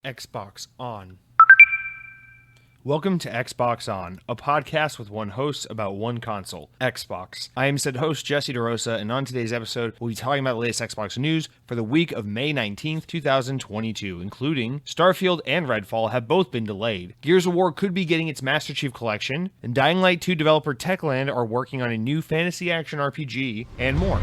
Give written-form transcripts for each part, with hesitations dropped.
Xbox On. Welcome to Xbox On, a podcast with one host about one console, Xbox. I am said host Jesse DeRosa, and on today's episode, we'll be talking about the latest Xbox news for the week of May 19th, 2022, including Starfield and Redfall have both been delayed, Gears of War could be getting its Master Chief Collection, and Dying Light 2 developer Techland are working on a new fantasy action RPG, and more.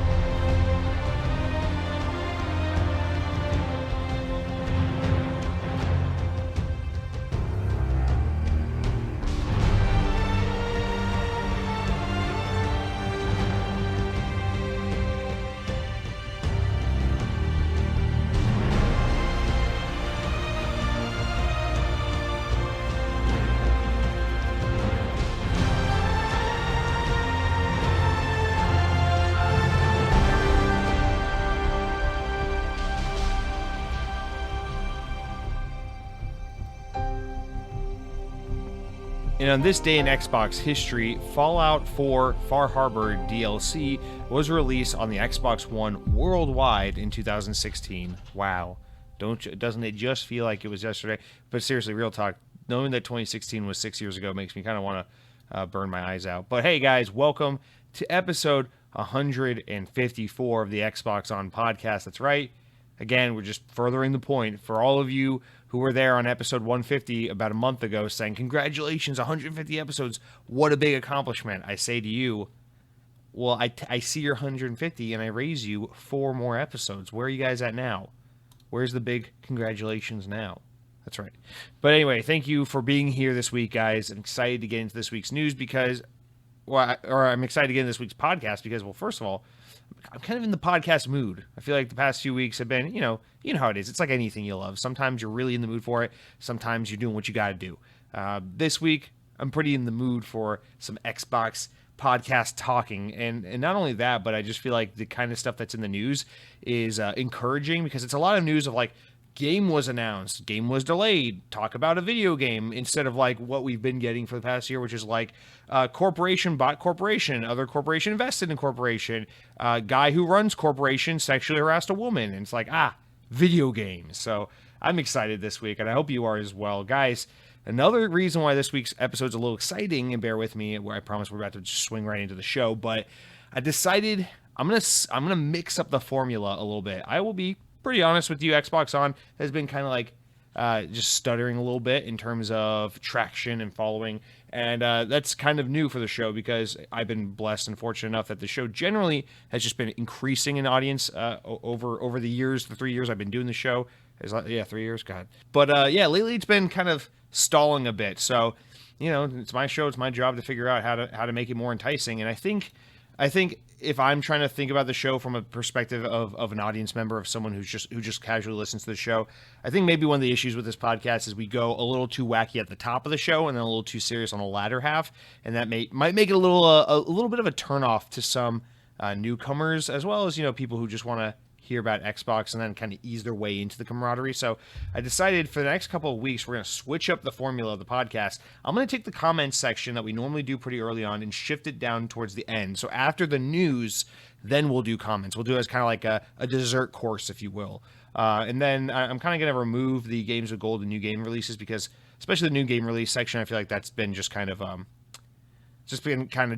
And on this day in Xbox history, Fallout 4 Far Harbor DLC was released on the Xbox One worldwide in 2016. Wow. Doesn't it just feel like it was yesterday? But seriously, real talk, knowing that 2016 was 6 years ago makes me kind of want to burn my eyes out. But hey guys, welcome to episode 154 of the Xbox On podcast. That's right. Again, we're just furthering the point for all of you who were there on episode 150 about a month ago saying, congratulations, 150 episodes. What a big accomplishment. I say to you, well, I see your 150 and I raise you 4 more episodes. Where are you guys at now? Where's the big congratulations now? That's right. But anyway, thank you for being here this week, guys. I'm excited to get into this week's news because, I'm excited to get into this week's podcast because, well, first of all, I'm kind of in the podcast mood. I feel like the past few weeks have been, you know how it is. It's like anything you love. Sometimes you're really in the mood for it. Sometimes you're doing what you got to do. This week, I'm pretty in the mood for some Xbox podcast talking. And not only that, but I just feel like the kind of stuff that's in the news is encouraging because it's a lot of news of like, game was announced, game was delayed, talk about a video game, instead of like what we've been getting for the past year, which is like corporation bought corporation, other corporation invested in corporation, guy who runs corporation sexually harassed a woman. And it's like, video games. So I'm excited this week, and I hope you are as well. Guys, another reason why this week's episode is a little exciting, and bear with me, where I promise we're about to just swing right into the show, but I decided I'm gonna mix up the formula a little bit. I will be pretty honest with you, Xbox On has been kind of like just stuttering a little bit in terms of traction and following, and that's kind of new for the show because I've been blessed and fortunate enough that the show generally has just been increasing in audience over the years, the 3 years I've been doing the show. 3 years, God. But lately it's been kind of stalling a bit. So, it's my show, it's my job to figure out how to make it more enticing, and I think if I'm trying to think about the show from a perspective of an audience member, of someone who just casually listens to the show, I think maybe one of the issues with this podcast is we go a little too wacky at the top of the show and then a little too serious on the latter half, and that might make it a little bit of a turnoff to some newcomers, as well as people who just want to hear about Xbox and then kind of ease their way into the camaraderie. So I decided for the next couple of weeks, we're going to switch up the formula of the podcast. I'm going to take the comments section that we normally do pretty early on and shift it down towards the end. So after the news, then we'll do comments. We'll do it as kind of like a dessert course, if you will. And then I'm kind of going to remove the games with gold and new game releases because, especially the new game release section, I feel like that's been just kind of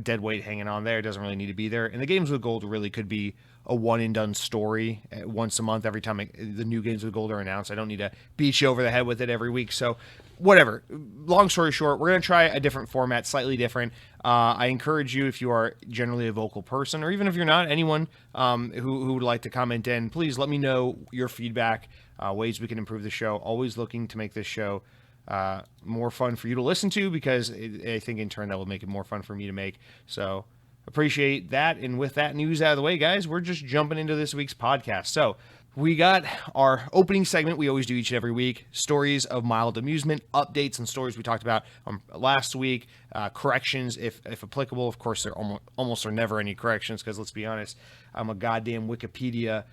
dead weight hanging on there. It doesn't really need to be there. And the games with gold really could be a one and done story once a month every time the new games with gold are announced. I don't need to beat you over the head with it every week. So whatever. Long story short, we're going to try a different format, slightly different. I encourage you, if you are generally a vocal person, or even if you're not, anyone who would like to comment in, please let me know your feedback, ways we can improve the show. Always looking to make this show more fun for you to listen to, because I think in turn that will make it more fun for me to make. So appreciate that. And with that news out of the way, guys, we're just jumping into this week's podcast. So we got our opening segment we always do each and every week, stories of mild amusement, updates and stories we talked about last week, corrections if applicable. Of course, there almost are never any corrections because, let's be honest, I'm a goddamn Wikipedia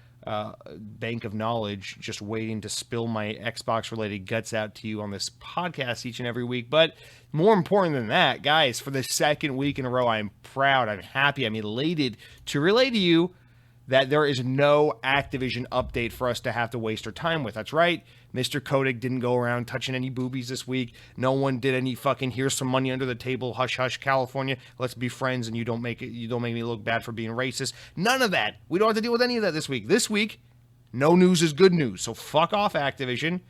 bank of knowledge just waiting to spill my Xbox related guts out to you on this podcast each and every week. But more important than that, guys, for the second week in a row, I'm proud, I'm happy, I'm elated to relay to you that there is no Activision update for us to have to waste our time with. That's right. Mr. Kotick didn't go around touching any boobies this week. No one did any fucking here's some money under the table, hush hush California, let's be friends and you don't make me look bad for being racist. None of that. We don't have to deal with any of that this week. This week, no news is good news. So fuck off, Activision.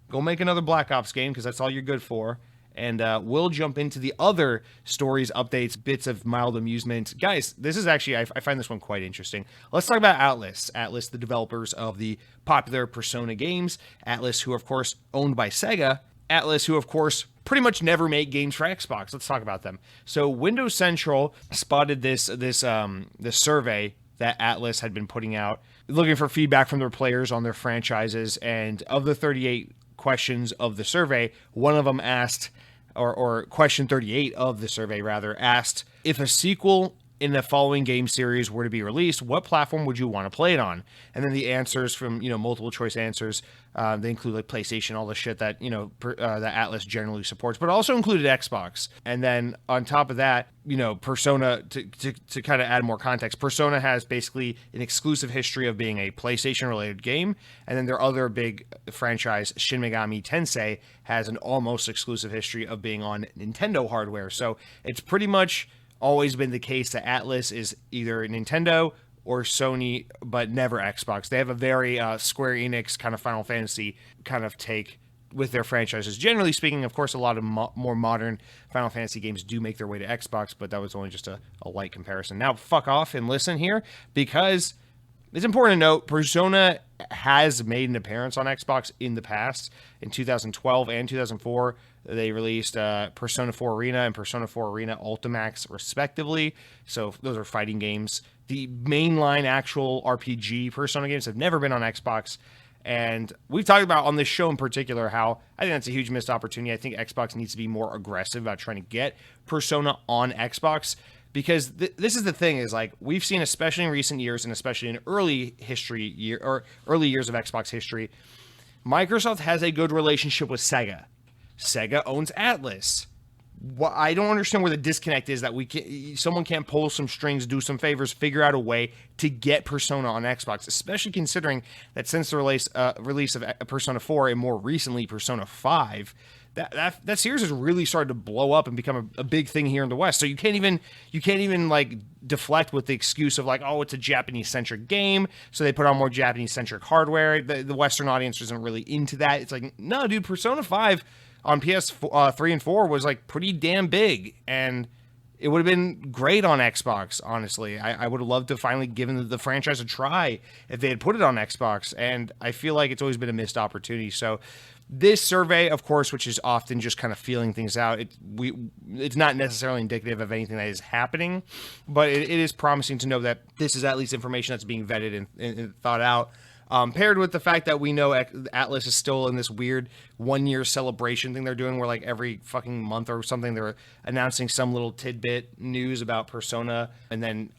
Go make another Black Ops game because that's all you're good for. And we'll jump into the other stories, updates, bits of mild amusement. Guys, this is actually, I find this one quite interesting. Let's talk about ATLUS. ATLUS, the developers of the popular Persona games. ATLUS, who, of course, owned by Sega. ATLUS, who, of course, pretty much never make games for Xbox. Let's talk about them. So Windows Central spotted this survey that ATLUS had been putting out, looking for feedback from their players on their franchises. And of the 38 questions of the survey, one of them asked, or question 38 of the survey rather, asked, if a sequel in the following game series were to be released, what platform would you want to play it on? And then the answers from, multiple choice answers, they include like PlayStation, all the shit that, that ATLUS generally supports, but also included Xbox. And then on top of that, Persona, to kind of add more context, Persona has basically an exclusive history of being a PlayStation related game. And then their other big franchise, Shin Megami Tensei, has an almost exclusive history of being on Nintendo hardware. So it's pretty much always been the case that ATLUS is either Nintendo or Sony, but never Xbox. They have a very Square Enix kind of Final Fantasy kind of take with their franchises. Generally speaking, of course, a lot of more modern Final Fantasy games do make their way to Xbox, but that was only just a light comparison. Now, fuck off and listen here, because it's important to note Persona has made an appearance on Xbox in the past. In 2012 and 2004, they released Persona 4 Arena and Persona 4 Arena Ultimax, respectively. So those are fighting games. The mainline actual RPG Persona games have never been on Xbox. And we've talked about on this show in particular how I think that's a huge missed opportunity. I think Xbox needs to be more aggressive about trying to get Persona on Xbox. Because this is the thing, is like we've seen, especially in recent years and especially in early years of Xbox history, Microsoft has a good relationship with Sega. Sega owns ATLUS. I don't understand where the disconnect is, that someone can't pull some strings, do some favors, figure out a way to get Persona on Xbox, especially considering that since the release of Persona 4 and more recently Persona 5, that series has really started to blow up and become a big thing here in the West. So you can't even like deflect with the excuse of like, oh, it's a Japanese centric game, so they put on more Japanese centric hardware. The Western audience isn't really into that. It's like, no, dude, Persona 5 on PS3 and 4 was like pretty damn big, and it would have been great on Xbox, honestly. I would have loved to finally given the franchise a try if they had put it on Xbox, and I feel like it's always been a missed opportunity. So this survey, of course, which is often just kind of feeling things out, it's not necessarily indicative of anything that is happening, but it is promising to know that this is at least information that's being vetted and thought out. Paired with the fact that we know ATLUS is still in this weird 1 year celebration thing they're doing, where like every fucking month or something they're announcing some little tidbit news about Persona, and then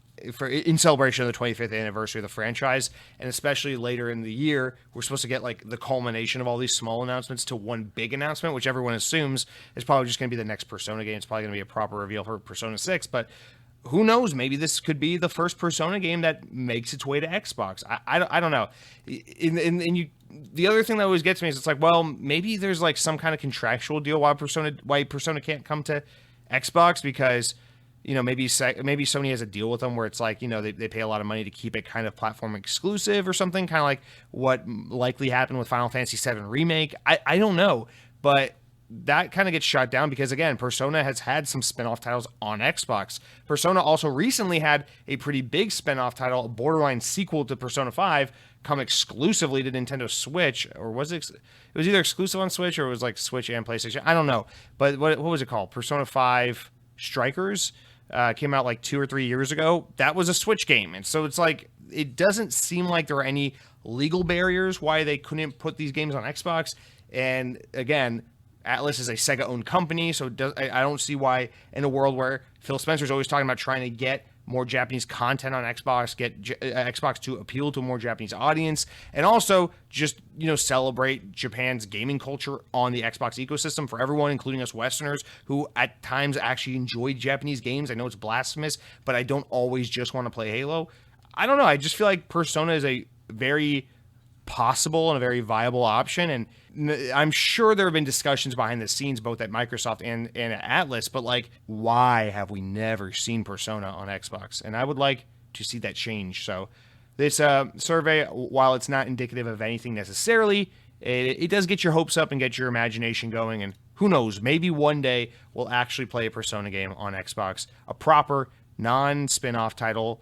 in celebration of the 25th anniversary of the franchise, and especially later in the year, we're supposed to get like the culmination of all these small announcements to one big announcement, which everyone assumes is probably just going to be the next Persona game. It's probably going to be a proper reveal for Persona 6, but who knows? Maybe this could be the first Persona game that makes its way to Xbox. I don't know. The other thing that always gets me is it's like, well, maybe there's like some kind of contractual deal why Persona can't come to Xbox, because maybe Sony has a deal with them where it's like, they pay a lot of money to keep it kind of platform exclusive or something, kind of like what likely happened with Final Fantasy VII Remake. I don't know, but that kind of gets shot down because, again, Persona has had some spin-off titles on Xbox. Persona also recently had a pretty big spin-off title, a borderline sequel to Persona 5, come exclusively to Nintendo Switch, or was it? It was either exclusive on Switch or it was like Switch and PlayStation. I don't know, but what was it called? Persona 5 Strikers came out like 2 or 3 years ago. That was a Switch game, and so it's like it doesn't seem like there are any legal barriers why they couldn't put these games on Xbox. And again, ATLUS is a Sega-owned company, so I don't see why, in a world where Phil Spencer's always talking about trying to get more Japanese content on Xbox, get Xbox to appeal to a more Japanese audience, and also just, celebrate Japan's gaming culture on the Xbox ecosystem for everyone, including us Westerners, who at times actually enjoy Japanese games. I know it's blasphemous, but I don't always just want to play Halo. I don't know. I just feel like Persona is a very possible and a very viable option. And I'm sure there have been discussions behind the scenes, both at Microsoft and at ATLUS, but like, why have we never seen Persona on Xbox? And I would like to see that change. So this survey, while it's not indicative of anything necessarily, it does get your hopes up and get your imagination going. And who knows, maybe one day we'll actually play a Persona game on Xbox, a proper non-spin-off title,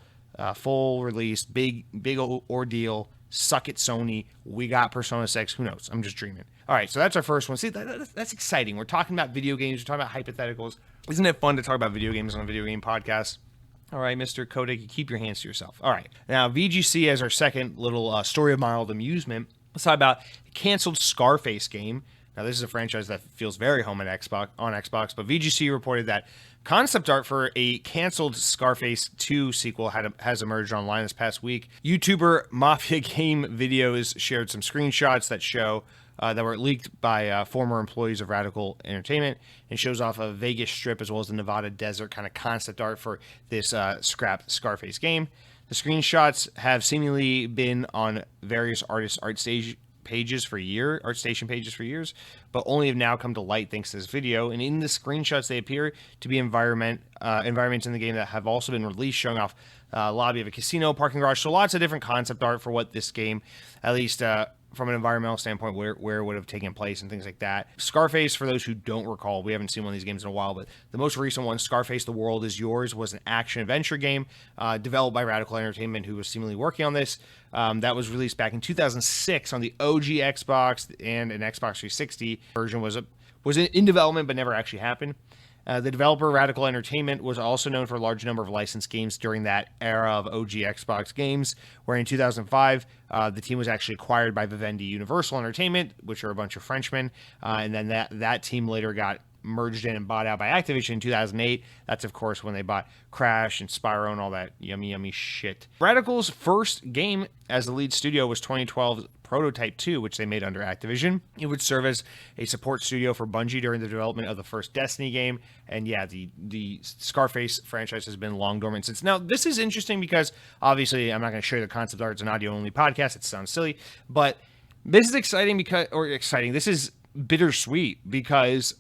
full release, big ordeal. Suck it, Sony. We got Persona 6. Who knows? I'm just dreaming. All right, so that's our first one. See, that's exciting. We're talking about video games. We're talking about hypotheticals. Isn't it fun to talk about video games on a video game podcast? All right, Mr. Kodak, you keep your hands to yourself. All right. Now, VGC as our second little story of mild amusement. Let's talk about a canceled Scarface game. Now, this is a franchise that feels very home on Xbox, but VGC reported that concept art for a canceled Scarface 2 sequel has emerged online this past week. YouTuber Mafia Game Videos shared some screenshots that show that were leaked by former employees of Radical Entertainment, and shows off a Vegas Strip as well as the Nevada desert kind of concept art for this scrap Scarface game. The screenshots have seemingly been on various artists' ArtStation pages for years, but only have now come to light thanks to this video. And in the screenshots, they appear to be environments in the game that have also been released, showing off lobby of a casino, parking garage. So lots of different concept art for what this game, at least from an environmental standpoint, where it would have taken place and things like that. Scarface, for those who don't recall, we haven't seen one of these games in a while, but the most recent one, Scarface: The World Is Yours, was an action-adventure game developed by Radical Entertainment, who was seemingly working on this. That was released back in 2006 on the OG Xbox, and an Xbox 360 version was in development but never actually happened. The developer, Radical Entertainment, was also known for a large number of licensed games during that era of OG Xbox games, where in 2005, the team was actually acquired by Vivendi Universal Entertainment, which are a bunch of Frenchmen, and then that team later got merged in and bought out by Activision in 2008. That's, of course, when they bought Crash and Spyro and all that yummy shit. Radical's first game as the lead studio was 2012's Prototype 2, which they made under Activision. It would serve as a support studio for Bungie during the development of the first Destiny game. And yeah, the Scarface franchise has been long dormant since. Now, this is interesting because, obviously, I'm not going to show you the concept art. It's an audio-only podcast. It sounds silly. But this is exciting this is bittersweet because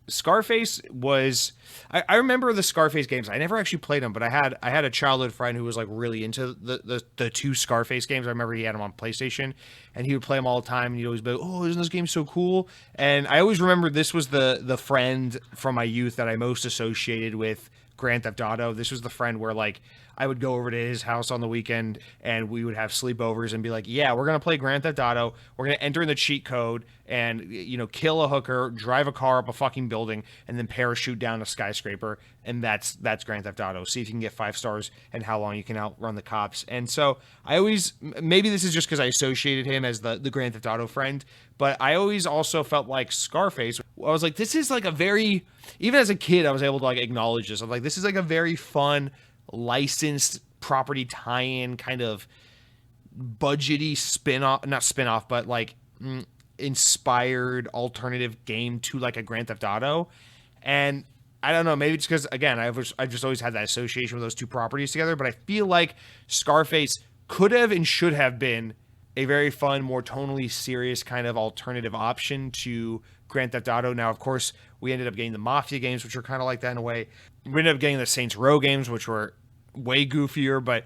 Scarface was, I remember the Scarface games. I never actually played them, but I had a childhood friend who was like really into the two Scarface games. I remember he had them on PlayStation, and he would play them all the time. And he'd always be like, "Oh, isn't this game so cool?" And I always remember this was the friend from my youth that I most associated with Grand Theft Auto. This was the friend where like I would go over to his house on the weekend and we would have sleepovers and be like, yeah, we're going to play Grand Theft Auto. We're going to enter in the cheat code and, kill a hooker, drive a car up a fucking building, and then parachute down a skyscraper. And that's Grand Theft Auto. See if you can get 5 stars and how long you can outrun the cops. And so I always, maybe this is just because I associated him as the Grand Theft Auto friend, but I always also felt like Scarface, I was like, this is like a very, even as a kid, I was able to like acknowledge this. I'm like, this is like a very fun, licensed property tie-in kind of budgety not spin-off, but like inspired alternative game to like a Grand Theft Auto. And I don't know, maybe it's because, again, I've just always had that association with those two properties together, but I feel like Scarface could have and should have been a very fun, more tonally serious kind of alternative option to Grand Theft Auto. Now, of course, we ended up getting the Mafia games, which were kind of like that in a way. We ended up getting the Saints Row games, which were way goofier, but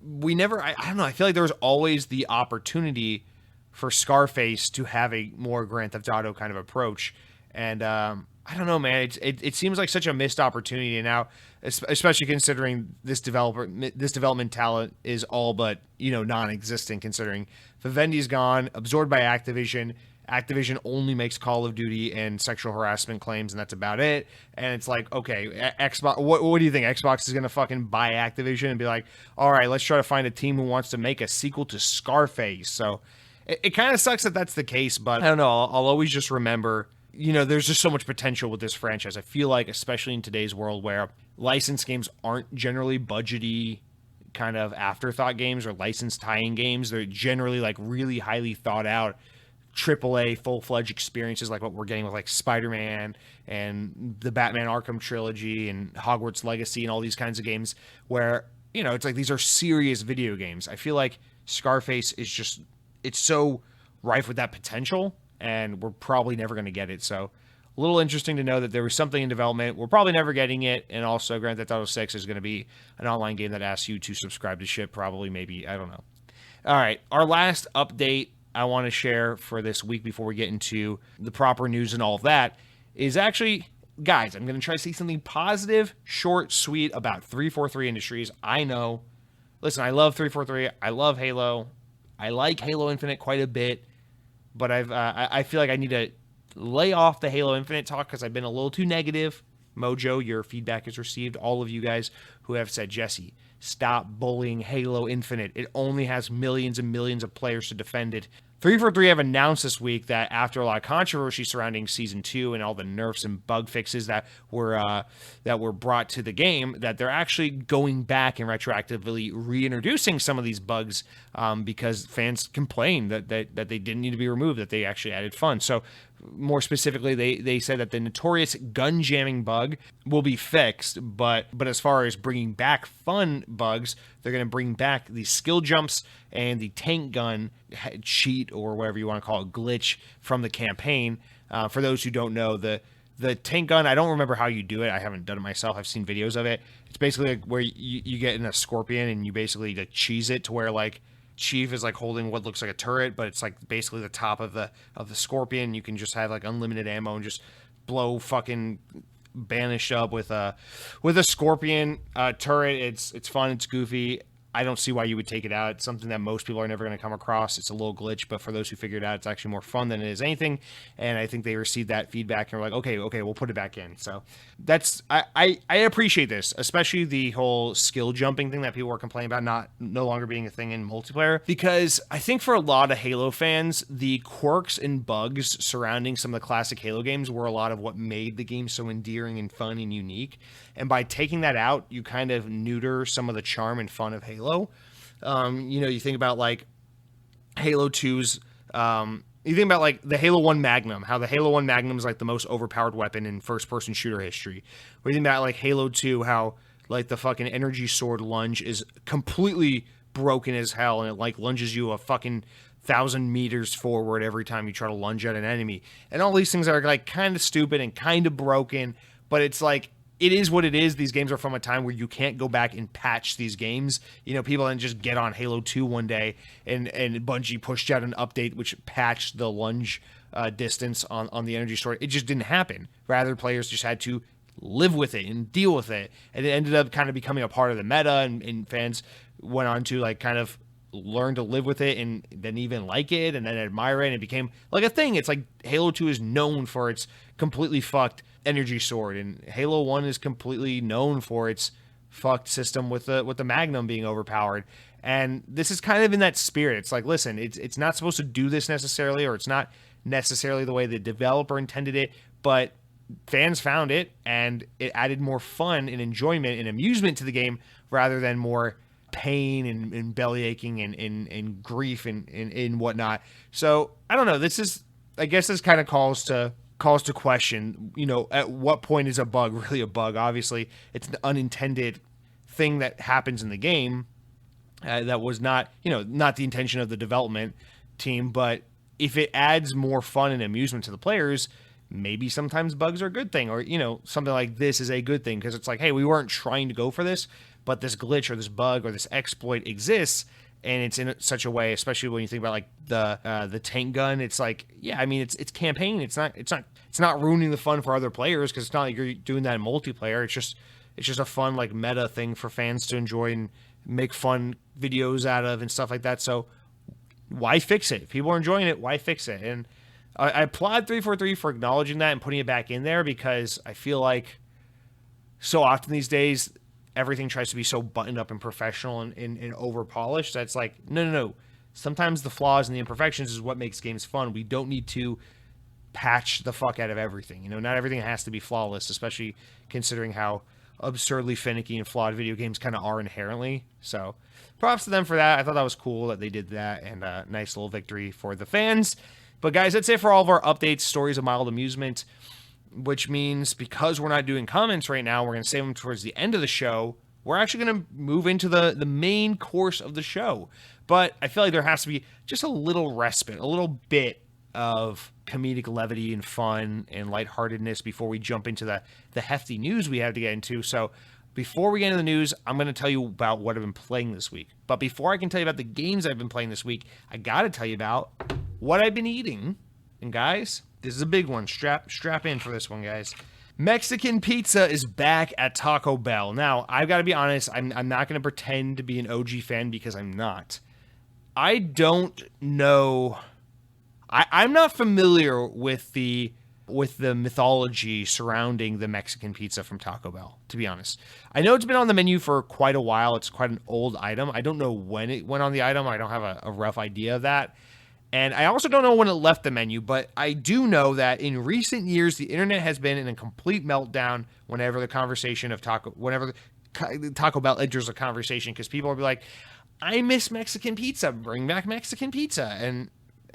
we never, I don't know, I feel like there was always the opportunity for Scarface to have a more Grand Theft Auto kind of approach. And I don't know, man, it seems like such a missed opportunity now, especially considering this development talent is all but, non-existent, considering Vivendi's gone, absorbed by Activision. Activision only makes Call of Duty and sexual harassment claims, and that's about it. And it's like, okay, Xbox, what do you think? Xbox is going to fucking buy Activision and be like, all right, let's try to find a team who wants to make a sequel to Scarface. So it kind of sucks that that's the case, but I don't know. I'll always just remember, there's just so much potential with this franchise. I feel like, especially in today's world where licensed games aren't generally budgety kind of afterthought games or licensed tie-in games. They're generally like really highly thought out AAA full-fledged experiences like what we're getting with like Spider-Man and the Batman Arkham trilogy and Hogwarts Legacy and all these kinds of games where, it's like these are serious video games. I feel like Scarface is just it's so rife with that potential, and we're probably never going to get it. So a little interesting to know that there was something in development. We're probably never getting it. And also Grand Theft Auto 6 is going to be an online game that asks you to subscribe to ship, probably, maybe, I don't know. All right, our last update I want to share for this week before we get into the proper news and all of that is actually, guys, I'm going to try to say something positive, short, sweet about 343 Industries. I know. Listen, I love 343. I love Halo. I like Halo Infinite quite a bit, but I feel like I need to lay off the Halo Infinite talk because I've been a little too negative. Mojo, your feedback is received. All of you guys who have said, Jesse, stop bullying Halo Infinite. It only has millions and millions of players to defend it. 343 have announced this week that after a lot of controversy surrounding Season 2 and all the nerfs and bug fixes that were brought to the game, that they're actually going back and retroactively reintroducing some of these bugs because fans complained that they didn't need to be removed, that they actually added fun. So more specifically, they said that the notorious gun jamming bug will be fixed, but as far as bringing back fun bugs, they're going to bring back the skill jumps and the tank gun cheat, or whatever you want to call it, glitch from the campaign. For those who don't know, the tank gun, I don't remember how you do it. I haven't done it myself. I've seen videos of it. It's basically like where you get in a scorpion and you basically like cheese it to where like Chief is like holding what looks like a turret, but it's like basically the top of the scorpion. You can just have like unlimited ammo and just blow fucking banished up with a scorpion turret. It's fun. It's goofy. I don't see why you would take it out. It's something that most people are never going to come across. It's a little glitch, but for those who figured it out, it's actually more fun than it is anything. And I think they received that feedback and were like, okay, we'll put it back in. So that's I appreciate this, especially the whole skill jumping thing that people were complaining about no longer being a thing in multiplayer. Because I think for a lot of Halo fans, the quirks and bugs surrounding some of the classic Halo games were a lot of what made the game so endearing and fun and unique. And by taking that out, you kind of neuter some of the charm and fun of Halo. You think about like Halo 2's, you think about like the Halo 1 Magnum, how the Halo 1 Magnum is like the most overpowered weapon in first-person shooter history. Or you think about like Halo 2, how like the fucking energy sword lunge is completely broken as hell, and it like lunges you a fucking 1,000 meters forward every time you try to lunge at an enemy. And all these things are like kind of stupid and kind of broken, but it's like, it is what it is. These games are from a time where you can't go back and patch these games. People didn't just get on Halo 2 one day and Bungie pushed out an update which patched the lunge distance on the energy sword. It just didn't happen. Rather, players just had to live with it and deal with it. And it ended up kind of becoming a part of the meta, and fans went on to like kind of learn to live with it and then even like it and then admire it, and it became like a thing. It's like Halo 2 is known for its completely fucked energy sword, and Halo 1 is completely known for its fucked system with the Magnum being overpowered. And this is kind of in that spirit. It's like, listen, it's not supposed to do this necessarily, or it's not necessarily the way the developer intended it, but fans found it, and it added more fun and enjoyment and amusement to the game rather than more pain and belly aching and grief and whatnot. So I don't know. I guess this kind of calls to question, at what point is a bug really a bug? Obviously, it's an unintended thing that happens in the game that was not the intention of the development team. But if it adds more fun and amusement to the players, maybe sometimes bugs are a good thing, or, something like this is a good thing because it's like, hey, we weren't trying to go for this, but this glitch or this bug or this exploit exists. And it's in such a way, especially when you think about like the tank gun. It's like, yeah, I mean, it's campaign. It's not ruining the fun for other players because it's not like you're doing that in multiplayer. It's just a fun like meta thing for fans to enjoy and make fun videos out of and stuff like that. So why fix it? If people are enjoying it, why fix it? And I applaud 343 for acknowledging that and putting it back in there, because I feel like so often these days, everything tries to be so buttoned up and professional and over polished. That's like, no. Sometimes the flaws and the imperfections is what makes games fun. We don't need to patch the fuck out of everything. Not everything has to be flawless, especially considering how absurdly finicky and flawed video games kind of are inherently. So props to them for that. I thought that was cool that they did that, and a nice little victory for the fans. But guys, that's it for all of our updates, stories of mild amusement, which means because we're not doing comments right now, we're going to save them towards the end of the show. We're actually going to move into the main course of the show. But I feel like there has to be just a little respite, a little bit of comedic levity and fun and lightheartedness before we jump into the hefty news we have to get into. So before we get into the news, I'm going to tell you about what I've been playing this week. But before I can tell you about the games I've been playing this week, I got to tell you about what I've been eating. And guys, this is a big one. Strap in for this one, guys. Mexican pizza is back at Taco Bell. Now, I've got to be honest, I'm not going to pretend to be an OG fan because I'm not. I don't know. I'm not familiar with the mythology surrounding the Mexican pizza from Taco Bell, to be honest. I know it's been on the menu for quite a while. It's quite an old item. I don't know when it went on the item. I don't have a rough idea of that. And I also don't know when it left the menu, but I do know that in recent years, the internet has been in a complete meltdown whenever the Taco Bell enters a conversation, because people will be like, I miss Mexican pizza. Bring back Mexican pizza. And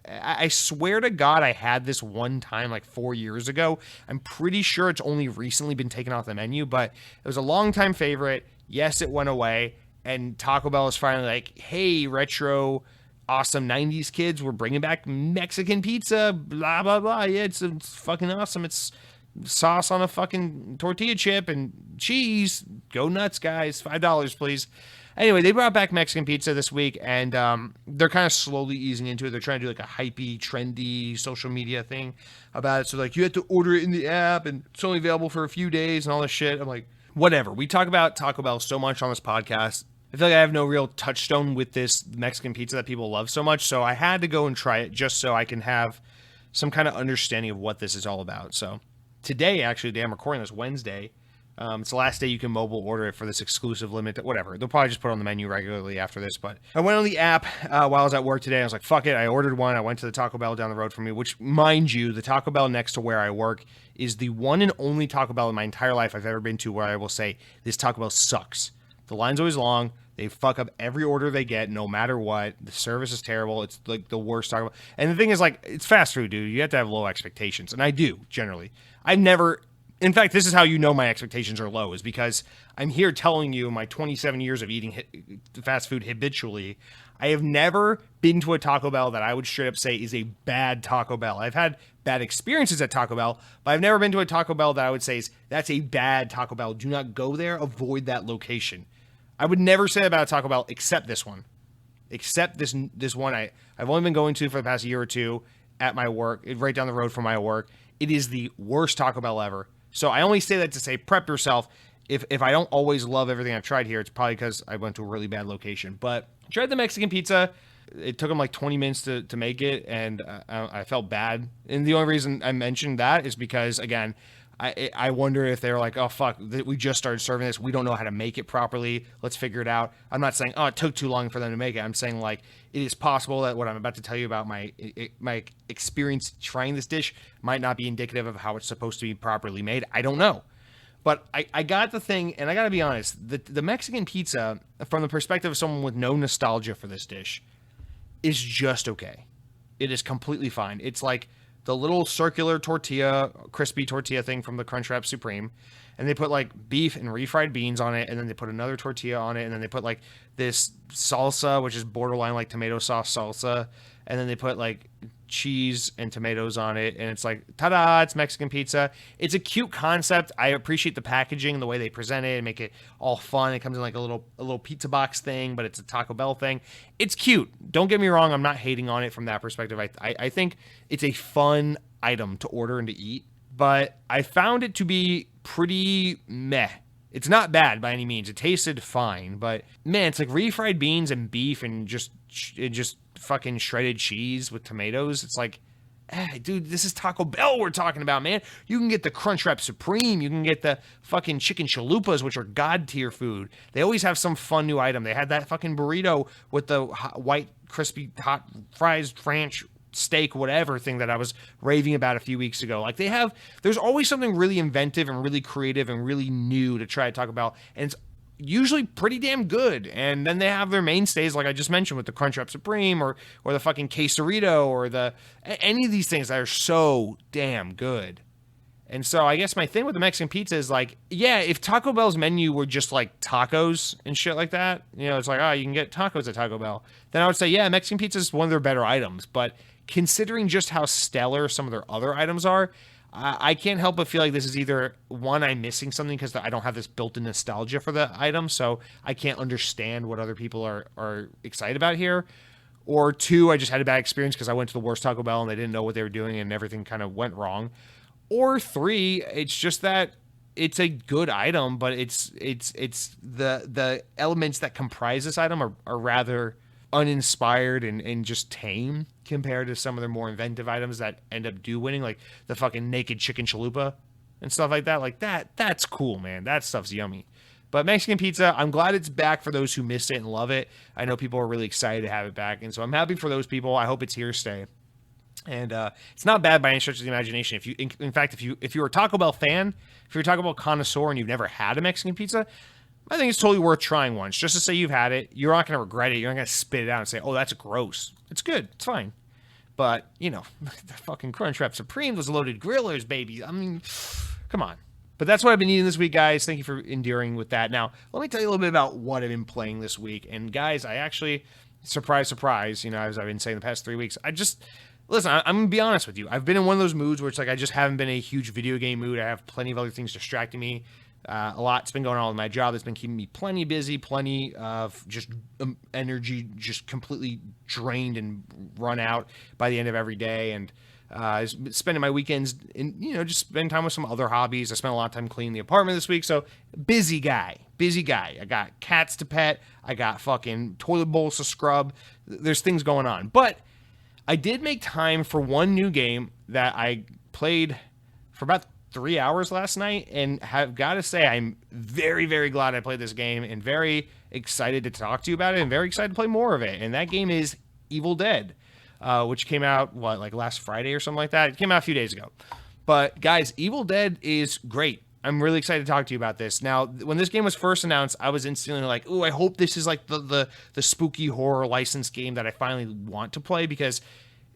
I swear to God, I had this one time like 4 years ago. I'm pretty sure it's only recently been taken off the menu, but it was a longtime favorite. Yes, it went away. And Taco Bell is finally like, hey, retro, awesome 90s kids, we're bringing back Mexican pizza, blah, blah, blah. Yeah, it's fucking awesome. It's sauce on a fucking tortilla chip and cheese. Go nuts, guys. $5, please. Anyway, they brought back Mexican pizza this week, and they're kind of slowly easing into it. They're trying to do like a hypey, trendy social media thing about it. So like, you have to order it in the app, and it's only available for a few days and all this shit. I'm like, whatever. We talk about Taco Bell so much on this podcast. I feel like I have no real touchstone with this Mexican pizza that people love so much. So I had to go and try it just so I can have some kind of understanding of what this is all about. So today, actually, the day I'm recording this, Wednesday, it's the last day you can mobile order it for this exclusive limit, whatever. They'll probably just put it on the menu regularly after this. But I went on the app while I was at work today. I was like, fuck it. I ordered one. I went to the Taco Bell down the road from me, which, mind you, the Taco Bell next to where I work is the one and only Taco Bell in my entire life I've ever been to where I will say, this Taco Bell sucks. The line's always long. They fuck up every order they get, no matter what. The service is terrible. It's like the worst Taco Bell. And the thing is, like, it's fast food, dude. You have to have low expectations. And I do, generally. I've never... In fact, this is how you know my expectations are low, is because I'm here telling you my 27 years of eating fast food habitually. I have never been to a Taco Bell that I would straight up say is a bad Taco Bell. I've had bad experiences at Taco Bell, but I've never been to a Taco Bell that I would say is, that's a bad Taco Bell. Do not go there. Avoid that location. I would never say about a Taco Bell except this one. Except this one I've only been going to for the past year or two at my work, right down the road from my work. It is the worst Taco Bell ever. So I only say that to say, prep yourself. If I don't always love everything I've tried here, it's probably because I went to a really bad location. But I tried the Mexican pizza. It took them like 20 minutes to make it, and I felt bad. And the only reason I mentioned that is because, again, I wonder if they're like, oh, fuck, we just started serving this. We don't know how to make it properly. Let's figure it out. I'm not saying, oh, it took too long for them to make it. I'm saying, like, it is possible that what I'm about to tell you about my experience trying this dish might not be indicative of how it's supposed to be properly made. I don't know. But I got the thing, and I got to be honest, the Mexican pizza, from the perspective of someone with no nostalgia for this dish, is just okay. It is completely fine. It's like the little circular tortilla, crispy tortilla thing from the Crunchwrap Supreme, and they put like beef and refried beans on it, and then they put another tortilla on it, and then they put like this salsa, which is borderline like tomato sauce salsa, and then they put like cheese and tomatoes on it, and it's like, ta-da, it's Mexican pizza. It's a cute concept. I appreciate the packaging, the way they present it and make it all fun. It comes in like a little pizza box thing, but it's a Taco Bell thing. It's cute. Don't get me wrong. I'm not hating on it from that perspective. I think it's a fun item to order and to eat, but I found it to be pretty meh. It's not bad by any means. It tasted fine, but man, it's like refried beans and beef and just fucking shredded cheese with tomatoes. It's like, dude, this is Taco Bell we're talking about, man. You can get the Crunchwrap Supreme. You can get the fucking chicken chalupas, which are god tier food. They always have some fun new item. They had that fucking burrito with the white, crispy, hot fries, ranch, steak, whatever thing that I was raving about a few weeks ago. Like, there's always something really inventive and really creative and really new to try to talk about. And it's usually pretty damn good. And then they have their mainstays, like I just mentioned, with the Crunchwrap Supreme or the fucking quesarito or any of these things that are so damn good. And so I guess my thing with the Mexican pizza is like, yeah, if Taco Bell's menu were just like tacos and shit like that, it's like, oh, you can get tacos at Taco Bell, then I would say, yeah, Mexican pizza is one of their better items. But considering just how stellar some of their other items are, I can't help but feel like this is either one, I'm missing something because I don't have this built-in nostalgia for the item, so I can't understand what other people are excited about here. Or two, I just had a bad experience because I went to the worst Taco Bell and they didn't know what they were doing and everything kind of went wrong. Or three, it's just that it's a good item, but it's the elements that comprise this item are rather uninspired and just tame compared to some of their more inventive items that end up winning, like the fucking naked chicken chalupa and stuff like that. Like that's cool, man. That stuff's yummy. But Mexican pizza, I'm glad it's back for those who missed it and love it. I know people are really excited to have it back, and so I'm happy for those people. I hope it's here to stay. And it's not bad by any stretch of the imagination. In fact, if you're a Taco Bell fan, if you're a Taco Bell connoisseur and you've never had a Mexican pizza, I think it's totally worth trying once. Just to say you've had it, you're not going to regret it. You're not going to spit it out and say, "Oh, that's gross." It's good. It's fine. But the fucking Crunchwrap Supreme, those loaded grillers, baby. I mean, come on. But that's what I've been eating this week, guys. Thank you for enduring with that. Now, let me tell you a little bit about what I've been playing this week. And guys, I actually, surprise, surprise, as I've been saying the past 3 weeks, listen, I'm going to be honest with you. I've been in one of those moods where it's like I just haven't been in a huge video game mood. I have plenty of other things distracting me. A lot's been going on with my job that's been keeping me plenty busy, plenty of just energy just completely drained and run out by the end of every day. And spending my weekends in, just spending time with some other hobbies. I spent a lot of time cleaning the apartment this week. So busy guy. I got cats to pet. I got fucking toilet bowls to scrub. There's things going on. But I did make time for one new game that I played for about 3 hours last night, and have got to say I'm very, very glad I played this game and very excited to talk to you about it and very excited to play more of it. And that game is Evil Dead, which came out, like last Friday or something like that? It came out a few days ago. But guys, Evil Dead is great. I'm really excited to talk to you about this. Now, when this game was first announced, I was instantly like, "Ooh, I hope this is like the spooky horror licensed game that I finally want to play," because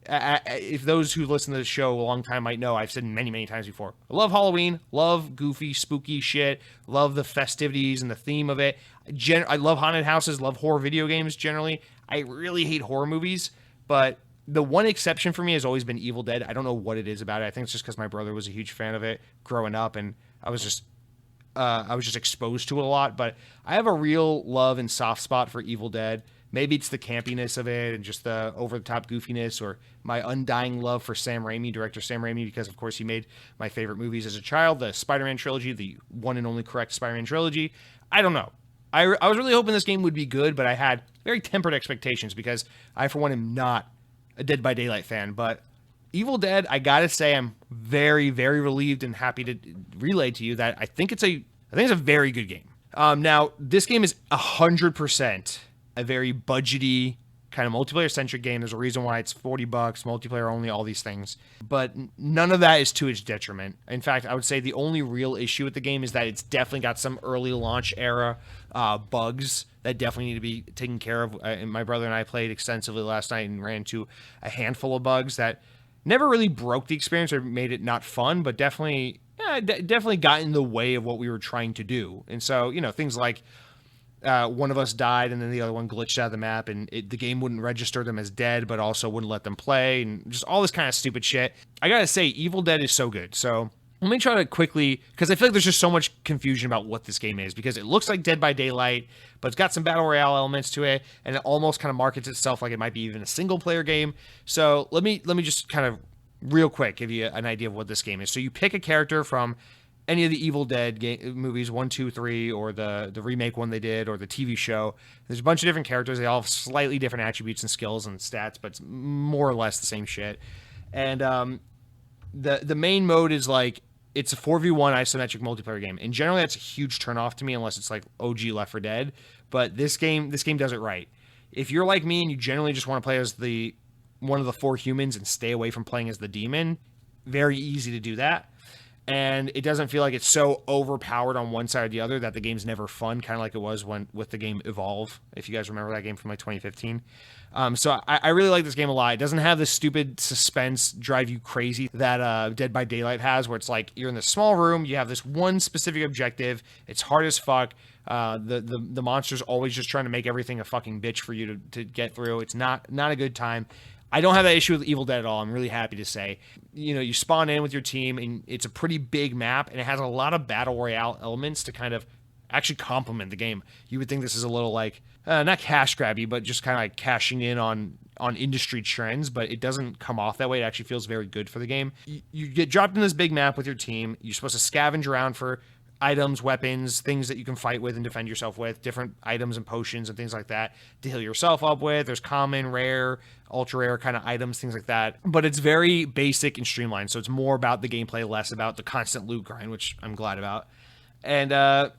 if those who listen to the show a long time might know, I've said many, many times before, I love Halloween, love goofy, spooky shit, love the festivities and the theme of it. I love haunted houses, love horror video games generally. I really hate horror movies, but the one exception for me has always been Evil Dead. I don't know what it is about it. I think it's just because my brother was a huge fan of it growing up, and I was just exposed to it a lot. But I have a real love and soft spot for Evil Dead. Maybe it's the campiness of it and just the over-the-top goofiness, or my undying love for Sam Raimi, director Sam Raimi, because, of course, he made my favorite movies as a child, the Spider-Man trilogy, the one and only correct Spider-Man trilogy. I don't know. I was really hoping this game would be good, but I had very tempered expectations because I, for one, am not a Dead by Daylight fan. But Evil Dead, I gotta say, I'm very, very relieved and happy to relay to you that I think it's a very good game. Now, this game is 100% a very budgety, kind of multiplayer-centric game. There's a reason why it's $40, multiplayer only, all these things. But none of that is to its detriment. In fact, I would say the only real issue with the game is that it's definitely got some early launch era bugs that definitely need to be taken care of. And my brother and I played extensively last night and ran into a handful of bugs that never really broke the experience or made it not fun, but definitely got in the way of what we were trying to do. And so, things like one of us died and then the other one glitched out of the map, and the game wouldn't register them as dead, but also wouldn't let them play, and just all this kind of stupid shit. I gotta say, Evil Dead is so good. So let me try to quickly, because I feel like there's just so much confusion about what this game is, because it looks like Dead by Daylight, but it's got some battle royale elements to it, and it almost kind of markets itself like it might be even a single player game. So let me just kind of real quick give you an idea of what this game is. So you pick a character from any of the Evil Dead movies, 1, 2, 3, or the remake one they did, or the TV show. There's a bunch of different characters. They all have slightly different attributes and skills and stats, but it's more or less the same shit. And the main mode is like, it's a 4v1 isometric multiplayer game. And generally that's a huge turnoff to me unless it's like OG Left 4 Dead. But this game does it right. If you're like me and you generally just want to play as one of the 4 humans and stay away from playing as the demon, very easy to do that. and it doesn't feel like it's so overpowered on one side or the other that the game's never fun, kind of like it was when with the game Evolve, if you guys remember that game from like 2015. So I really like this game a lot. It doesn't have this stupid suspense drive you crazy that Dead by Daylight has, where it's like you're in this small room, you have this one specific objective, it's hard as fuck. The monster's always just trying to make everything a fucking bitch for you to get through. It's not a good time. I don't have that issue with Evil Dead at all. I'm really happy to say. You spawn in with your team, and it's a pretty big map, and it has a lot of battle royale elements to kind of actually complement the game. You would think this is a little like not cash grabby, but just kind of like cashing in on industry trends, but it doesn't come off that way. It actually feels very good for the game. You get dropped in this big map with your team. You're supposed to scavenge around for items, weapons, things that you can fight with and defend yourself with, different items and potions and things like that to heal yourself up with. There's common, rare, ultra rare kind of items, things like that. But it's very basic and streamlined, so it's more about the gameplay, less about the constant loot grind, which I'm glad about. And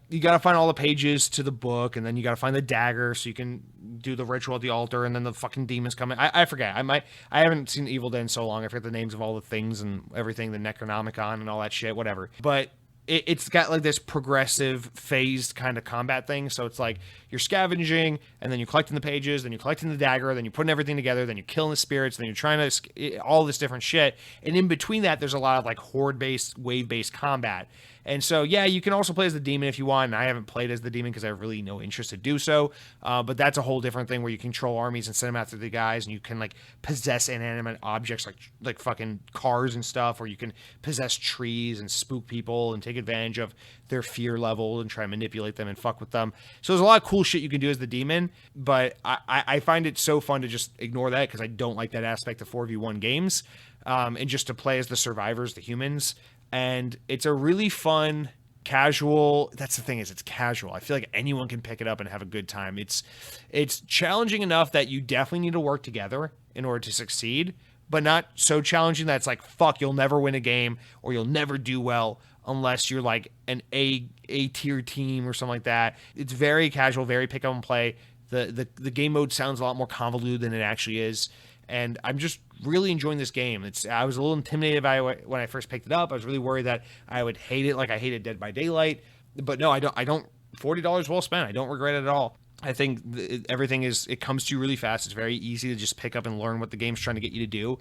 you got to find all the pages to the book, and then you got to find the dagger so you can do the ritual at the altar, and then the fucking demons come in. I forget. I haven't seen Evil Dead in so long. I forget the names of all the things and everything, the Necronomicon and all that shit, whatever. But it's got like this progressive phased kind of combat thing. So it's like you're scavenging, and then you're collecting the pages, then you're collecting the dagger, then you're putting everything together, then you're killing the spirits, then you're trying to all this different shit. And in between that, there's a lot of like horde-based, wave-based combat. And so, yeah, you can also play as the demon if you want, and I haven't played as the demon because I have really no interest to do so, but that's a whole different thing where you control armies and send them after the guys, and you can, like, possess inanimate objects like fucking cars and stuff, or you can possess trees and spook people and take advantage of their fear level and try and manipulate them and fuck with them. So there's a lot of cool shit you can do as the demon, but I find it so fun to just ignore that because I don't like that aspect of 4v1 games, and just to play as the survivors, the humans. And it's a really fun, casual. That's the thing, is it's casual. I feel like anyone can pick it up and have a good time. It's challenging enough that you definitely need to work together in order to succeed, but not so challenging that it's like, fuck, you'll never win a game or you'll never do well unless you're like an A tier team or something like that. It's very casual, very pick up and play. The game mode sounds a lot more convoluted than it actually is. And I'm just really enjoying this game. I was a little intimidated by it when I first picked it up. I was really worried that I would hate it like I hated Dead by Daylight. But no, I don't. $40 well spent. I don't regret it at all. I think everything it comes to you really fast. It's very easy to just pick up and learn what the game's trying to get you to do.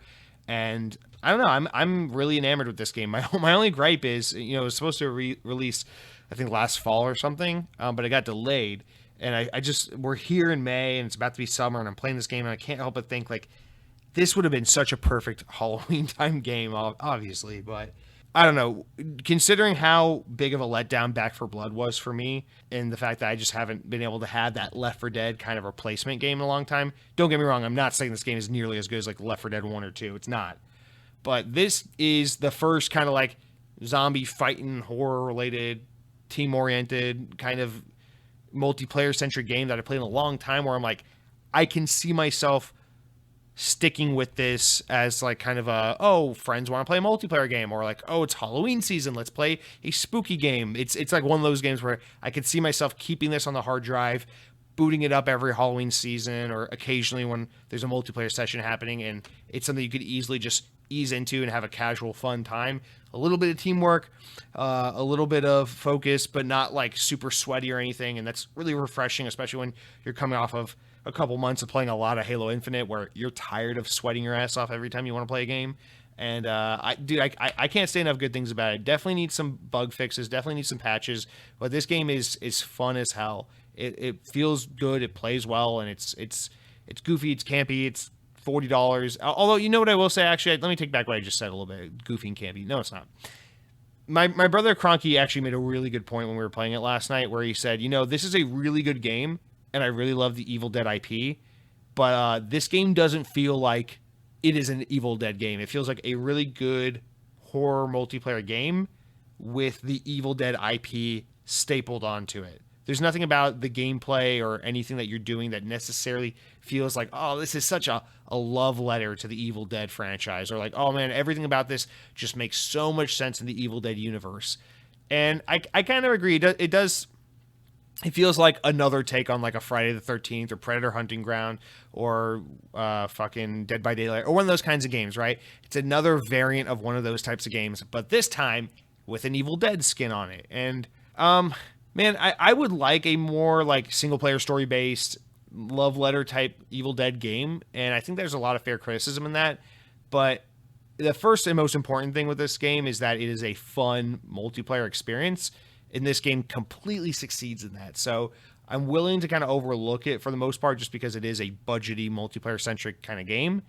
And I don't know. I'm really enamored with this game. My only gripe is, it was supposed to release, I think, last fall or something, but it got delayed. And we're here in May, and it's about to be summer, and I'm playing this game, and I can't help but think, like, this would have been such a perfect Halloween time game, obviously, but I don't know. Considering how big of a letdown Back 4 Blood was for me, and the fact that I just haven't been able to have that Left 4 Dead kind of replacement game in a long time. Don't get me wrong, I'm not saying this game is nearly as good as like Left 4 Dead 1 or 2. It's not. But this is the first kind of like zombie fighting, horror-related, team-oriented, kind of multiplayer-centric game that I played in a long time where I'm like, I can see myself sticking with this as like kind of friends want to play a multiplayer game, or like, it's Halloween season, let's play a spooky game. It's like one of those games where I could see myself keeping this on the hard drive, booting it up every Halloween season, or occasionally when there's a multiplayer session happening, and it's something you could easily just ease into and have a casual fun time. A little bit of teamwork, a little bit of focus, but not like super sweaty or anything, and that's really refreshing, especially when you're coming off of a couple months of playing a lot of Halo Infinite where you're tired of sweating your ass off every time you want to play a game. And I can't say enough good things about it. Definitely need some bug fixes, definitely need some patches, but this game is fun as hell. It feels good, it plays well, and it's goofy, it's campy, it's $40. Although, you know what I will say, actually, let me take back what I just said a little bit. Goofy and campy. No, it's not. My brother Cronky actually made a really good point when we were playing it last night, where he said, this is a really good game, and I really love the Evil Dead IP, but this game doesn't feel like it is an Evil Dead game. It feels like a really good horror multiplayer game with the Evil Dead IP stapled onto it. There's nothing about the gameplay or anything that you're doing that necessarily feels like, this is such a love letter to the Evil Dead franchise, or like, oh man, everything about this just makes so much sense in the Evil Dead universe. And I kind of agree. It feels like another take on like a Friday the 13th or Predator Hunting Ground or fucking Dead by Daylight or one of those kinds of games, right? It's another variant of one of those types of games, but this time with an Evil Dead skin on it. And, man, I would like a more like single player story based love letter type Evil Dead game. And I think there's a lot of fair criticism in that. But the first and most important thing with this game is that it is a fun multiplayer experience. And this game completely succeeds in that. So I'm willing to kind of overlook it for the most part just because it is a budgety multiplayer-centric kind of game.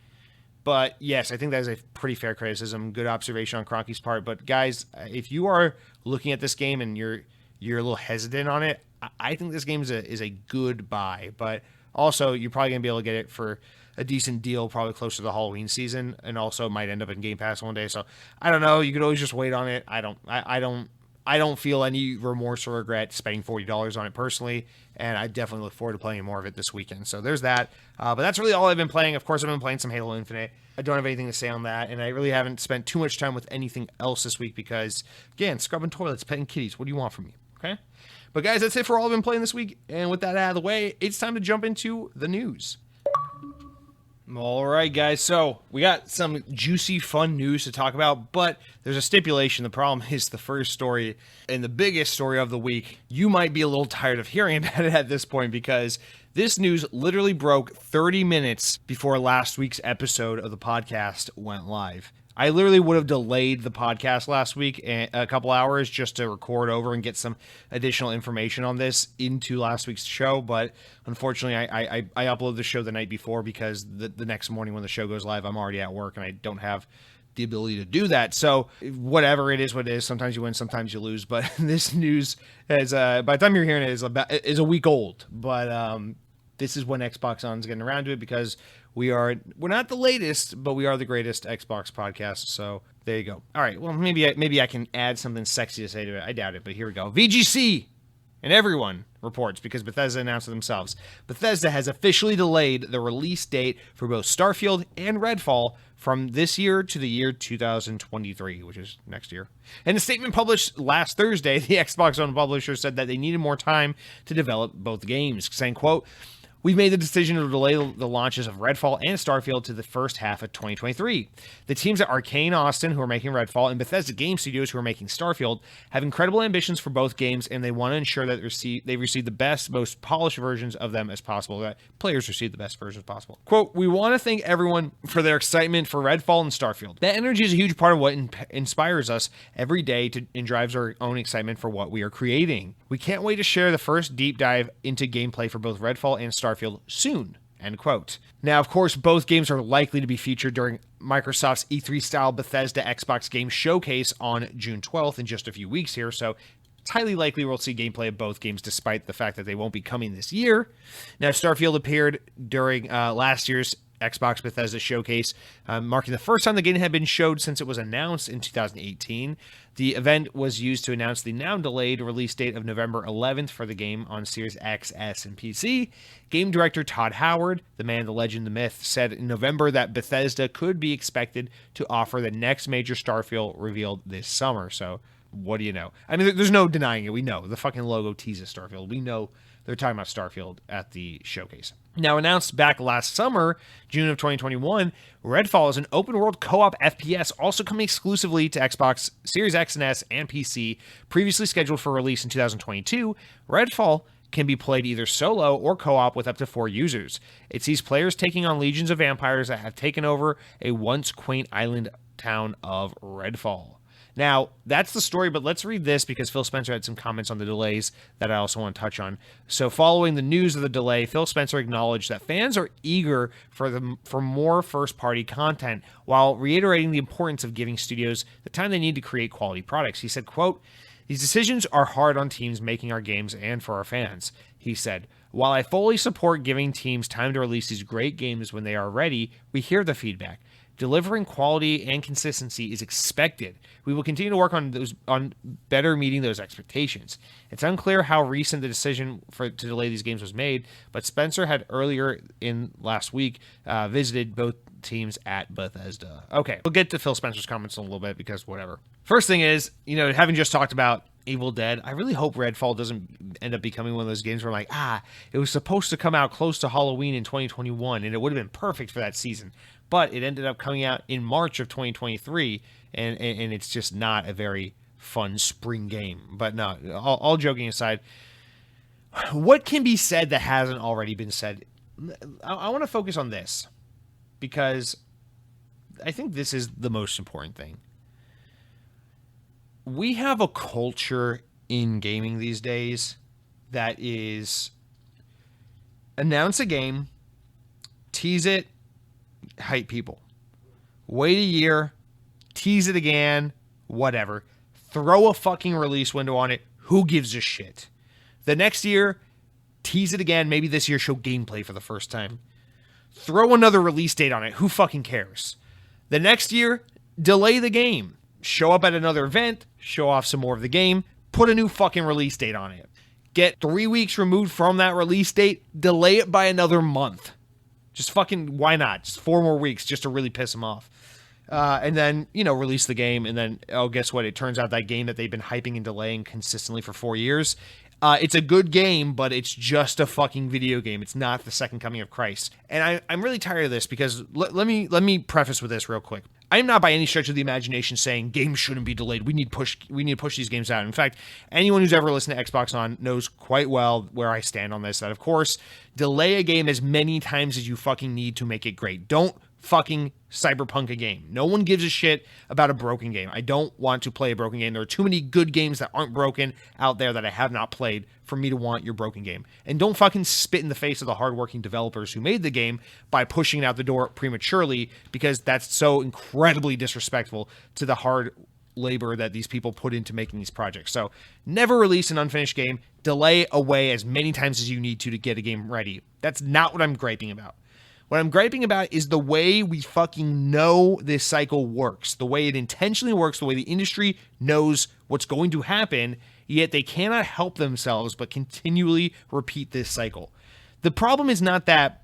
But yes, I think that is a pretty fair criticism. Good observation on Cronky's part. But guys, if you are looking at this game and you're a little hesitant on it, I think this game is a good buy. But also, you're probably going to be able to get it for a decent deal, probably close to the Halloween season, and also might end up in Game Pass one day. So I don't know. You could always just wait on it. I don't feel any remorse or regret spending $40 on it personally, and I definitely look forward to playing more of it this weekend. So there's that. But that's really all I've been playing. Of course, I've been playing some Halo Infinite. I don't have anything to say on that, and I really haven't spent too much time with anything else this week because, again, scrubbing toilets, petting kitties. What do you want from me? Okay? But guys, that's it for all I've been playing this week. And with that out of the way, it's time to jump into the news. All right, guys, so we got some juicy, fun news to talk about, but there's a stipulation. The problem is the first story and the biggest story of the week. You might be a little tired of hearing about it at this point because this news literally broke 30 minutes before last week's episode of the podcast went live. I literally would have delayed the podcast last week a couple hours just to record over and get some additional information on this into last week's show. But unfortunately, I upload the show the night before because the next morning when the show goes live, I'm already at work and I don't have the ability to do that. So whatever it is, what it is, sometimes you win, sometimes you lose. But this news is, by the time you're hearing it, is a week old. But this is when Xbox On's getting around to it because we're not the latest, but we are the greatest Xbox podcast. So there you go. All right. Well, maybe I can add something sexy to say to it. I doubt it, but here we go. VGC and everyone reports because Bethesda announced it themselves. Bethesda has officially delayed the release date for both Starfield and Redfall from this year to the year 2023, which is next year. In a statement published last Thursday, the Xbox One publisher said that they needed more time to develop both games, saying, quote, "We've made the decision to delay the launches of Redfall and Starfield to the first half of 2023. The teams at Arcane Austin, who are making Redfall, and Bethesda Game Studios, who are making Starfield, have incredible ambitions for both games, and they want to ensure that they receive the best, most polished versions of them as possible, that players receive the best versions possible. Quote, "We want to thank everyone for their excitement for Redfall and Starfield. That energy is a huge part of what inspires us every day and drives our own excitement for what we are creating. We can't wait to share the first deep dive into gameplay for both Redfall and Starfield soon." End quote. Now, of course, both games are likely to be featured during Microsoft's E3-style Bethesda Xbox Game Showcase on June 12th in just a few weeks here, so it's highly likely we'll see gameplay of both games despite the fact that they won't be coming this year. Now, Starfield appeared during last year's Xbox Bethesda Showcase, marking the first time the game had been showed since it was announced in 2018. The event was used to announce the now delayed release date of November 11th for the game on Series X, S, and PC. Game director Todd Howard, the man, the legend, the myth, said in November that Bethesda could be expected to offer the next major Starfield revealed this summer. So, what do you know? I mean, there's no denying it. We know. The fucking logo teases Starfield. We know they're talking about Starfield at the showcase. Now, announced back last summer, June of 2021, Redfall is an open-world co-op FPS also coming exclusively to Xbox Series X and S and PC. Previously scheduled for release in 2022, Redfall can be played either solo or co-op with up to 4 users. It sees players taking on legions of vampires that have taken over a once quaint island town of Redfall. Now, that's the story, but let's read this because Phil Spencer had some comments on the delays that I also want to touch on. So following the news of the delay, Phil Spencer acknowledged that fans are eager for more first-party content while reiterating the importance of giving studios the time they need to create quality products. He said, quote, "These decisions are hard on teams making our games and for our fans." He said, "While I fully support giving teams time to release these great games when they are ready, we hear the feedback. Delivering quality and consistency is expected. We will continue to work on better meeting those expectations." It's unclear how recent the decision to delay these games was made, but Spencer had earlier in last week visited both teams at Bethesda. Okay, we'll get to Phil Spencer's comments in a little bit because whatever. First thing is, having just talked about Evil Dead, I really hope Redfall doesn't end up becoming one of those games where I'm like, it was supposed to come out close to Halloween in 2021, and it would have been perfect for that season. But it ended up coming out in March of 2023, and it's just not a very fun spring game. But no, all joking aside, what can be said that hasn't already been said? I want to focus on this because I think this is the most important thing. We have a culture in gaming these days that is announce a game, tease it, hype people. Wait a year, tease it again, whatever. Throw a fucking release window on it. Who gives a shit? The next year, tease it again. Maybe this year show gameplay for the first time. Throw another release date on it. Who fucking cares? The next year, delay the game. Show up at another event, show off some more of the game, put a new fucking release date on it. Get 3 weeks removed from that release date, delay it by another month. Just fucking, why not? Just 4 more weeks just to really piss them off. And then, release the game, and then, guess what? It turns out that game that they've been hyping and delaying consistently for 4 years, it's a good game, but it's just a fucking video game. It's not the second coming of Christ. And I'm really tired of this because let me preface with this real quick. I'm not by any stretch of the imagination saying games shouldn't be delayed. We need to push these games out. In fact, anyone who's ever listened to Xbox On knows quite well where I stand on this. That, of course, delay a game as many times as you fucking need to make it great. Don't fucking cyberpunk a game. No one gives a shit about a broken game. I don't want to play a broken game. There are too many good games that aren't broken out there that I have not played for me to want your broken game. And don't fucking spit in the face of the hardworking developers who made the game by pushing it out the door prematurely, because that's so incredibly disrespectful to the hard labor that these people put into making these projects. So never release an unfinished game. Delay away as many times as you need to get a game ready. That's not what I'm griping about. What I'm griping about is the way we fucking know this cycle works, the way it intentionally works, the way the industry knows what's going to happen, yet they cannot help themselves but continually repeat this cycle. The problem is not that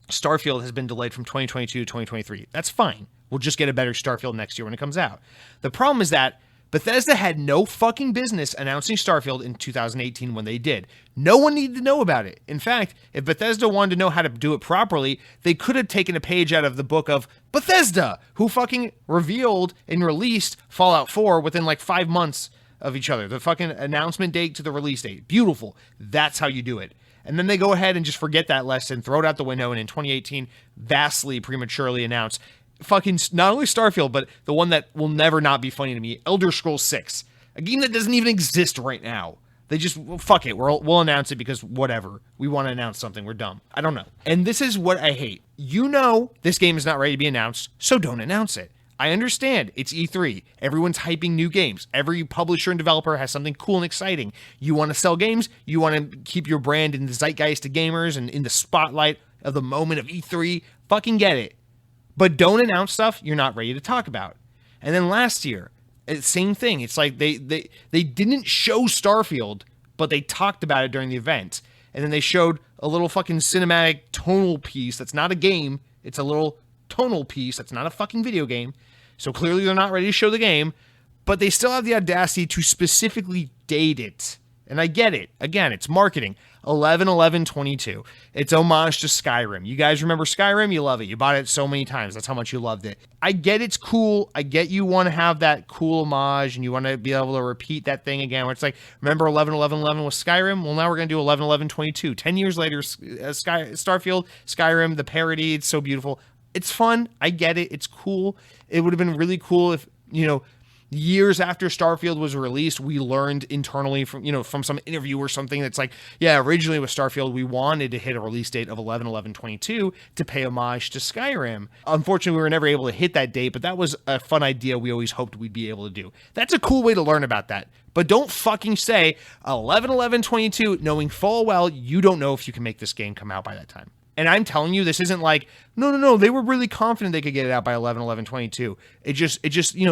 Starfield has been delayed from 2022 to 2023. That's fine. We'll just get a better Starfield next year when it comes out. The problem is that Bethesda had no fucking business announcing Starfield in 2018 when they did. No one needed to know about it. In fact, if Bethesda wanted to know how to do it properly, they could have taken a page out of the book of Bethesda, who fucking revealed and released Fallout 4 within like 5 months of each other. The fucking announcement date to the release date. Beautiful. That's how you do it. And then they go ahead and just forget that lesson, throw it out the window, and in 2018, vastly prematurely announce fucking not only Starfield, but the one that will never not be funny to me, Elder Scrolls 6. A game that doesn't even exist right now. They just, fuck it, we'll announce it because whatever. We want to announce something, we're dumb. I don't know. And this is what I hate. You know this game is not ready to be announced, so don't announce it. I understand, it's E3. Everyone's hyping new games. Every publisher and developer has something cool and exciting. You want to sell games, you want to keep your brand in the zeitgeist to gamers and in the spotlight of the moment of E3, fucking get it. But don't announce stuff you're not ready to talk about. And then last year, same thing. It's like they didn't show Starfield, but they talked about it during the event. And then they showed a little fucking cinematic tonal piece that's not a game. It's a little tonal piece that's not a fucking video game. So clearly they're not ready to show the game, but they still have the audacity to specifically date it. And I get it. Again, it's marketing. 11/11/22. It's homage to Skyrim. You guys remember Skyrim? You love it. You bought it so many times. That's how much you loved it. I get it's cool. I get you want to have that cool homage and you want to be able to repeat that thing again. Where it's like, remember 11/11/11 with Skyrim? Well, now we're going to do 11/11/22. 10 years later, Starfield, Skyrim, the parody. It's so beautiful. It's fun. I get it. It's cool. It would have been really cool if, years after Starfield was released, we learned internally from some interview or something that's like, yeah, originally with Starfield, we wanted to hit a release date of 11/11/22 to pay homage to Skyrim. Unfortunately, we were never able to hit that date, but that was a fun idea we always hoped we'd be able to do. That's a cool way to learn about that. But don't fucking say 11/11/22 knowing full well you don't know if you can make this game come out by that time. And I'm telling you, this isn't like, no, they were really confident they could get it out by 11/11/22. It just,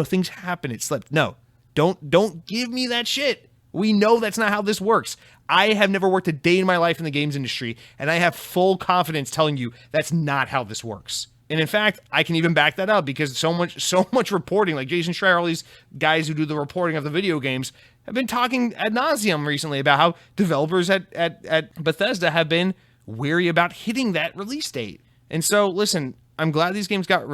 things happen, it slipped. No, don't give me that shit. We know that's not how this works. I have never worked a day in my life in the games industry, and I have full confidence telling you that's not how this works. And in fact, I can even back that up because so much reporting, like Jason Schreier, all these guys who do the reporting of the video games, have been talking ad nauseum recently about how developers at Bethesda have been weary about hitting that release date. And so, listen, I'm glad these games got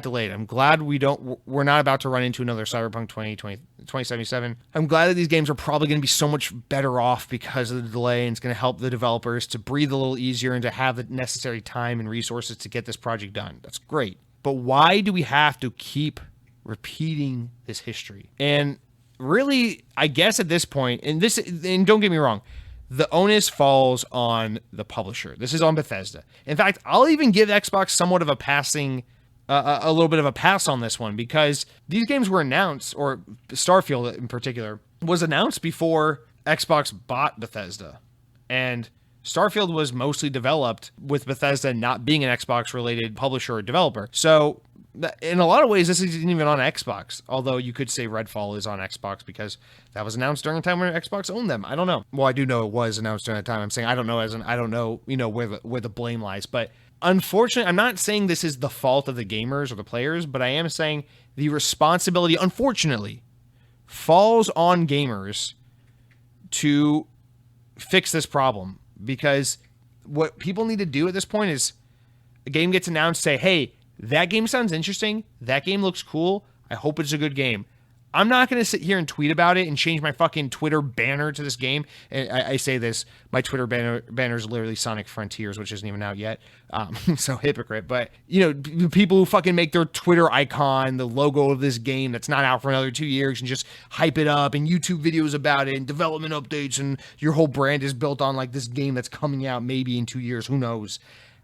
delayed. I'm glad we're not about to run into another Cyberpunk 2077. I'm glad that these games are probably going to be so much better off because of the delay, and it's going to help the developers to breathe a little easier and to have the necessary time and resources to get this project done. That's great. But why do we have to keep repeating this history? And really, I guess at this point, and don't get me wrong, the onus falls on the publisher. This is on Bethesda. In fact, I'll even give Xbox somewhat of a little bit of a pass on this one, because these games were announced, or Starfield in particular, was announced before Xbox bought Bethesda. And Starfield was mostly developed with Bethesda not being an Xbox-related publisher or developer. So in a lot of ways, this isn't even on Xbox, although you could say Redfall is on Xbox because that was announced during a time when Xbox owned them. I don't know. Well, I do know it was announced during that time. I'm saying I don't know, I don't know, where the blame lies. But unfortunately, I'm not saying this is the fault of the gamers or the players, but I am saying the responsibility, unfortunately, falls on gamers to fix this problem. Because what people need to do at this point is a game gets announced, say, hey, that game sounds interesting. That game looks cool. I hope it's a good game. I'm not going to sit here and tweet about it and change my fucking Twitter banner to this game. And I say this, my Twitter banner is literally Sonic Frontiers, which isn't even out yet. So hypocrite. But, people who fucking make their Twitter icon the logo of this game that's not out for another 2 years and just hype it up and YouTube videos about it and development updates, and your whole brand is built on like this game that's coming out maybe in 2 years. Who knows?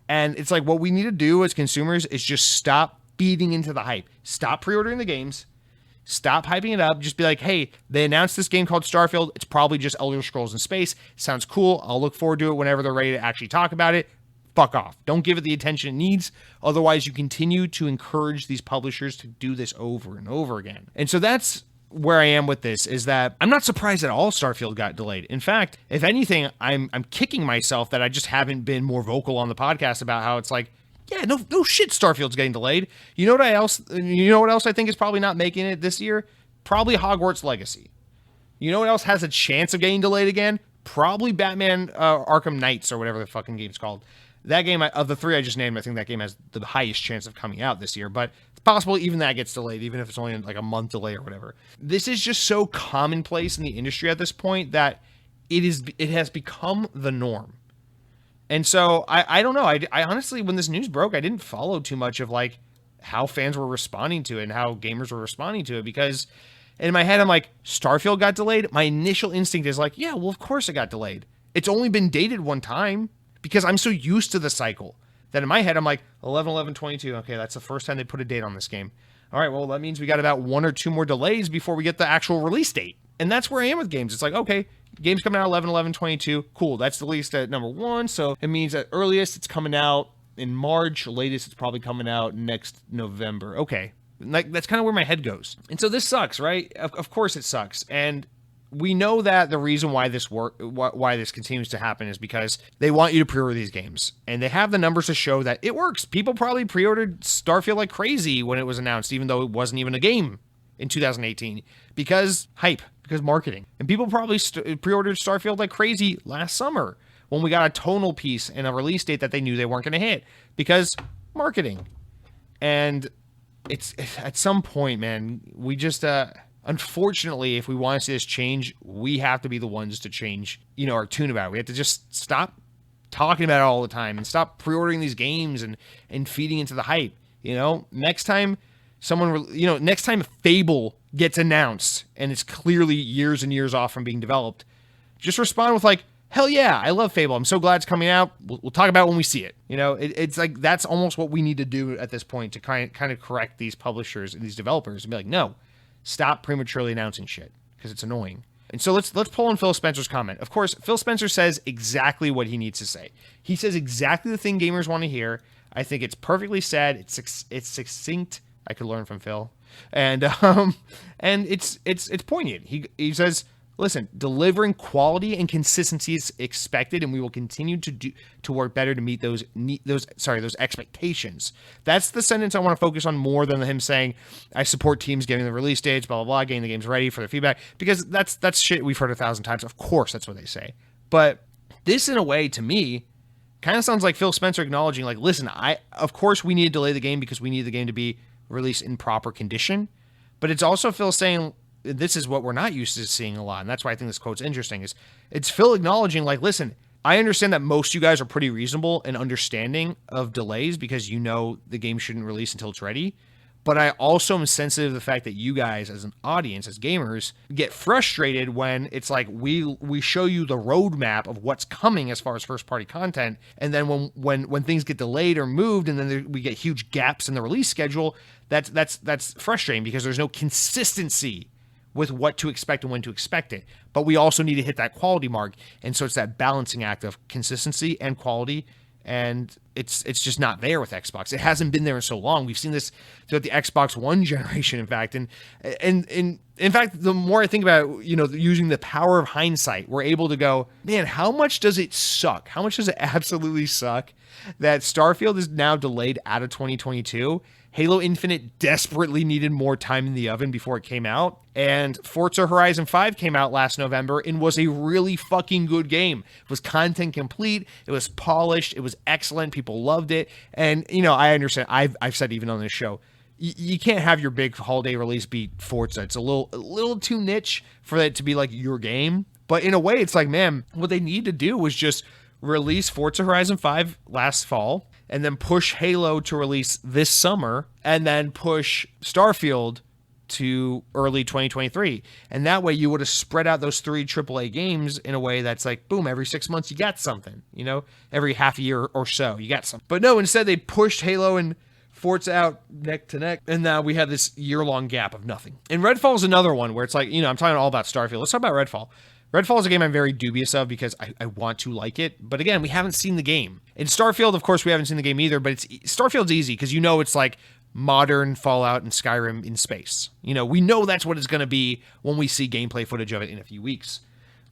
And it's like, what we need to do as consumers is just stop feeding into the hype. Stop pre-ordering the games. Stop hyping it up. Just be like, hey, they announced this game called Starfield. It's probably just Elder Scrolls in space. Sounds cool. I'll look forward to it whenever they're ready to actually talk about it. Fuck off. Don't give it the attention it needs. Otherwise, you continue to encourage these publishers to do this over and over again. And so that's where I am with this, is that I'm not surprised at all Starfield got delayed. In fact, if anything, I'm kicking myself that I just haven't been more vocal on the podcast about how it's like, yeah, no shit, Starfield's getting delayed. You know what else I think is probably not making it this year? Probably Hogwarts Legacy. You know what else has a chance of getting delayed again? Probably Batman Arkham Knights, or whatever the fucking game's called. That game, of the three I just named, I think that game has the highest chance of coming out this year, but it's possible even that gets delayed, even if it's only like a month delay or whatever. This is just so commonplace in the industry at this point that it has become the norm. And so I don't know. I honestly, when this news broke, I didn't follow too much of like how fans were responding to it and how gamers were responding to it, because in my head, I'm like, Starfield got delayed. My initial instinct is like, yeah, well, of course it got delayed. It's only been dated one time, because I'm so used to the cycle that in my head, I'm like 11/11/22. Okay, that's the first time they put a date on this game. All right, well, that means we got about 1 or 2 more delays before we get the actual release date. And that's where I am with games. It's like, okay, game's coming out 11/11/22. Cool, that's released at number 1. So it means at earliest it's coming out in March. Latest it's probably coming out next November. Okay, like that's kind of where my head goes. And so this sucks, right? Of course it sucks. And we know that the reason why why this continues to happen is because they want you to pre-order these games, and they have the numbers to show that it works. People probably pre-ordered Starfield like crazy when it was announced, even though it wasn't even a game in 2018, because hype, because marketing. And people probably pre-ordered Starfield like crazy last summer when we got a tonal piece and a release date that they knew they weren't going to hit, because marketing. And it's at some point, man, we just unfortunately, if we want to see this change, we have to be the ones to change, our tune about it. We have to just stop talking about it all the time and stop pre-ordering these games and feeding into the hype. Next time next time Fable gets announced and it's clearly years and years off from being developed, just respond with like, hell yeah, I love Fable. I'm so glad it's coming out. We'll talk about it when we see it. It's like, that's almost what we need to do at this point to kind of correct these publishers and these developers and be like, no, stop prematurely announcing shit, because it's annoying. And so let's pull on Phil Spencer's comment. Of course, Phil Spencer says exactly what he needs to say. He says exactly the thing gamers want to hear. I think it's perfectly said. It's succinct. I could learn from Phil, and it's poignant. He says, listen, delivering quality and consistency is expected, and we will continue to work better to meet those expectations. That's the sentence I want to focus on more than him saying, I support teams getting the release dates, blah, blah, blah, getting the games ready for their feedback, because that's shit we've heard 1,000 times. Of course, that's what they say. But this, in a way, to me, kind of sounds like Phil Spencer acknowledging, like, listen, of course we need to delay the game because we need the game to be released in proper condition. But it's also Phil saying, this is what we're not used to seeing a lot. And that's why I think this quote's interesting, is it's Phil acknowledging, like, listen, I understand that most of you guys are pretty reasonable and understanding of delays because you know the game shouldn't release until it's ready. But I also am sensitive to the fact that you guys as an audience, as gamers, get frustrated when it's like we show you the roadmap of what's coming as far as first-party content, and then when things get delayed or moved, and then we get huge gaps in the release schedule, that's frustrating because there's no consistency with what to expect and when to expect it. But we also need to hit that quality mark, and so it's that balancing act of consistency and quality. And it's just not there with Xbox. It hasn't been there in so long. We've seen this throughout the Xbox One generation, in fact. And in fact, the more I think about, using the power of hindsight, we're able to go, man, how much does it suck? How much does it absolutely suck that Starfield is now delayed out of 2022? Halo Infinite desperately needed more time in the oven before it came out. And Forza Horizon 5 came out last November and was a really fucking good game. It was content complete. It was polished. It was excellent. People loved it. And, I understand. I've said even on this show, you can't have your big holiday release be Forza. It's a little too niche for it to be like your game. But in a way, it's like, man, what they need to do was just release Forza Horizon 5 last fall, and then push Halo to release this summer, and then push Starfield to early 2023. And that way you would have spread out those 3 AAA games in a way that's like, boom, every 6 months you got something, every half a year or so you got something. But no, instead they pushed Halo and Forza out neck to neck, and now we have this year-long gap of nothing. And Redfall is another one where it's like, I'm talking all about Starfield. Let's talk about Redfall. Redfall is a game I'm very dubious of because I want to like it. But again, we haven't seen the game. In Starfield, of course, we haven't seen the game either, but Starfield's easy because it's like modern Fallout and Skyrim in space. We know that's what it's going to be when we see gameplay footage of it in a few weeks.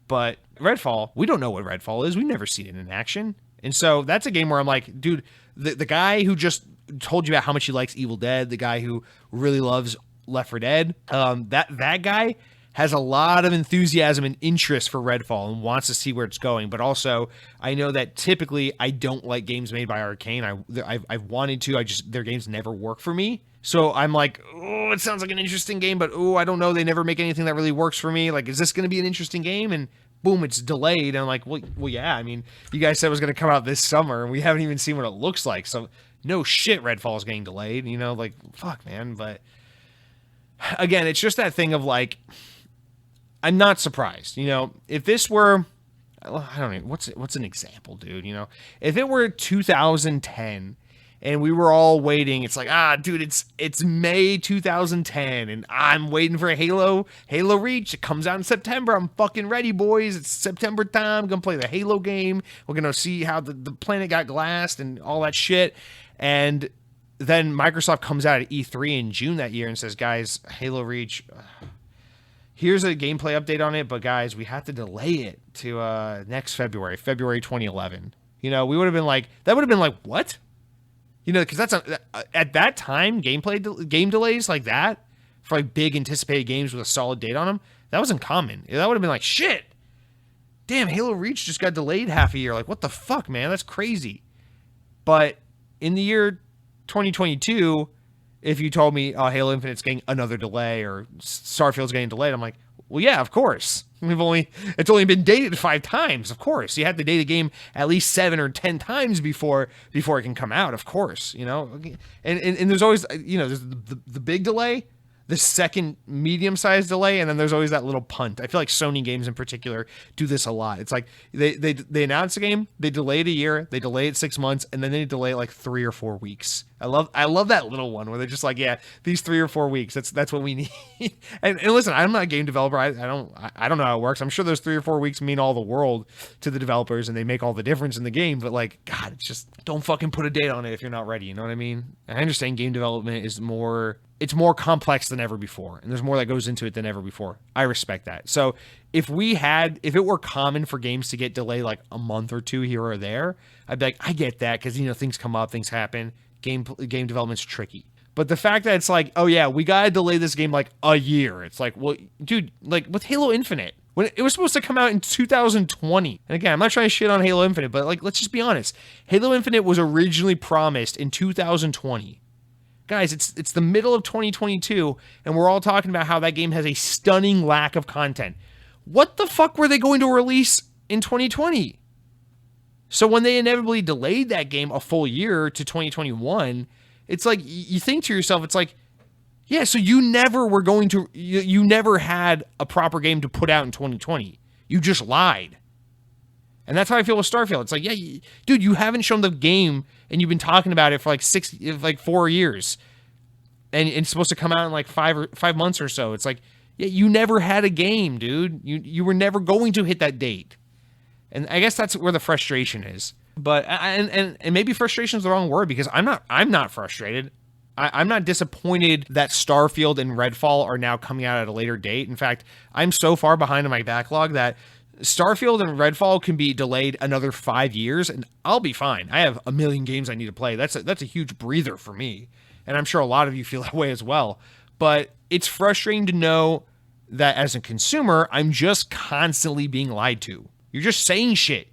But Redfall, we don't know what Redfall is. We've never seen it in action. And so that's a game where I'm like, dude, the guy who just told you about how much he likes Evil Dead, the guy who really loves Left 4 Dead, that guy has a lot of enthusiasm and interest for Redfall and wants to see where it's going. But also, I know that typically I don't like games made by Arcane. I've wanted to. Their games never work for me. So I'm like, oh, it sounds like an interesting game, but I don't know. They never make anything that really works for me. Like, is this going to be an interesting game? And boom, it's delayed. And I'm like, well, yeah. I mean, you guys said it was going to come out this summer, and we haven't even seen what it looks like. So no shit, Redfall is getting delayed. Like, fuck, man. But again, it's just that thing of like, I'm not surprised. If this were, I don't know, what's an example, dude? If it were 2010 and we were all waiting, it's like, dude, it's May 2010 and I'm waiting for a Halo Reach. It comes out in September. I'm fucking ready, boys. It's September time. I'm gonna play the Halo game. We're gonna see how the planet got glassed and all that shit. And then Microsoft comes out at E3 in June that year and says, guys, Halo Reach, here's a gameplay update on it, but guys, we have to delay it to next February 2011. We would have been like, what? Because that's at that time, game delays like that for like big anticipated games with a solid date on them, that wasn't common. That would have been like, shit, damn, Halo Reach just got delayed half a year. Like, what the fuck, man? That's crazy. But in the year 2022, if you told me Halo Infinite's getting another delay or Starfield's getting delayed, I'm like, well, yeah, of course. It's only been dated 5 times, of course. You have to date a game at least 7 or 10 times before it can come out, of course. And there's always there's the big delay, the second medium-sized delay, and then there's always that little punt. I feel like Sony games in particular do this a lot. It's like they announce a game, they delay it a year, they delay it 6 months, and then they delay it like 3 or 4 weeks. I love that little one where they're just like, yeah, these 3 or 4 weeks, that's what we need. and listen, I'm not a game developer. I don't know how it works. I'm sure those 3 or 4 weeks mean all the world to the developers, and they make all the difference in the game. But like, God, it's just don't fucking put a date on it if you're not ready. You know what I mean? I understand game development is more complex than ever before, and there's more that goes into it than ever before. I respect that. So if it were common for games to get delayed like a month or 2 here or there, I'd be like, I get that, because things come up, things happen. Game development's tricky. But the fact that it's like, oh yeah, we gotta delay this game like a year. It's like, well, dude, like with Halo Infinite, when it was supposed to come out in 2020. And again, I'm not trying to shit on Halo Infinite, but like, let's just be honest. Halo Infinite was originally promised in 2020. Guys, it's the middle of 2022, and we're all talking about how that game has a stunning lack of content. What the fuck were they going to release in 2020? So when they inevitably delayed that game a full year to 2021, it's like, you think to yourself, it's like, yeah, so you never were going to, you never had a proper game to put out in 2020. You just lied. And that's how I feel with Starfield. It's like, yeah, dude, you haven't shown the game and you've been talking about it for like 4 years. And it's supposed to come out in like 5 months or so. It's like, yeah, you never had a game, dude. You were never going to hit that date. And I guess that's where the frustration is. But and maybe frustration is the wrong word, because I'm not frustrated. I'm not disappointed that Starfield and Redfall are now coming out at a later date. In fact, I'm so far behind in my backlog that Starfield and Redfall can be delayed another 5 years, and I'll be fine. I have a million games I need to play. That's a huge breather for me, and I'm sure a lot of you feel that way as well. But it's frustrating to know that as a consumer, I'm just constantly being lied to. You're just saying shit.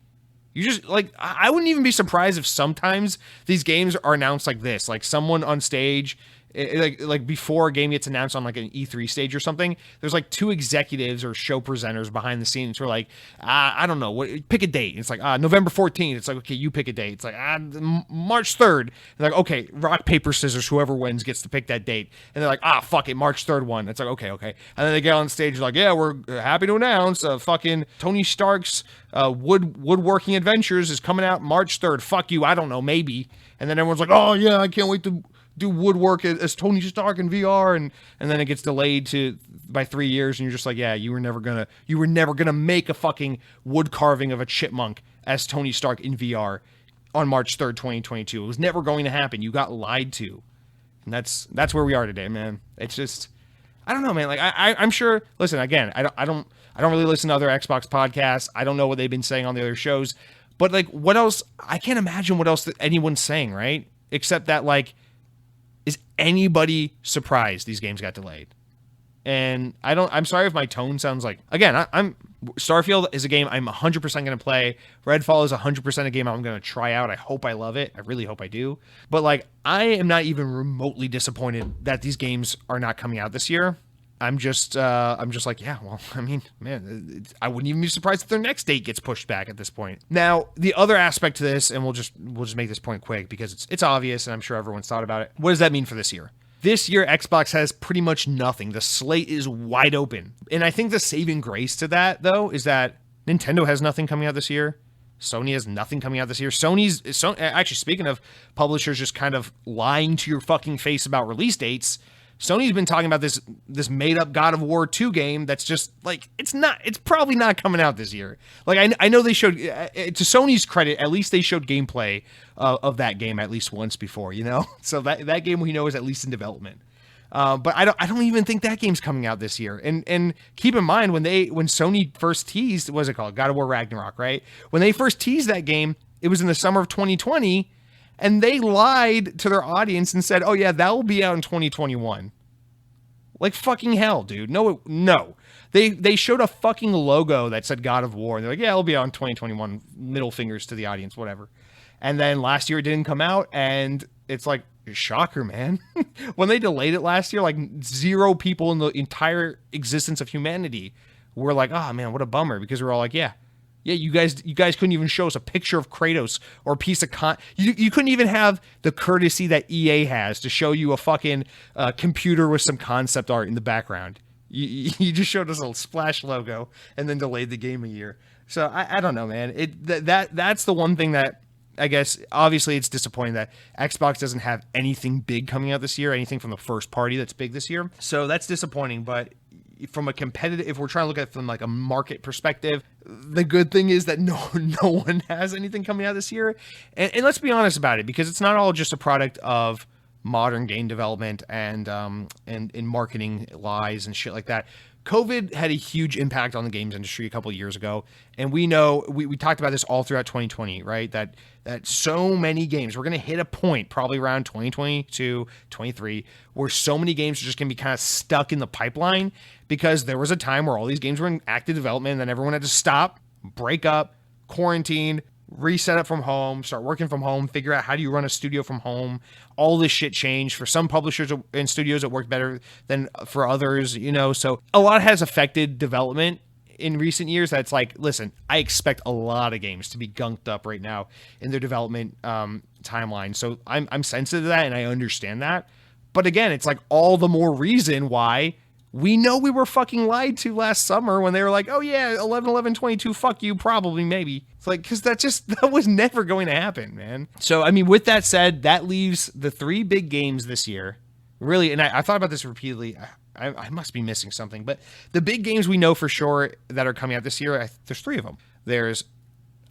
You just, like, I wouldn't even be surprised if sometimes these games are announced like this, like someone on stage, like before a game gets announced on like an E3 stage or something, there's like 2 executives or show presenters behind the scenes who are like, I don't know, pick a date. It's like, November 14th. It's like, okay, you pick a date. It's like, March 3rd. They're like, okay, rock, paper, scissors, whoever wins gets to pick that date. And they're like, fuck it, March 3rd one. It's like, okay. And then they get on stage like, yeah, we're happy to announce fucking Tony Stark's woodworking adventures is coming out March 3rd. Fuck you, I don't know, maybe. And then everyone's like, oh yeah, I can't wait to do woodwork as Tony Stark in VR, and then it gets delayed by 3 years, and you're just like, yeah, you were never gonna make a fucking wood carving of a chipmunk as Tony Stark in VR on March 3rd, 2022. It was never going to happen. You got lied to. And that's where we are today, man. It's just, I don't know, man. Like I'm sure, listen, again, I don't really listen to other Xbox podcasts. I don't know what they've been saying on the other shows, but like, what else? I can't imagine what else that anyone's saying, right? Except that, like, is anybody surprised these games got delayed? And I'm sorry if my tone sounds like, again, I'm Starfield is a game I'm 100% going to play. Redfall is 100% a game I'm going to try out. I hope I love it. I really hope I do. But like, I am not even remotely disappointed that these games are not coming out this year. I'm just like, yeah, well, I mean, man, I wouldn't even be surprised if their next date gets pushed back at this point. Now, the other aspect to this, and we'll just make this point quick because it's obvious and I'm sure everyone's thought about it. What does that mean for this year? This year, Xbox has pretty much nothing. The slate is wide open. And I think the saving grace to that, though, is that Nintendo has nothing coming out this year. Sony has nothing coming out this year. Actually, speaking of publishers just kind of lying to your fucking face about release dates, Sony's been talking about this made-up God of War 2 game that's just, like, it's probably not coming out this year. Like, I know they showed, to Sony's credit, at least they showed gameplay of that game at least once before, you know? So that game we know is at least in development. But I don't even think that game's coming out this year. And keep in mind, when Sony first teased, what was it called? God of War Ragnarok, right? When they first teased that game, it was in the summer of 2020, and they lied to their audience and said, oh yeah, that will be out in 2021. Like, fucking hell, dude. No. They showed a fucking logo that said God of War, and they're like, yeah, it'll be out in 2021. Middle fingers to the audience, whatever. And then last year it didn't come out, and it's like, shocker, man. When they delayed it last year, like 0 people in the entire existence of humanity were like, oh man, what a bummer, because we're all like, yeah, you guys couldn't even show us a picture of Kratos or a piece of you couldn't even have the courtesy that EA has to show you a fucking computer with some concept art in the background. You just showed us a Splash logo and then delayed the game a year. So I don't know, man. That's the one thing that, I guess, obviously it's disappointing that Xbox doesn't have anything big coming out this year, anything from the first party that's big this year. So that's disappointing, but from a competitive, if we're trying to look at it from like a market perspective, the good thing is that no one has anything coming out this year. And let's be honest about it, because it's not all just a product of modern game development and marketing lies and shit like that. COVID had a huge impact on the games industry a couple of years ago, and we know we talked about this all throughout 2020, right? That so many games, we're going to hit a point probably around 2022, 23, where so many games are just going to be kind of stuck in the pipeline because there was a time where all these games were in active development, and then everyone had to stop, break up, quarantine, reset up from home, start working from home, figure out how do you run a studio from home. All this shit changed. For some publishers and studios, it worked better than for others, so a lot has affected development in recent years. That's like, listen, I expect a lot of games to be gunked up right now in their development timeline. So I'm sensitive to that, and I understand that. But again, it's like all the more reason why we know we were fucking lied to last summer when they were like, oh yeah, 11/11/22, fuck you, probably, maybe. It's like, because that was never going to happen, man. So, I mean, with that said, that leaves the 3 big games this year. Really, and I thought about this repeatedly. I must be missing something. But the big games we know for sure that are coming out this year, there's 3 of them. There's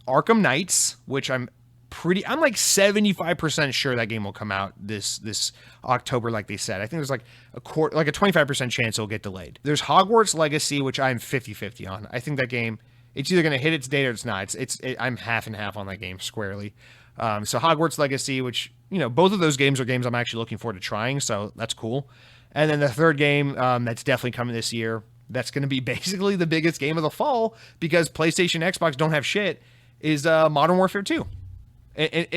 Arkham Knights, which I'm like 75% sure that game will come out this October, like they said. I think there's like a 25% chance it'll get delayed. There's Hogwarts Legacy, which I'm 50-50 on. I think that game, it's either going to hit its date or it's not. I'm half and half on that game squarely. So Hogwarts Legacy, which, both of those games are games I'm actually looking forward to trying, so that's cool. And then the third game that's definitely coming this year, that's going to be basically the biggest game of the fall because PlayStation, Xbox don't have shit, is Modern Warfare 2.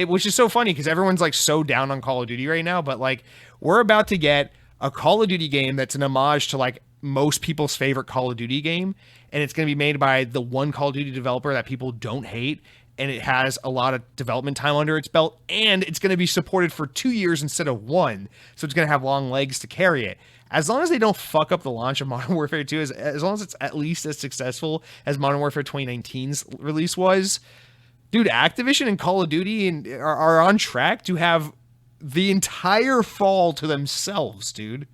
Which is so funny because everyone's like so down on Call of Duty right now, but like we're about to get a Call of Duty game that's an homage to like most people's favorite Call of Duty game, and it's going to be made by the one Call of Duty developer that people don't hate, and it has a lot of development time under its belt, and it's going to be supported for 2 years instead of 1, so it's going to have long legs to carry it. As long as they don't fuck up the launch of Modern Warfare 2, as long as it's at least as successful as Modern Warfare 2019's release was, dude, Activision and Call of Duty are on track to have the entire fall to themselves, dude.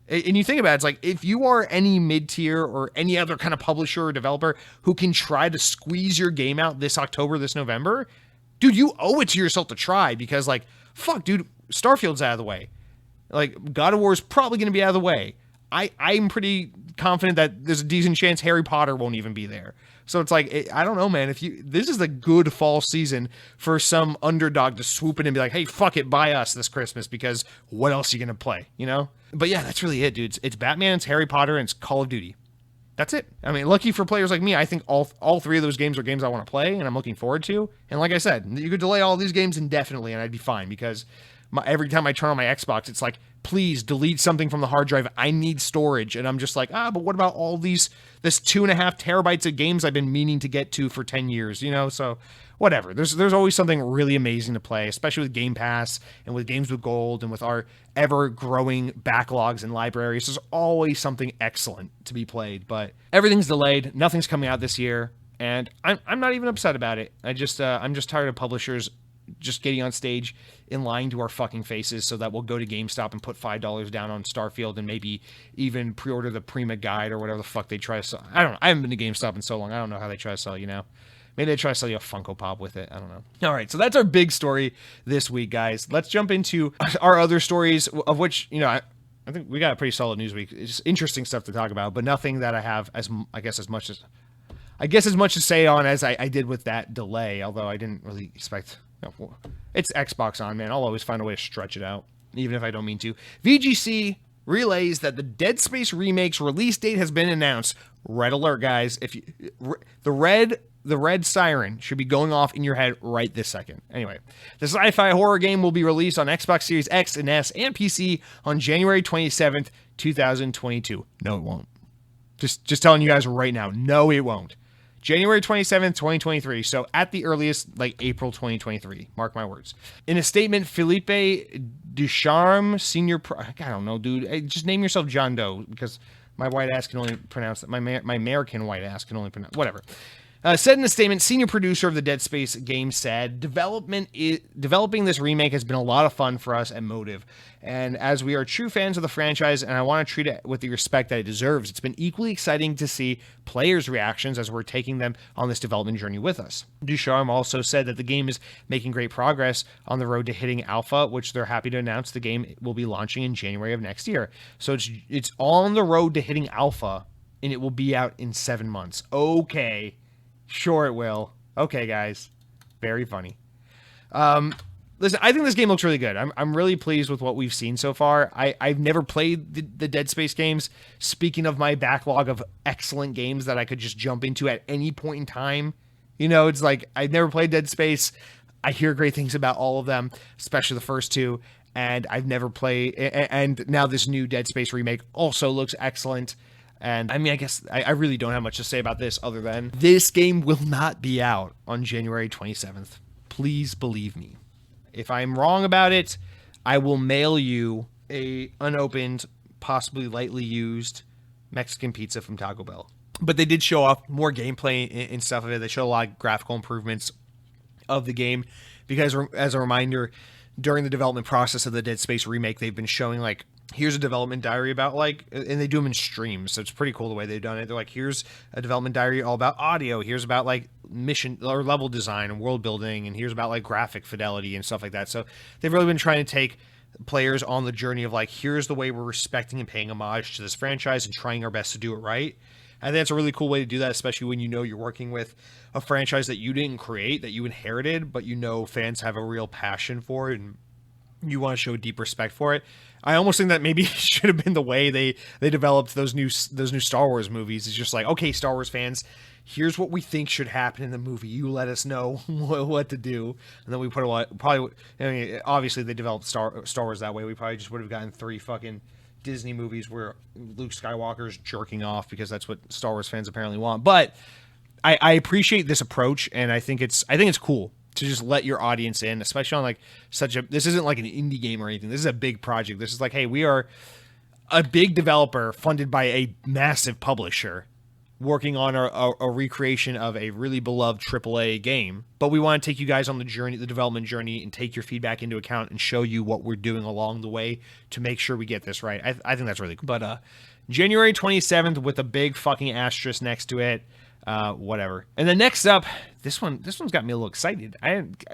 And you think about it, it's like, if you are any mid-tier or any other kind of publisher or developer who can try to squeeze your game out this October, this November, dude, you owe it to yourself to try because, like, fuck, dude, Starfield's out of the way. Like, God of War is probably going to be out of the way. I'm pretty confident that there's a decent chance Harry Potter won't even be there. So it's like, I don't know, man. This is a good fall season for some underdog to swoop in and be like, hey, fuck it, buy us this Christmas because what else are you going to play, But yeah, that's really it, dude. It's Batman, it's Harry Potter, and it's Call of Duty. That's it. I mean, lucky for players like me, I think all 3 of those games are games I want to play and I'm looking forward to. And like I said, you could delay all these games indefinitely and I'd be fine because every time I turn on my Xbox, it's like, please delete something from the hard drive. I need storage. And I'm just like, but what about all this 2.5 terabytes of games I've been meaning to get to for 10 years, So whatever. There's always something really amazing to play, especially with Game Pass and with Games with Gold and with our ever-growing backlogs and libraries. There's always something excellent to be played, but everything's delayed. Nothing's coming out this year, and I'm not even upset about it. I'm just tired of publishers just getting on stage and lying to our fucking faces so that we'll go to GameStop and put $5 down on Starfield and maybe even pre-order the Prima Guide or whatever the fuck they try to sell. I don't know. I haven't been to GameStop in so long. I don't know how they try to sell you now. Maybe they try to sell you a Funko Pop with it. I don't know. All right, so that's our big story this week, guys. Let's jump into our other stories, of which, I think we got a pretty solid news week. It's just interesting stuff to talk about, but nothing that I have as much to say on as I did with that delay, although I didn't really expect. It's Xbox on, man. I'll always find a way to stretch it out, even if I don't mean to. VGC relays that the Dead Space remake's release date has been announced. Red alert, guys. The red siren should be going off in your head right this second. Anyway, the sci-fi horror game will be released on Xbox Series X and S and PC on January 27th, 2022. No, it won't. Just telling you guys right now. No, it won't. January 27th, 2023. So at the earliest, like April 2023. Mark my words. In a statement, Philippe Ducharme, senior... I don't know, dude. Just name yourself John Doe because my white ass can only pronounce that. My American white ass can only pronounce... Whatever. Said in a statement, senior producer of the Dead Space game said, developing this remake has been a lot of fun for us at Motive. And as we are true fans of the franchise, and I want to treat it with the respect that it deserves, it's been equally exciting to see players' reactions as we're taking them on this development journey with us. Ducharme also said that the game is making great progress on the road to hitting alpha, which they're happy to announce the game will be launching in January of next year. So it's on the road to hitting alpha and it will be out in 7 months. Okay. Sure it will. Okay, guys. Very funny. Listen, I think this game looks really good. I'm really pleased with what we've seen so far. I've never played the Dead Space games. Speaking of my backlog of excellent games that I could just jump into at any point in time. You know, it's like, I've never played Dead Space. I hear great things about all of them, especially the first two. And I've never played, and now this new Dead Space remake also looks excellent. And I mean, I guess I really don't have much to say about this other than this game will not be out on January 27th. Please believe me. If I'm wrong about it, I will mail you a unopened, possibly lightly used Mexican pizza from Taco Bell. But they did show off more gameplay and stuff of it. They showed a lot of graphical improvements of the game because, as a reminder, during the development process of the Dead Space remake, they've been showing, like, here's a development diary about, like, and they do them in streams, so it's pretty cool the way they've done it. They're like, here's a development diary all about audio, here's about, like, mission or level design and world building, and here's about, like, graphic fidelity and stuff like that. So they've really been trying to take players on the journey of, like, here's the way we're respecting and paying homage to this franchise and trying our best to do it right. I think that's a really cool way to do that, especially when you know you're working with a franchise that you didn't create, that you inherited, but you know fans have a real passion for it and you want to show deep respect for it. I almost think that maybe it should have been the way they developed those new Star Wars movies. It's just like, okay, Star Wars fans, here's what we think should happen in the movie. You let us know what to do, and then we put a lot. Probably, I mean, obviously they developed Star Wars that way. We probably just would have gotten 3 fucking Disney movies where Luke Skywalker's jerking off because that's what Star Wars fans apparently want. But I appreciate this approach, and I think it's cool to just let your audience in, especially on like this isn't like an indie game or anything. This is a big project. This is like, hey, we are a big developer funded by a massive publisher working on a recreation of a really beloved AAA game. But we want to take you guys on the journey, the development journey, and take your feedback into account and show you what we're doing along the way to make sure we get this right. I think that's really cool. But January 27th with a big fucking asterisk next to it. Whatever. And then next up, this one's got me a little excited.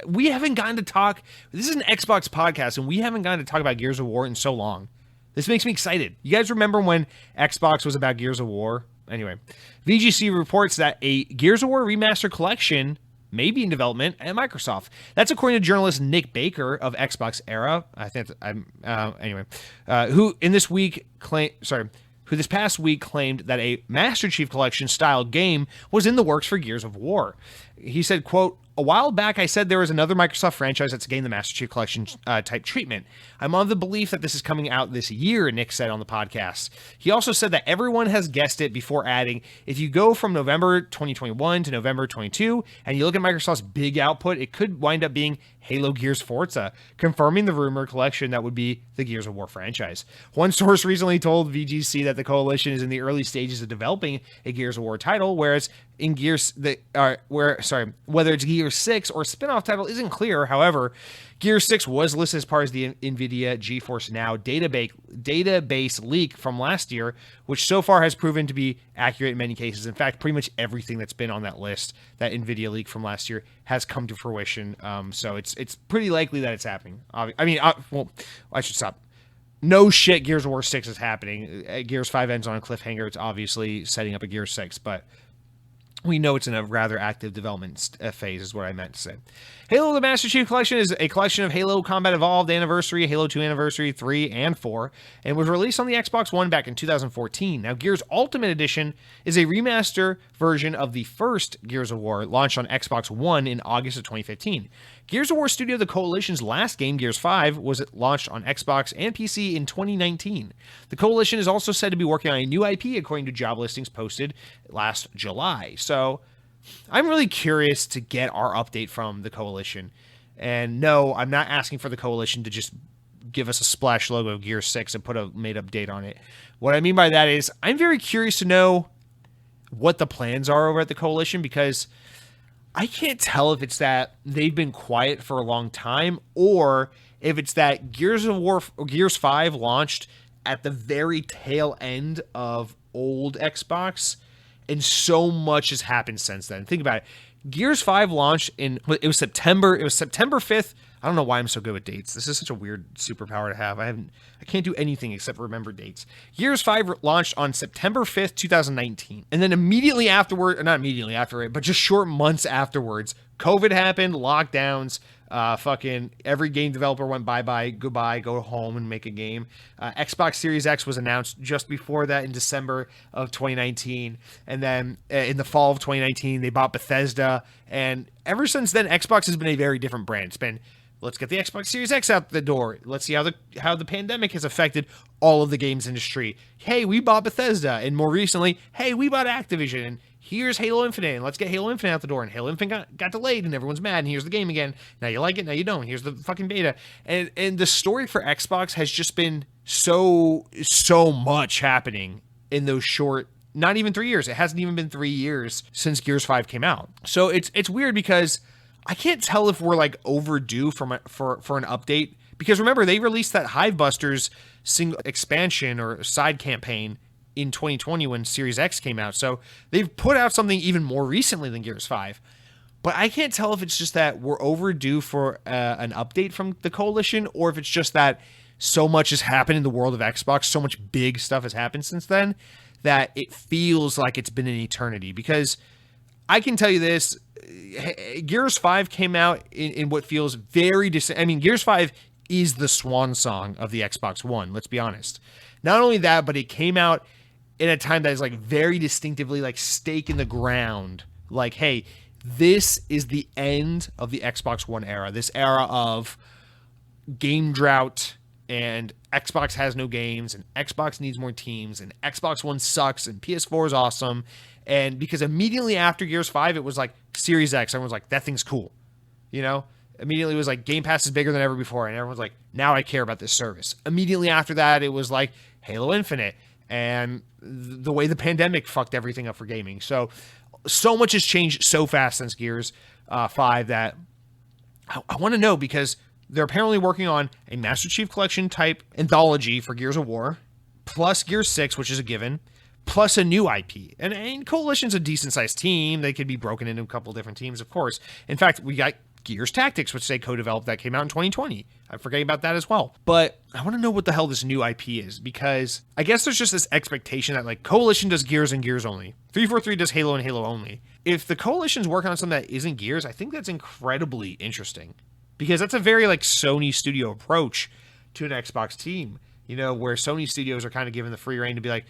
We haven't gotten to talk. This is an Xbox podcast, and we haven't gotten to talk about Gears of War in so long. This makes me excited. You guys remember when Xbox was about Gears of War? Anyway, VGC reports that a Gears of War remaster collection may be in development at Microsoft. That's according to journalist Nick Baker of Xbox Era. I think who this past week claimed that a Master Chief Collection style game was in the works for Gears of War. He said, quote, "A while back I said there was another Microsoft franchise that's getting the Master Chief Collection type treatment. I'm of the belief that this is coming out this year," Nick said on the podcast. He also said that everyone has guessed it before adding, if you go from November 2021 to November 22 and you look at Microsoft's big output, it could wind up being Halo Gears Forza, confirming the rumored collection that would be the Gears of War franchise. One source recently told VGC that the Coalition is in the early stages of developing a Gears of War title, whereas in whether it's Gears 6 or a spin-off title isn't clear. However, Gears 6 was listed as part of the NVIDIA GeForce Now database leak from last year, which so far has proven to be accurate in many cases. In fact, pretty much everything that's been on that list, that NVIDIA leak from last year, has come to fruition. So it's pretty likely that it's happening. I should stop. No shit, Gears of War 6 is happening. Gears 5 ends on a cliffhanger. It's obviously setting up a Gears 6, but we know it's in a rather active development phase, is what I meant to say. Halo the Master Chief Collection is a collection of Halo Combat Evolved Anniversary, Halo 2 Anniversary, 3, and 4, and was released on the Xbox One back in 2014. Now, Gears Ultimate Edition is a remaster version of the first Gears of War, launched on Xbox One in August of 2015. Gears of War Studio, the Coalition's last game, Gears 5, was launched on Xbox and PC in 2019. The Coalition is also said to be working on a new IP, according to job listings posted last July. So I'm really curious to get our update from the Coalition. And no, I'm not asking for the Coalition to just give us a splash logo of Gears 6 and put a made-up date on it. What I mean by that is I'm very curious to know what the plans are over at the Coalition, because I can't tell if it's that they've been quiet for a long time or if it's that Gears 5 launched at the very tail end of old Xbox, and so much has happened since then. Think about it. Gears 5 launched it was September 5th I don't know why I'm so good with dates. This is such a weird superpower to have. I can't do anything except remember dates. Gears 5 launched on September 5th, 2019. And then immediately afterward, or not immediately after it, but just short months afterwards, COVID happened, lockdowns, fucking every game developer went bye-bye, goodbye, go home and make a game. Xbox Series X was announced just before that in December of 2019. And then in the fall of 2019, they bought Bethesda. And ever since then, Xbox has been a very different brand. It's been, let's get the Xbox Series X out the door. Let's see how the pandemic has affected all of the games industry. Hey, we bought Bethesda. And more recently, hey, we bought Activision. And here's Halo Infinite, and let's get Halo Infinite out the door. And Halo Infinite got delayed, and everyone's mad, and here's the game again. Now you like it, now you don't. Here's the fucking beta. And the story for Xbox has just been so much happening in those short, not even 3 years. It hasn't even been 3 years since Gears 5 came out. So it's weird because I can't tell if we're like overdue for an update. Because remember, they released that Hivebusters single expansion or side campaign in 2020 when Series X came out. So they've put out something even more recently than Gears 5. But I can't tell if it's just that we're overdue for an update from the Coalition, or if it's just that so much has happened in the world of Xbox, so much big stuff has happened since then, that it feels like it's been an eternity. Because I can tell you this, Gears 5 came out in what feels very I mean, Gears 5 is the swan song of the Xbox One, let's be honest. Not only that, but it came out in a time that is like very distinctively like stake in the ground. Like, hey, this is the end of the Xbox One era. This era of game drought and Xbox has no games and Xbox needs more teams and Xbox One sucks and PS4 is awesome. And because immediately after Gears 5, it was like Series X. Everyone's like, that thing's cool. You know? Immediately it was like Game Pass is bigger than ever before. And everyone's like, now I care about this service. Immediately after that, it was like Halo Infinite. And the way the pandemic fucked everything up for gaming. So much has changed so fast since Gears 5 that I want to know, because they're apparently working on a Master Chief Collection type anthology for Gears of War, plus Gears 6, which is a given, plus a new IP. And Coalition's a decent-sized team. They could be broken into a couple different teams, of course. In fact, we got Gears Tactics, which they co-developed, that came out in 2020. I'm forgetting about that as well. But I want to know what the hell this new IP is, because I guess there's just this expectation that like Coalition does Gears and Gears only. 343 does Halo and Halo only. If the Coalition's working on something that isn't Gears, I think that's incredibly interesting, because that's a very like Sony studio approach to an Xbox team, you know, where Sony studios are kind of given the free reign to be like,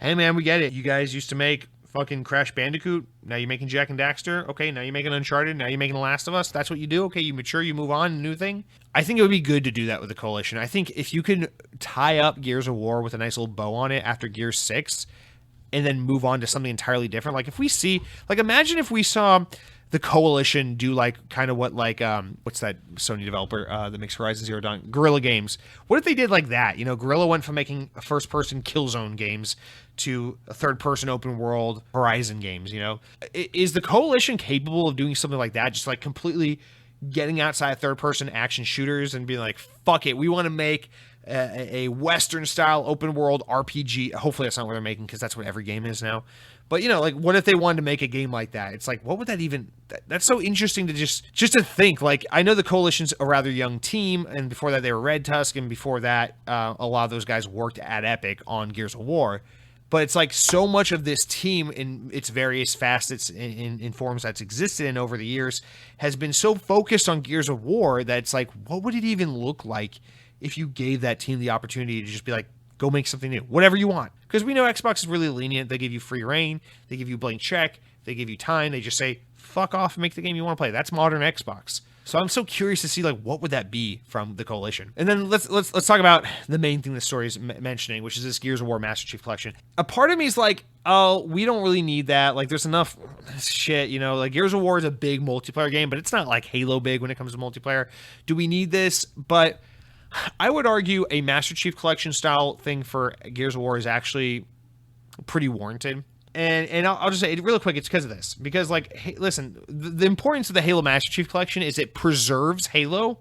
hey man, we get it. You guys used to make fucking Crash Bandicoot. Now you're making Jak and Daxter. Okay, now you're making Uncharted. Now you're making The Last of Us. That's what you do. Okay, you mature, you move on, new thing. I think it would be good to do that with the Coalition. I think if you can tie up Gears of War with a nice little bow on it after Gears 6 and then move on to something entirely different. Like if we see, like imagine if we saw the Coalition do like kind of what like what's that Sony developer that makes Horizon Zero Dawn, Guerrilla Games. What if they did like that? You know, Guerrilla went from making a first-person Killzone games to a third-person open world Horizon games. You know, is the Coalition capable of doing something like that? Just like completely getting outside third-person action shooters and being like, fuck it, we want to make a Western-style open world RPG. Hopefully that's not what they're making, because that's what every game is now. But, you know, like, what if they wanted to make a game like that? It's like, what would that even... That's so interesting to just to think. Like, I know the Coalition's a rather young team, and before that they were Red Tusk, and before that a lot of those guys worked at Epic on Gears of War. But it's like so much of this team in its various facets in forms that's existed in over the years has been so focused on Gears of War that it's like, what would it even look like if you gave that team the opportunity to just be like, go make something new, whatever you want? Because we know Xbox is really lenient. They give you free reign. They give you blank check. They give you time. They just say, fuck off and make the game you want to play. That's modern Xbox. So I'm so curious to see, like, what would that be from the Coalition? And then let's talk about the main thing the story is mentioning, which is this Gears of War Master Chief Collection. A part of me is like, oh, we don't really need that. Like, there's enough shit, you know? Like, Gears of War is a big multiplayer game, but it's not like Halo big when it comes to multiplayer. Do we need this? But I would argue a Master Chief Collection style thing for Gears of War is actually pretty warranted. And I'll just say it real quick, it's because of this. Because, like, hey, listen, the importance of the Halo Master Chief Collection is it preserves Halo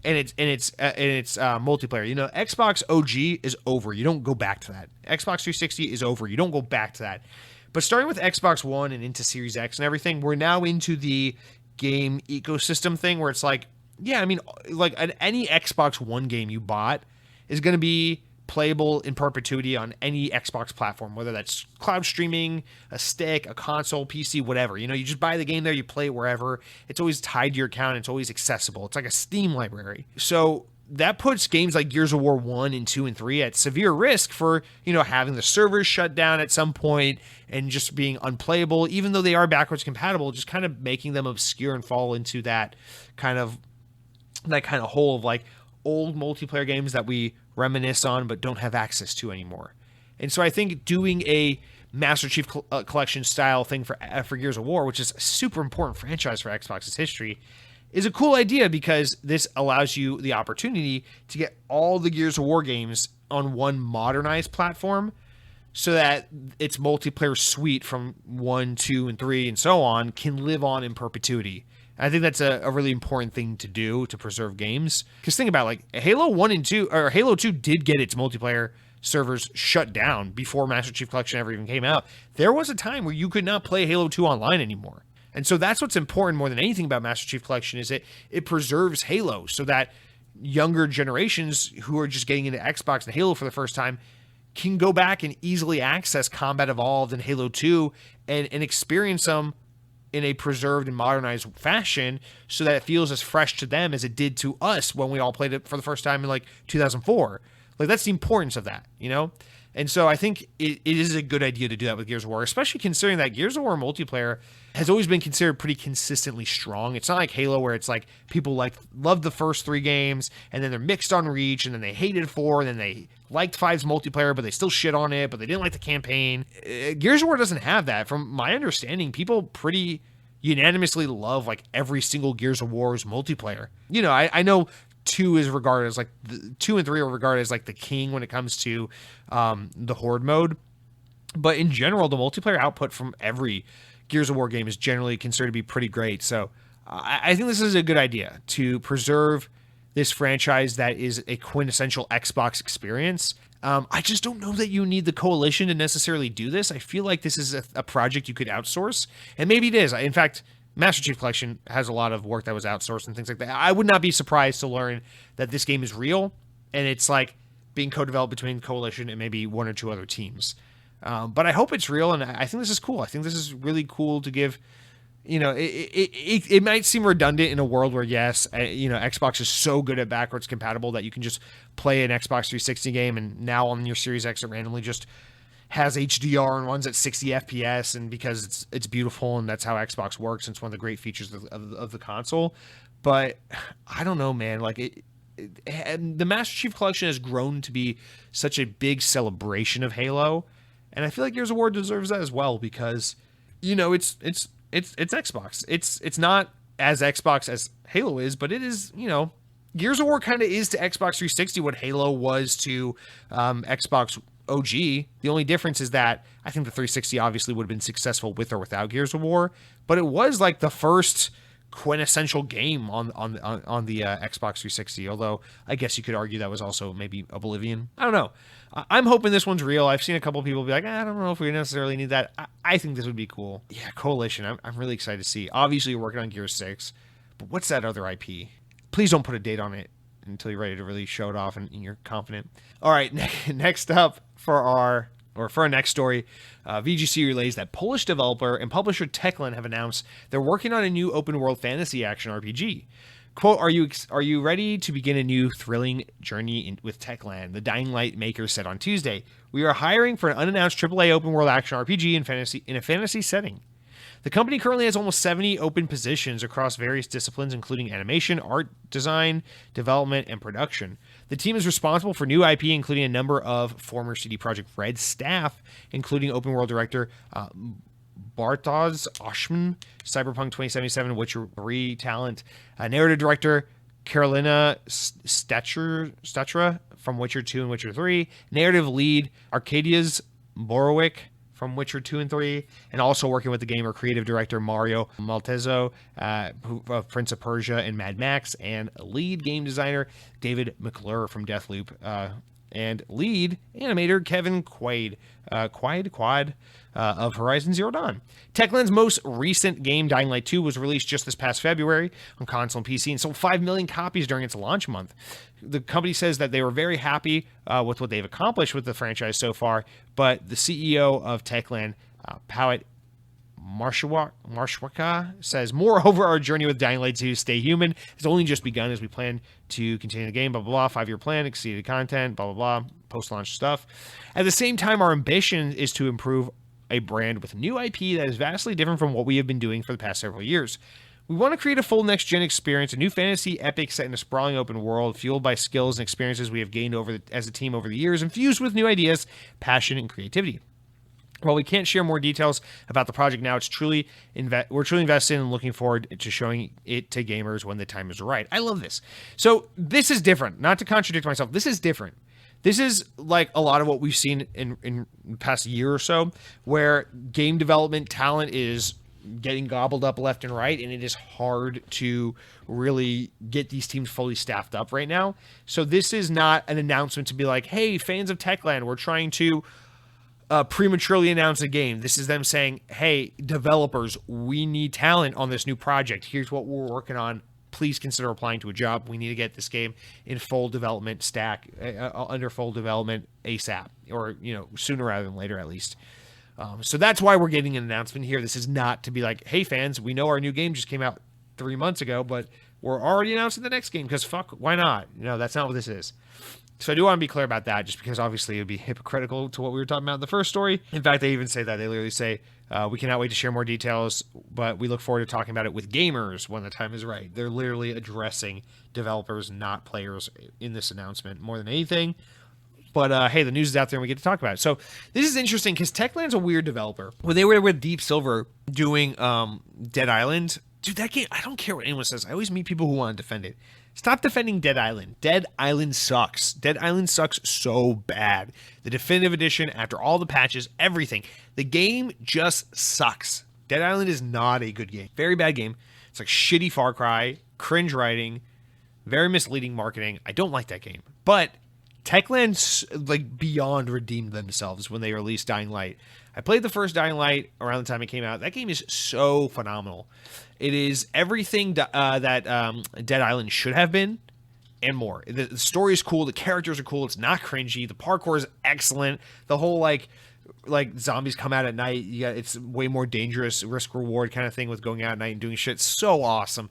and its multiplayer. You know, Xbox OG is over. You don't go back to that. Xbox 360 is over. You don't go back to that. But starting with Xbox One and into Series X and everything, we're now into the game ecosystem thing where it's like, Yeah, I mean, like any Xbox One game you bought is going to be playable in perpetuity on any Xbox platform, whether that's cloud streaming, a stick, a console, PC, whatever. You know, you just buy the game there, you play it wherever. It's always tied to your account. It's always accessible. It's like a Steam library. So that puts games like Gears of War 1 and 2 and 3 at severe risk for, you know, having the servers shut down at some point and just being unplayable, even though they are backwards compatible, just kind of making them obscure and fall into that kind of hole of like old multiplayer games that we reminisce on but don't have access to anymore. And so I think doing a Master Chief Collection style thing for Gears of War, which is a super important franchise for Xbox's history, is a cool idea because this allows you the opportunity to get all the Gears of War games on one modernized platform so that its multiplayer suite from 1, 2, and 3 and so on can live on in perpetuity. I think that's a really important thing to do to preserve games. Because think about it, like Halo 1 and 2, or Halo 2 did get its multiplayer servers shut down before Master Chief Collection ever even came out. There was a time where you could not play Halo 2 online anymore. And so that's what's important more than anything about Master Chief Collection is it preserves Halo so that younger generations who are just getting into Xbox and Halo for the first time can go back and easily access Combat Evolved and Halo 2 and experience them in a preserved and modernized fashion so that it feels as fresh to them as it did to us when we all played it for the first time in like 2004. Like that's the importance of that, you know? And so I think it is a good idea to do that with Gears of War, especially considering that Gears of War multiplayer has always been considered pretty consistently strong. It's not like Halo where it's like people love the first 3 games and then they're mixed on Reach and then they hated 4 and then they liked 5's multiplayer but they still shit on it but they didn't like the campaign. Gears of War doesn't have that. From my understanding, people pretty unanimously love like every single Gears of War's multiplayer. You know, I know 2 is regarded as like 2 and 3 are regarded as like the king when it comes to the Horde mode, but in general the multiplayer output from every Gears of War game is generally considered to be pretty great. So I think this is a good idea to preserve this franchise that is a quintessential Xbox experience. I just don't know that you need the coalition to necessarily do this. I feel like this is a project you could outsource, and maybe it is. In fact, Master Chief Collection has a lot of work that was outsourced and things like that. I would not be surprised to learn that this game is real and it's like being co-developed between Coalition and maybe 1 or 2 other teams. But I hope it's real, and I think this is cool. I think this is really cool to give, you know, it might seem redundant in a world where, yes, you know, Xbox is so good at backwards compatible that you can just play an Xbox 360 game and now on your Series X it randomly just has HDR and runs at 60 FPS, and because it's beautiful and that's how Xbox works, and it's one of the great features of the console. But I don't know, man, like the Master Chief Collection has grown to be such a big celebration of Halo, and I feel like Gears of War deserves that as well because, you know, it's Xbox. It's not as Xbox as Halo is, but it is, you know, Gears of War kind of is to Xbox 360 what Halo was to Xbox OG. The only difference is that I think the 360 obviously would have been successful with or without Gears of War, but it was like the first quintessential game on the Xbox 360, although I guess you could argue that was also maybe Oblivion. I don't know. I'm hoping this one's real. I've seen a couple people be like, I don't know if we necessarily need that. I think this would be cool. Yeah, Coalition. I'm really excited to see. Obviously, you're working on Gears 6, but what's that other IP? Please don't put a date on it until you're ready to really show it off and you're confident. All right, next up for our next story, VGC relays that Polish developer and publisher Techland have announced they're working on a new open-world fantasy action RPG. Quote, are you ready to begin a new thrilling journey with Techland? The Dying Light makers said on Tuesday. We are hiring for an unannounced AAA open-world action RPG in a fantasy setting. The company currently has almost 70 open positions across various disciplines, including animation, art design, development, and production. The team is responsible for new IP, including a number of former CD Projekt Red staff, including open world director Bartosz Oshman, Cyberpunk 2077, Witcher 3 talent, narrative director Karolina Stachura from Witcher 2 and Witcher 3, narrative lead Arkadiusz Borowick from Witcher 2 and 3, and also working with the gamer creative director Mario Maltezzo of Prince of Persia and Mad Max, and lead game designer David McClure from Deathloop, and lead animator Kevin Quaid of Horizon Zero Dawn. Techland's most recent game, Dying Light 2, was released just this past February on console and PC and sold 5 million copies during its launch month. The company says that they were very happy with what they've accomplished with the franchise so far, but the CEO of Techland, Pawit Marshwaka, says, moreover, our journey with Dying Light 2 Stay Human has only just begun as we plan to continue the game, blah, blah, blah, 5-year plan, exceeded content, blah, blah, blah, post-launch stuff. At the same time, our ambition is to improve a brand with new IP that is vastly different from what we have been doing for the past several years. We want to create a full next-gen experience, a new fantasy epic set in a sprawling open world, fueled by skills and experiences we have gained as a team over the years, infused with new ideas, passion, and creativity. While we can't share more details about the project now, we're truly invested in and looking forward to showing it to gamers when the time is right. I love this. So this is different. Not to contradict myself, this is different. This is like a lot of what we've seen in the past year or so, where game development talent is getting gobbled up left and right, and it is hard to really get these teams fully staffed up right now. So this is not an announcement to be like, hey, fans of Techland, we're trying to prematurely announce a game. This is them saying, hey, developers, we need talent on this new project. Here's what we're working on. Please consider applying to a job. We need to get this game in full development stack, under full development ASAP, or, sooner rather than later at least. So that's why we're getting an announcement here. This is not to be like, hey, fans, we know our new game just came out 3 months ago, but we're already announcing the next game because fuck, why not? That's not what this is. So I do want to be clear about that, just because obviously it would be hypocritical to what we were talking about in the first story. In fact, they even say that. They literally say, we cannot wait to share more details, but we look forward to talking about it with gamers when the time is right. They're literally addressing developers, not players, in this announcement more than anything. But hey, the news is out there and we get to talk about it. So this is interesting because Techland's a weird developer. When they were with Deep Silver doing Dead Island, dude, that game, I don't care what anyone says. I always meet people who want to defend it. Stop defending Dead Island. Dead Island sucks. Dead Island sucks so bad. The definitive edition, after all the patches, everything. The game just sucks. Dead Island is not a good game. Very bad game. It's like shitty Far Cry, cringe writing, very misleading marketing. I don't like that game. But Techland beyond redeemed themselves when they released Dying Light. I played the first Dying Light around the time it came out. That game is so phenomenal. It is everything that Dead Island should have been and more. The story is cool. The characters are cool. It's not cringy. The parkour is excellent. The whole like zombies come out at night. It's way more dangerous, risk reward kind of thing with going out at night and doing shit. It's so awesome.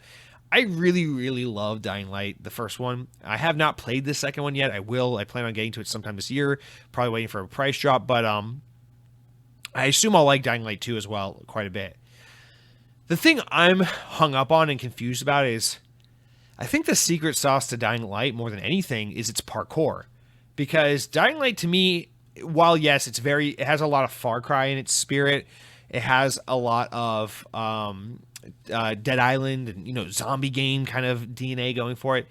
I really, really love Dying Light, the first one. I have not played the second one yet. I will. I plan on getting to it sometime this year. Probably waiting for a price drop, but I assume I'll like Dying Light 2 as well quite a bit. The thing I'm hung up on and confused about is I think the secret sauce to Dying Light more than anything is its parkour. Because Dying Light to me, while yes, it has a lot of Far Cry in its spirit, it has a lot of Dead Island and zombie game kind of DNA going for it.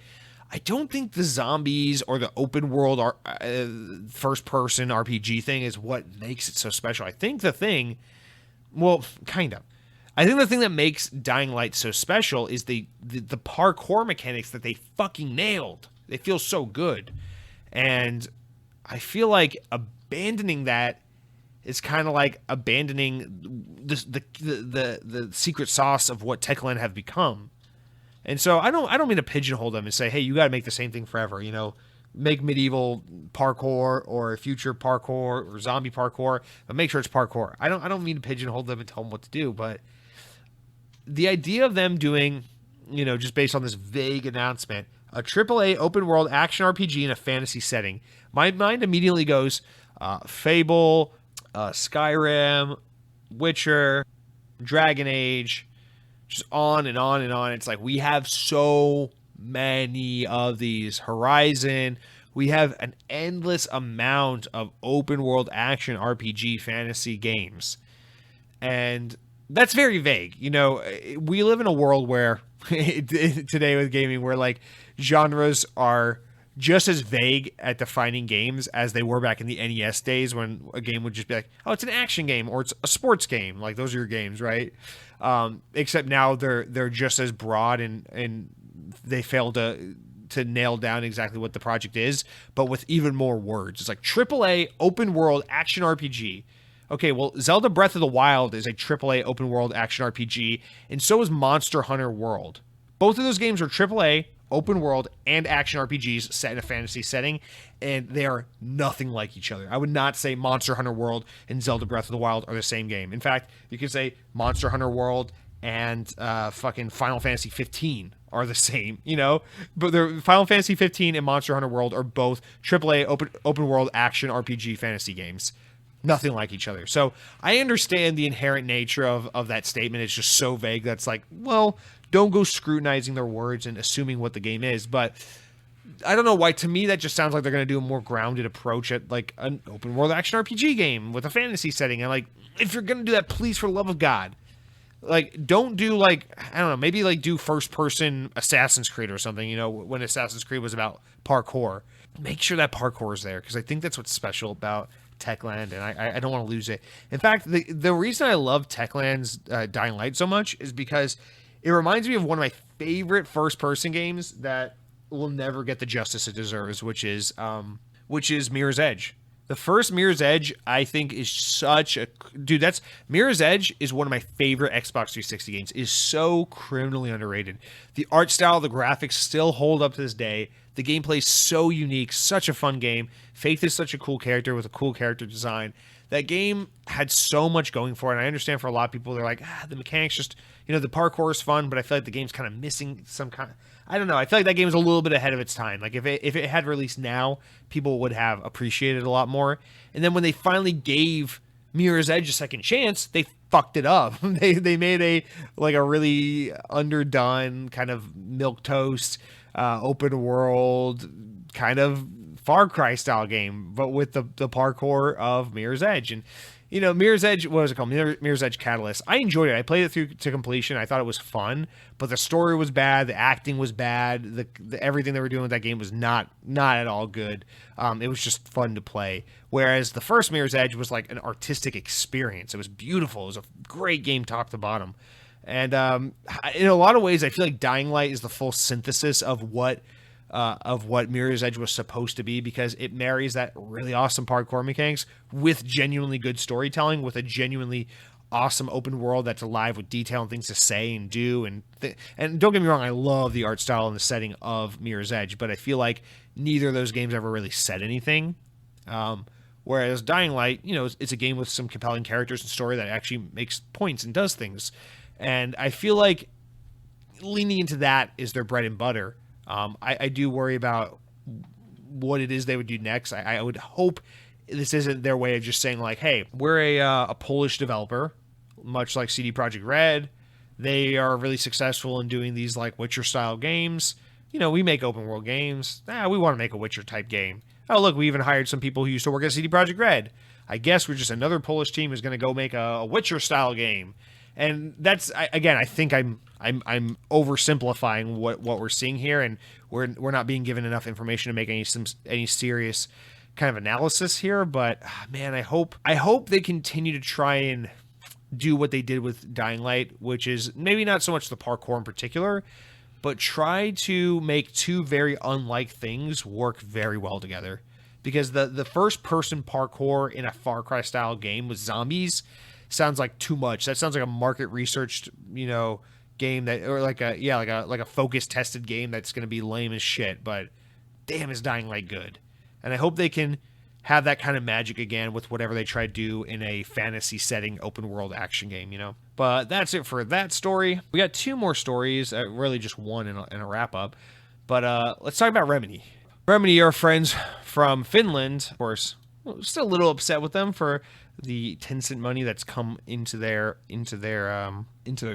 I don't think the zombies or the open world first person RPG thing is what makes it so special. I think the thing, well, kind of. I think the thing that makes Dying Light so special is the parkour mechanics that they fucking nailed. They feel so good. And I feel like abandoning that is kind of like abandoning the secret sauce of what Techland have become. And so I don't mean to pigeonhole them and say, hey, you got to make the same thing forever. Make medieval parkour or future parkour or zombie parkour, but make sure it's parkour. I don't mean to pigeonhole them and tell them what to do, but the idea of them doing, just based on this vague announcement, a AAA open world action RPG in a fantasy setting, my mind immediately goes Fable, Skyrim, Witcher, Dragon Age, just on and on and on. It's like we have so many of these. Horizon. We have an endless amount of open world action RPG fantasy games. And that's very vague. We live in a world where today with gaming where genres are just as vague at defining games as they were back in the NES days when a game would just be like, oh, it's an action game or it's a sports game. Like those are your games, right? Except now they're just as broad and they fail to nail down exactly what the project is, but with even more words. It's like AAA open world action RPG. Okay, well, Zelda Breath of the Wild is a AAA open world action RPG, and so is Monster Hunter World. Both of those games are AAA, open world, and action RPGs set in a fantasy setting, and they are nothing like each other. I would not say Monster Hunter World and Zelda Breath of the Wild are the same game. In fact, you could say Monster Hunter World and fucking Final Fantasy 15 are the same, you know? But they're Final Fantasy 15 and Monster Hunter World are both AAA open world action RPG fantasy games. Nothing like each other. So I understand the inherent nature of that statement. It's just so vague that's like, well, don't go scrutinizing their words and assuming what the game is. But I don't know why. To me, that just sounds like they're going to do a more grounded approach at like an open world action RPG game with a fantasy setting. And like, if you're going to do that, please, for the love of God, like, don't do like, I don't know, maybe like do first person Assassin's Creed or something, you know, when Assassin's Creed was about parkour. Make sure that parkour is there, because I think that's what's special about Techland, and I don't want to lose it. In fact, the reason I love Techland's Dying Light so much is because it reminds me of one of my favorite first person games that will never get the justice it deserves, which is Mirror's Edge. The first Mirror's Edge, I think, is such a... Dude, Mirror's Edge is one of my favorite Xbox 360 games. It is so criminally underrated. The art style, the graphics still hold up to this day. The gameplay is so unique, such a fun game. Faith is such a cool character with a cool character design. That game had so much going for it, and I understand for a lot of people, they're like, the mechanics just... You know, the parkour is fun, but I feel like the game's kind of missing some kind of... I don't know. I feel like that game is a little bit ahead of its time. Like, if it had released now, people would have appreciated it a lot more. And then when they finally gave Mirror's Edge a second chance, they fucked it up. They made a really underdone kind of milquetoast, open world kind of Far Cry style game, but with the parkour of Mirror's Edge. And you know, Mirror's Edge, what was it called? Mirror's Edge Catalyst. I enjoyed it. I played it through to completion. I thought it was fun, but the story was bad. The acting was bad. The everything they were doing with that game was not at all good. It was just fun to play. Whereas the first Mirror's Edge was like an artistic experience. It was beautiful. It was a great game top to bottom. And in a lot of ways, I feel like Dying Light is the full synthesis of what Mirror's Edge was supposed to be, because it marries that really awesome parkour mechanics with genuinely good storytelling, with a genuinely awesome open world that's alive with detail and things to say and do. And don't get me wrong, I love the art style and the setting of Mirror's Edge, but I feel like neither of those games ever really said anything. Whereas Dying Light, you know, it's a game with some compelling characters and story that actually makes points and does things. And I feel like leaning into that is their bread and butter. I do worry about what it is they would do next. I would hope this isn't their way of just saying like, hey, we're a Polish developer, much like CD Projekt Red. They are really successful in doing these like Witcher style games. You know, we make open world games. We want to make a Witcher type game. Oh, look, we even hired some people who used to work at CD Projekt Red. I guess we're just another Polish team who's going to go make a Witcher style game. And that's, again, I think I'm oversimplifying what we're seeing here, and we're not being given enough information to make any serious kind of analysis here. But man, I hope they continue to try and do what they did with Dying Light, which is maybe not so much the parkour in particular, but try to make two very unlike things work very well together. Because the first person parkour in a Far Cry style game with zombies sounds like too much. That sounds like a market researched, you know, game that, or like a focus tested game that's going to be lame as shit. But damn, is Dying Light good. And I hope they can have that kind of magic again with whatever they try to do in a fantasy setting open world action game, you know. But that's it for that story. We got two more stories, really just one and a wrap up. But let's talk about Remedy. Remedy are friends from Finland, of course. Still a little upset with them for the Tencent money that's come into their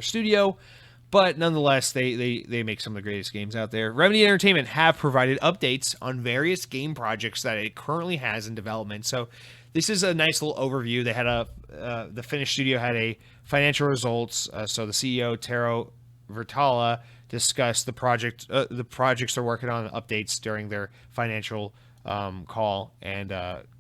studio, but nonetheless, they make some of the greatest games out there. Remedy Entertainment have provided updates on various game projects that it currently has in development. So this is a nice little overview. They had the Finnish studio had a financial results. So the CEO Tero Virtala discussed the projects they're working on, updates during their financial call, and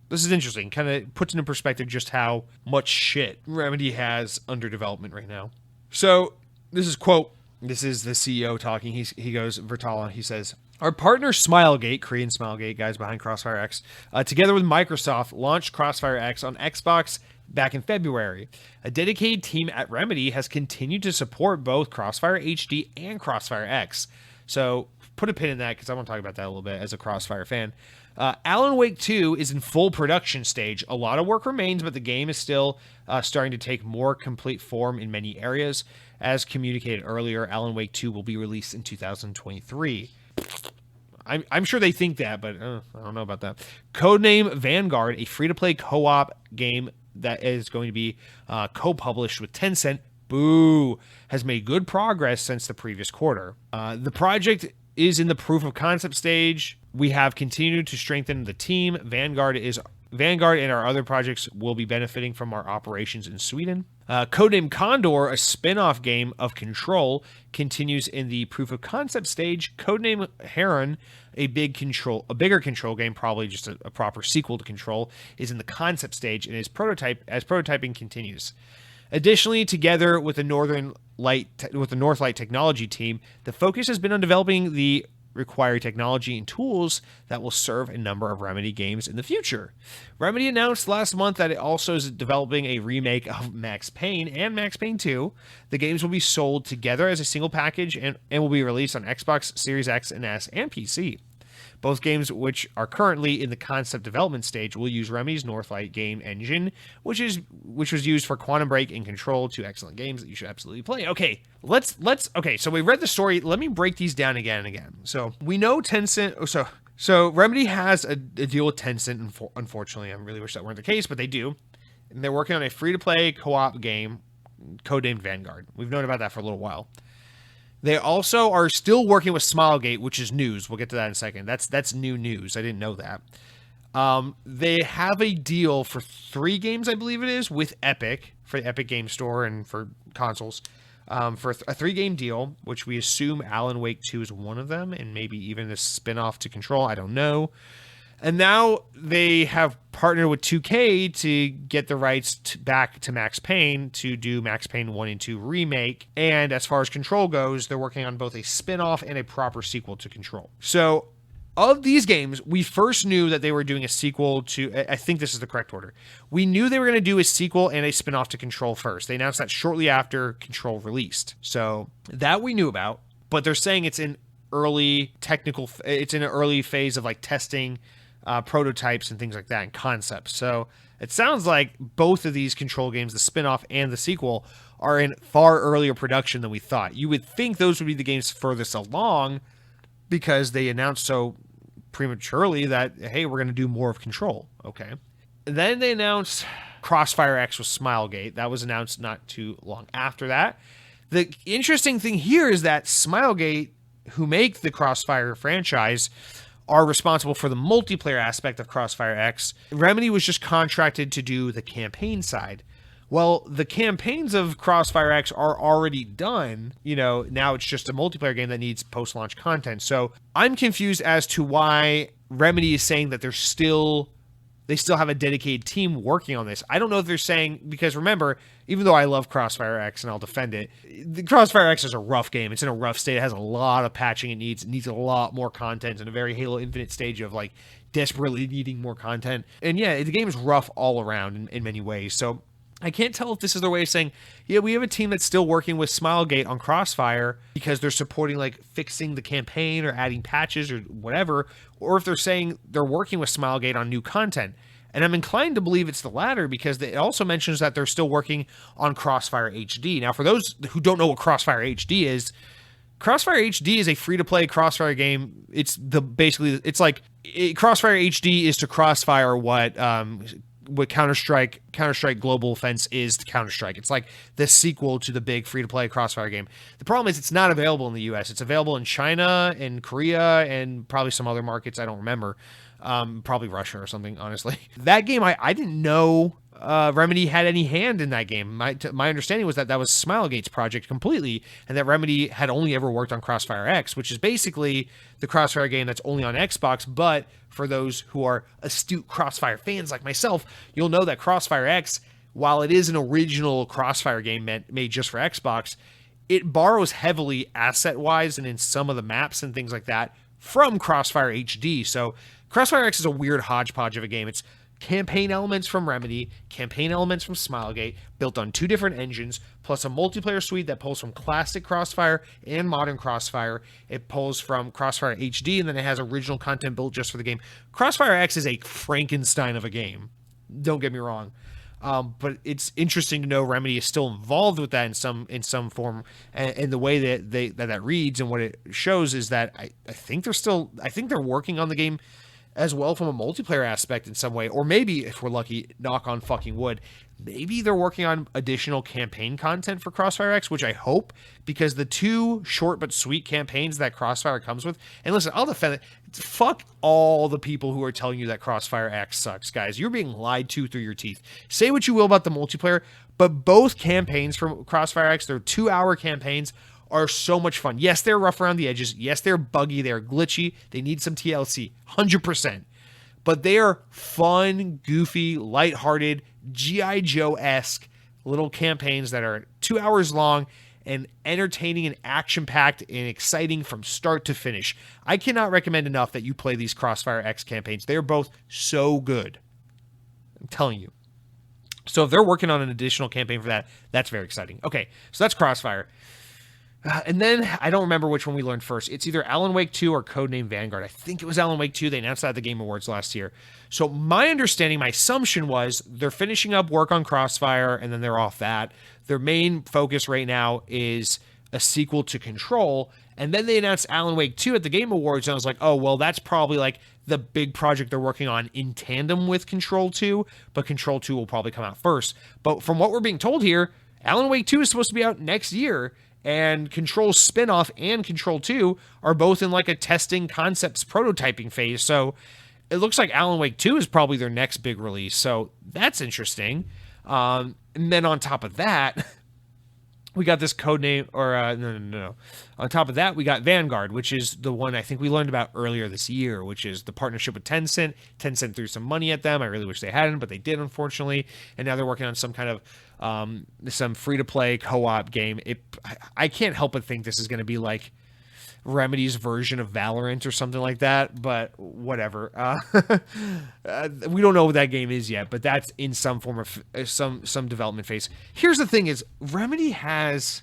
this is interesting. Kind of puts into perspective just how much shit Remedy has under development right now. So this is the CEO talking. He goes, Virtala, he says, our partner Smilegate, Korean Smilegate, guys behind Crossfire X, together with Microsoft, launched Crossfire X on Xbox back in February. A dedicated team at Remedy has continued to support both Crossfire HD and Crossfire X. So put a pin in that because I want to talk about that a little bit as a Crossfire fan. Alan Wake 2 is in full production stage. A lot of work remains, but the game is still starting to take more complete form in many areas. As communicated earlier, Alan Wake 2 will be released in 2023. I'm sure they think that, but I don't know about that. Codename Vanguard, a free-to-play co-op game that is going to be co-published with Tencent, has made good progress since the previous quarter. The project is in the proof of concept stage. We have continued to strengthen the team. Vanguard and our other projects will be benefiting from our operations in Sweden. Codename Condor, a spin-off game of Control, continues in the proof of concept stage. Codename Heron, a bigger Control game, probably just a proper sequel to Control, is in the concept stage and is prototyping continues. Additionally, together with the Northlight Technology team, the focus has been on developing the required technology and tools that will serve a number of Remedy games in the future. Remedy announced last month that it also is developing a remake of Max Payne and Max Payne 2. The games will be sold together as a single package and will be released on Xbox Series X and S and PC. Both games, which are currently in the concept development stage, will use Remedy's Northlight game engine, which was used for Quantum Break and Control, two excellent games that you should absolutely play. Okay, okay, so we read the story. Let me break these down again and again. So we know Tencent. So Remedy has a deal with Tencent. Unfortunately, I really wish that weren't the case, but they do. And they're working on a free-to-play co-op game codenamed Vanguard. We've known about that for a little while. They also are still working with Smilegate, which is news. We'll get to that in a second. That's new news. I didn't know that. They have a deal for 3 games, I believe it is, with Epic, for the Epic Game Store and for consoles, for a 3-game deal, which we assume Alan Wake 2 is one of them, and maybe even a spin-off to Control. I don't know. And now they have partnered with 2K to get the rights back to Max Payne to do Max Payne 1 and 2 remake. And as far as Control goes, they're working on both a spin-off and a proper sequel to Control. So of these games, we first knew that they were doing a sequel to, I think this is the correct order. We knew they were going to do a sequel and a spin-off to Control first. They announced that shortly after Control released. So that we knew about, but they're saying it's in it's in an early phase of like testing, prototypes and things like that and concepts. So it sounds like both of these Control games, the spin-off and the sequel, are in far earlier production than we thought. You would think those would be the games furthest along because they announced so prematurely that, hey, we're going to do more of Control. Okay. Then they announced Crossfire X with Smilegate. That was announced not too long after that. The interesting thing here is that Smilegate, who make the Crossfire franchise, are responsible for the multiplayer aspect of Crossfire X. Remedy was just contracted to do the campaign side. Well, the campaigns of Crossfire X are already done. Now it's just a multiplayer game that needs post-launch content. So I'm confused as to why Remedy is saying that they still have a dedicated team working on this. I don't know if they're saying, because remember, even though I love Crossfire X and I'll defend it, the Crossfire X is a rough game. It's in a rough state. It has a lot of patching it needs. It needs a lot more content in a very Halo Infinite stage of like desperately needing more content. And yeah, the game is rough all around in many ways. So I can't tell if this is their way of saying, yeah, we have a team that's still working with Smilegate on Crossfire because they're supporting like fixing the campaign or adding patches or whatever, or if they're saying they're working with Smilegate on new content. And I'm inclined to believe it's the latter because it also mentions that they're still working on Crossfire HD. Now, for those who don't know what Crossfire HD is a free-to-play Crossfire game. Crossfire HD is to Crossfire what Counter-Strike Global Offense is to Counter-Strike. It's like the sequel to the big free-to-play Crossfire game. The problem is it's not available in the US. It's available in China and Korea and probably some other markets I don't remember. Probably Russia or something, honestly. That game, I didn't know Remedy had any hand in that game. My understanding was that was Smilegate's project completely, and that Remedy had only ever worked on Crossfire X, which is basically the Crossfire game that's only on Xbox, but for those who are astute Crossfire fans like myself, you'll know that Crossfire X, while it is an original Crossfire game made just for Xbox, it borrows heavily asset-wise and in some of the maps and things like that from Crossfire HD. So Crossfire X is a weird hodgepodge of a game. It's campaign elements from Remedy, campaign elements from Smilegate, built on 2 different engines, plus a multiplayer suite that pulls from classic Crossfire and modern Crossfire. It pulls from Crossfire HD, and then it has original content built just for the game. Crossfire X is a Frankenstein of a game. Don't get me wrong. But it's interesting to know Remedy is still involved with that in some form, and the way that that reads and what it shows is that I think they're working on the game as well from a multiplayer aspect in some way, or maybe if we're lucky, knock on fucking wood, maybe they're working on additional campaign content for Crossfire X, which I hope, because the 2 short but sweet campaigns that Crossfire comes with, and listen, I'll defend it. Fuck all the people who are telling you that Crossfire X sucks, guys. You're being lied to through your teeth. Say what you will about the multiplayer, but both campaigns from Crossfire X, they're 2-hour campaigns, are so much fun. Yes, they're rough around the edges. Yes, they're buggy. They're glitchy. They need some TLC, 100%. But they are fun, goofy, lighthearted, G.I. Joe-esque little campaigns that are 2 hours long and entertaining and action-packed and exciting from start to finish. I cannot recommend enough that you play these Crossfire X campaigns. They are both so good. I'm telling you. So if they're working on an additional campaign for that, that's very exciting. Okay, so that's Crossfire. And then, I don't remember which one we learned first. It's either Alan Wake 2 or Codename Vanguard. I think it was Alan Wake 2. They announced that at the Game Awards last year. So my understanding, my assumption was they're finishing up work on Crossfire, and then they're off that. Their main focus right now is a sequel to Control. And then they announced Alan Wake 2 at the Game Awards, and I was like, oh, well, that's probably like the big project they're working on in tandem with Control 2, but Control 2 will probably come out first. But from what we're being told here, Alan Wake 2 is supposed to be out next year, and Control spinoff and Control 2 are both in like a testing concepts prototyping phase. So it looks like Alan Wake 2 is probably their next big release. So that's interesting. And then on top of that, we got this codename, or no. On top of that, we got Vanguard, which is the one I think we learned about earlier this year, which is the partnership with Tencent. Tencent threw some money at them. I really wish they hadn't, but they did, unfortunately. And now they're working on some kind of some free-to-play co-op game. I can't help but think this is going to be like Remedy's version of Valorant or something like that, but whatever. We don't know what that game is yet, but that's in some form of some development phase. Here's the thing: is Remedy has,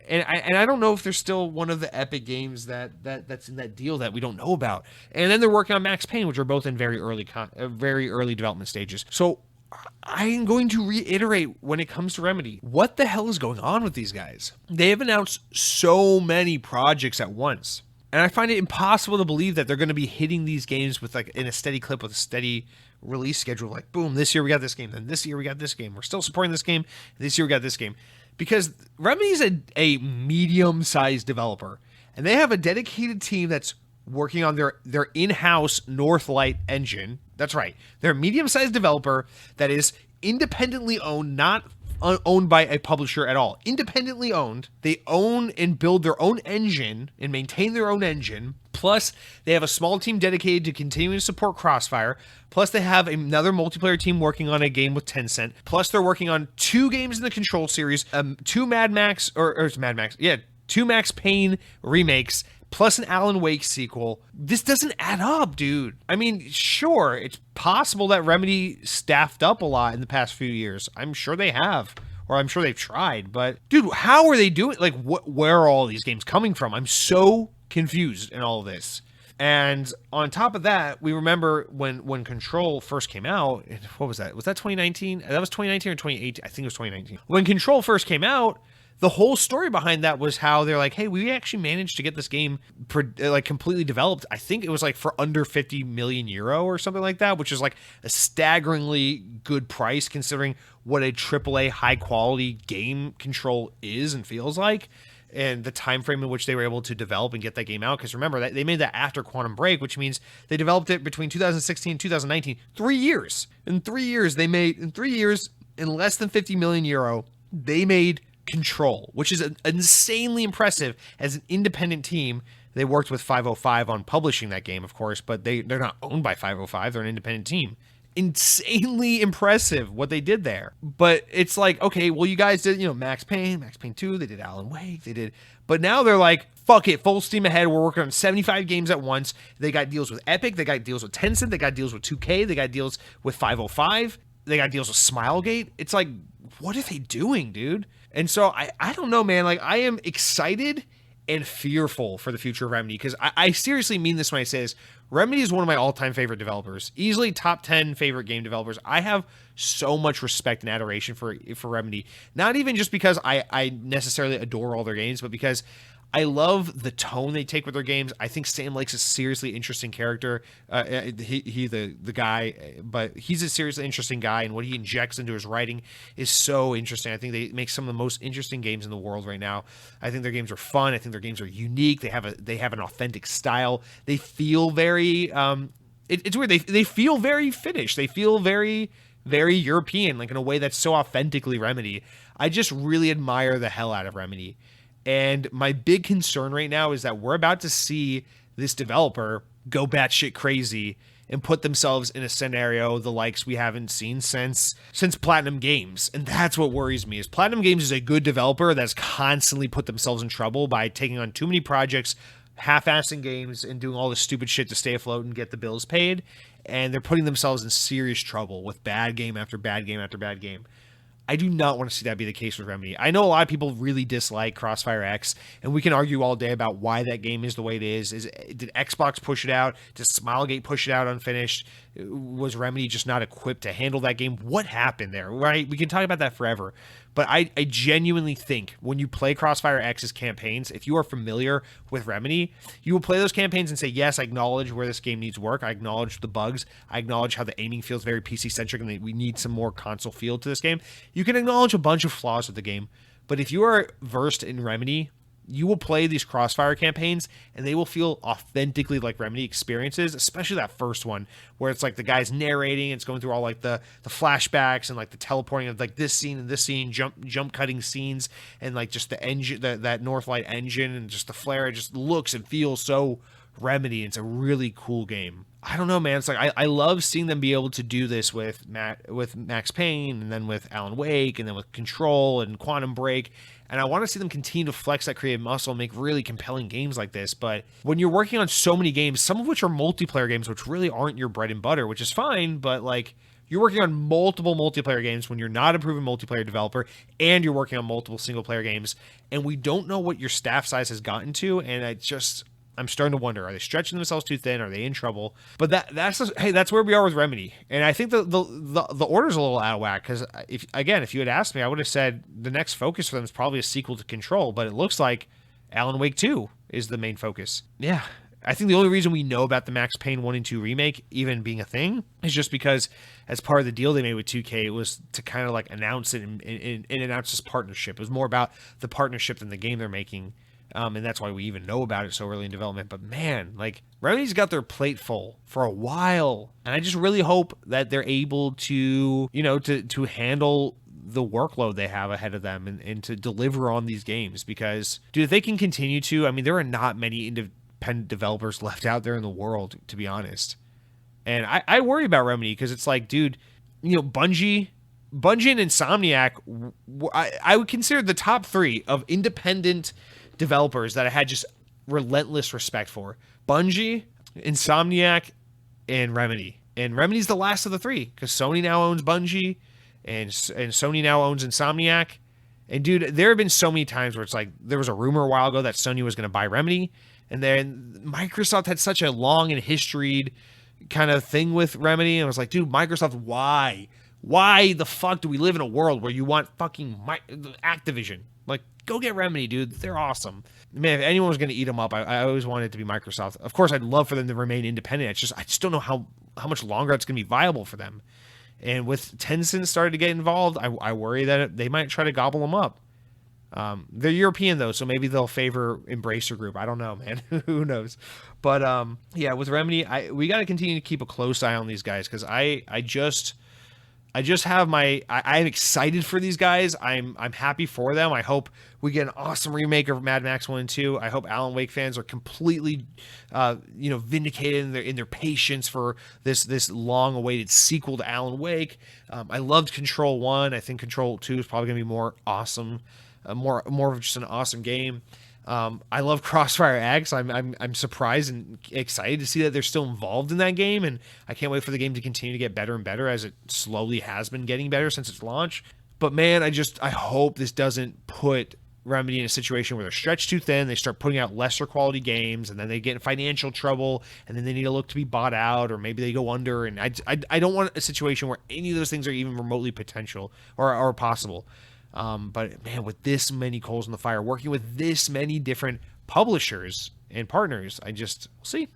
and I don't know if there's still one of the Epic games that's in that deal that we don't know about. And then they're working on Max Payne, which are both in very early development stages. So I'm going to reiterate when it comes to Remedy, what the hell is going on with these guys? They have announced so many projects at once, and I find it impossible to believe that they're going to be hitting these games with like in a steady clip with a steady release schedule. Like, boom, this year we got this game, then this year we got this game. We're still supporting this game. This year we got this game. Because Remedy is a medium-sized developer, and they have a dedicated team that's working on their in-house Northlight engine. That's right. They're a medium-sized developer that is independently owned, not owned by a publisher at all. Independently owned. They own and build their own engine and maintain their own engine. Plus, they have a small team dedicated to continuing to support Crossfire. Plus, they have another multiplayer team working on a game with Tencent. Plus, they're working on 2 games in the Control series, 2 2 Max Payne remakes, plus an Alan Wake sequel. This doesn't add up, dude. I mean, sure, it's possible that Remedy staffed up a lot in the past few years. I'm sure they have, or I'm sure they've tried, but dude, how are they doing? Like, where are all these games coming from? I'm so confused in all of this. And on top of that, we remember when Control first came out, what was that? Was that 2019? That was 2019 or 2018? I think it was 2019. When Control first came out, the whole story behind that was how they're like, hey, we actually managed to get this game completely developed. I think it was like for under 50 million euro or something like that, which is like a staggeringly good price considering what a AAA high quality game Control is and feels like, and the time frame in which they were able to develop and get that game out. Because remember, that they made that after Quantum Break, which means they developed it between 2016 and 2019, 3 years. In 3 years, in less than 50 million euro, they made Control, which is insanely impressive as an independent team. They worked with 505 on publishing that game, of course, but they're not owned by 505. They're an independent team. Insanely impressive what they did there. But it's like, okay, well, you guys did, Max Payne 2, they did Alan Wake, but now they're like, fuck it, full steam ahead. We're working on 75 games at once. They got deals with Epic. They got deals with Tencent. They got deals with 2K. They got deals with 505. They got deals with Smilegate. It's like, what are they doing, dude? And so I don't know, man. Like, I am excited and fearful for the future of Remedy, because I seriously mean this when I say this. Remedy is one of my all-time favorite developers, easily top 10 favorite game developers. I have so much respect and adoration for Remedy, not even just because I necessarily adore all their games, but because I love the tone they take with their games. I think Sam Lake's a seriously interesting character. He the guy, but he's a seriously interesting guy, and what he injects into his writing is so interesting. I think they make some of the most interesting games in the world right now. I think their games are fun. I think their games are unique. They have an authentic style. They feel very it's weird. They feel very Finnish. They feel very European, like in a way that's so authentically Remedy. I just really admire the hell out of Remedy. And my big concern right now is that we're about to see this developer go batshit crazy and put themselves in a scenario the likes we haven't seen since Platinum Games. And that's what worries me, is Platinum Games is a good developer that's constantly put themselves in trouble by taking on too many projects, half-assing games, and doing all this stupid shit to stay afloat and get the bills paid. And they're putting themselves in serious trouble with bad game after bad game after bad game. I do not want to see that be the case with Remedy. I know a lot of people really dislike Crossfire X, and we can argue all day about why that game is the way it is. Did Xbox push it out? Did Smilegate push it out unfinished? Was Remedy just not equipped to handle that game? What happened there, right? We can talk about that forever. But I genuinely think when you play Crossfire X's campaigns, if you are familiar with Remedy, you will play those campaigns and say, yes, I acknowledge where this game needs work. I acknowledge the bugs. I acknowledge how the aiming feels very PC-centric and that we need some more console feel to this game. You can acknowledge a bunch of flaws with the game. But if you are versed in Remedy, you will play these Crossfire campaigns and they will feel authentically like Remedy experiences, especially that first one where it's like the guy's narrating, it's going through all like the flashbacks and like the teleporting of like this scene and this scene, jump cutting scenes, and like just the engine, that Northlight engine and just the flare, it just looks and feels so Remedy. It's a really cool game. I don't know, man. It's like I love seeing them be able to do this with Max Payne, and then with Alan Wake, and then with Control and Quantum Break. And I want to see them continue to flex that creative muscle and make really compelling games like this. But when you're working on so many games, some of which are multiplayer games, which really aren't your bread and butter, which is fine, but like you're working on multiple multiplayer games when you're not a proven multiplayer developer, and you're working on multiple single player games, and we don't know what your staff size has gotten to, and I'm starting to wonder, are they stretching themselves too thin? Are they in trouble? But that's where we are with Remedy. And I think the order's a little out of whack, because if you had asked me, I would have said the next focus for them is probably a sequel to Control, but it looks like Alan Wake 2 is the main focus. Yeah. I think the only reason we know about the Max Payne 1 and 2 remake even being a thing is just because as part of the deal they made with 2K, it was to kind of like announce it and announce this partnership. It was more about the partnership than the game they're making. And that's why we even know about it so early in development. But man, like Remedy's got their plate full for a while. And I just really hope that they're able to, to handle the workload they have ahead of them and to deliver on these games. Because, dude, if they can continue to, I mean, there are not many independent developers left out there in the world, to be honest. And I worry about Remedy because it's like, dude, Bungie and Insomniac, I would consider the top 3 of independent developers that I had just relentless respect for. Bungie, Insomniac, and Remedy. And Remedy's the last of the 3 because Sony now owns Bungie and Sony now owns Insomniac. And dude, there have been so many times where it's like there was a rumor a while ago that Sony was going to buy Remedy, and then Microsoft had such a long and historied kind of thing with Remedy, and I was like, dude, Microsoft, why? Why the fuck do we live in a world where you want fucking Activision? Like, go get Remedy, dude. They're awesome. Man, if anyone was going to eat them up, I always wanted it to be Microsoft. Of course, I'd love for them to remain independent. I just don't know how much longer it's going to be viable for them. And with Tencent starting to get involved, I worry that they might try to gobble them up. They're European, though, so maybe they'll favor Embracer Group. I don't know, man. Who knows? But, yeah, with Remedy, we got to continue to keep a close eye on these guys because I I'm excited for these guys. I'm happy for them. I hope we get an awesome remake of Mad Max 1 and 2. I hope Alan Wake fans are completely, vindicated in their patience for this long-awaited sequel to Alan Wake. I loved Control 1. I think Control 2 is probably going to be more awesome, more of just an awesome game. I love Crossfire X. I'm surprised and excited to see that they're still involved in that game, and I can't wait for the game to continue to get better and better as it slowly has been getting better since its launch. But man, I hope this doesn't put Remedy in a situation where they're stretched too thin, they start putting out lesser quality games, and then they get in financial trouble, and then they need to look to be bought out, or maybe they go under. And I don't want a situation where any of those things are even remotely potential or possible. But man, with this many coals in the fire, working with this many different publishers and partners, we'll see.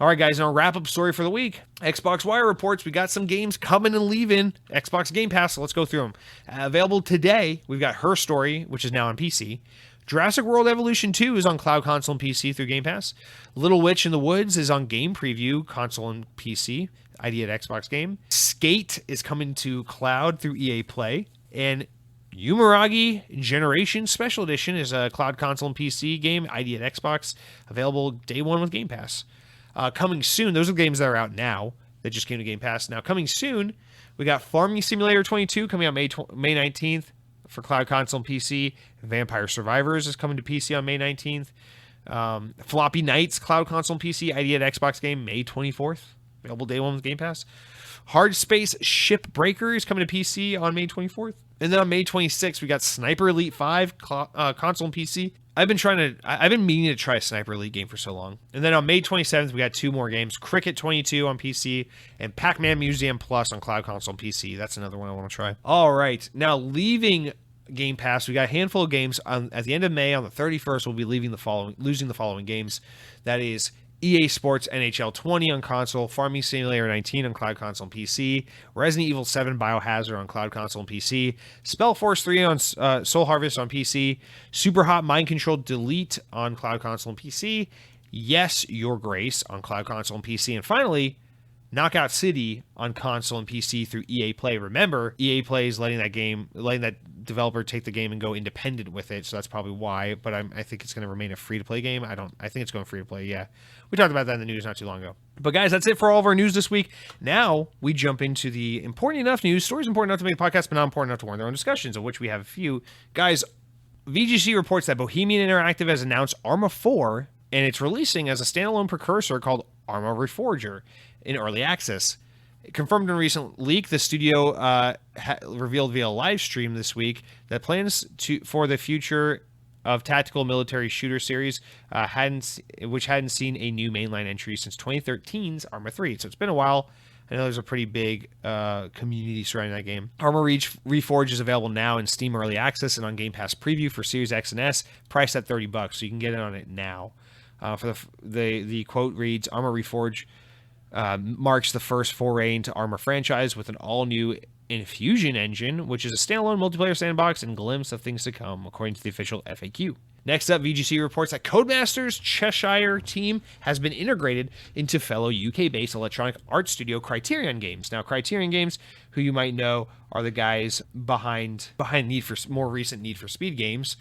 All right, guys, now wrap up story for the week. Xbox Wire reports we got some games coming and leaving Xbox Game Pass, so let's go through them. Available today, we've got Her Story, which is now on PC. Jurassic World Evolution 2 is on cloud, console, and PC through Game Pass. Little Witch in the Woods is on Game Preview, console, and PC, ID at Xbox Game. Skate is coming to cloud through EA Play. And Yumaragi Generation Special Edition is a cloud, console, and PC game, ID at Xbox, available day one with Game Pass. Coming soon, those are the games that are out now that just came to Game Pass. Now, coming soon, we got Farming Simulator 22 coming out May 19th for cloud, console, and PC. Vampire Survivors is coming to PC on May 19th. Floppy Knights, cloud, console, and PC, ID at Xbox game, May 24th. Available day one with Game Pass. Hard Space Shipbreaker is coming to PC on May 24th. And then on May 26th, we got Sniper Elite 5, console and PC. I've been meaning to try a Sniper Elite game for so long. And then on May 27th, we got two more games. Cricket 22 on PC and Pac-Man Museum Plus on cloud, console, and PC. That's another one I want to try. All right. Now, leaving Game Pass, we got a handful of games. At the end of May, on the 31st, we'll be losing the following games. That is EA Sports NHL 20 on console, Farming Simulator 19 on cloud, console, and PC, Resident Evil 7 Biohazard on cloud, console, and PC, Spellforce 3 on Soul Harvest on PC, Super Hot Mind Control Delete on cloud, console, and PC, Yes, Your Grace on cloud, console, and PC, and finally, Knockout City on console and PC through EA Play. Remember, EA Play is letting that developer take the game and go independent with it, so that's probably why. But I think it's going to remain a free-to-play game. I think it's going free-to-play. Yeah, we talked about that in the news not too long ago. But guys, that's it for all of our news this week. Now we jump into the important enough news, stories important enough to make a podcast, but not important enough to warrant their own discussions, of which we have a few. Guys, VGC reports that Bohemian Interactive has announced Arma 4, and it's releasing as a standalone precursor called Arma Reforger in early access. Confirmed in a recent leak, the studio revealed via live stream this week that plans for the future of tactical military shooter series which hadn't seen a new mainline entry since 2013's Arma 3. So it's been a while. I know there's a pretty big community surrounding that game. Arma Reforged is available now in Steam Early Access and on Game Pass Preview for Series X and S, priced at $30, so you can get in on it now. For the quote reads, Arma Reforged marks the first foray into Arma franchise with an all-new Infusion engine, which is a standalone multiplayer sandbox and glimpse of things to come, according to the official FAQ. Next up, VGC reports that Codemasters' Cheshire team has been integrated into fellow UK-based electronic art studio Criterion Games. Now, Criterion Games, who you might know, are the guys behind more recent Need for Speed games.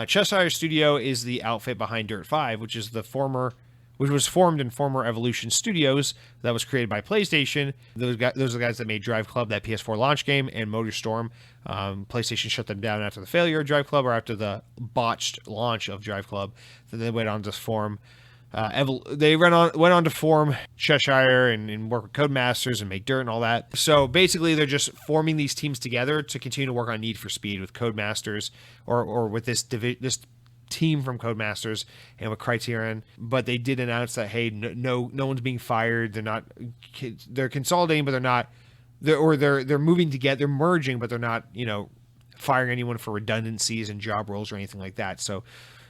Cheshire Studio is the outfit behind Dirt 5, which was formed in former Evolution Studios that was created by PlayStation. Those are the guys that made Drive Club, that PS4 launch game, and MotorStorm. PlayStation shut them down after the failure of Drive Club, or after the botched launch of Drive Club. Then they went on to form went on to form Cheshire and work with Codemasters and make Dirt and all that. So basically, they're just forming these teams together to continue to work on Need for Speed with Codemasters or with this team from Codemasters and with Criterion. But they did announce that, hey, no one's being fired. They're consolidating, but they're moving together. They're merging, but they're not firing anyone for redundancies and job roles or anything like that. So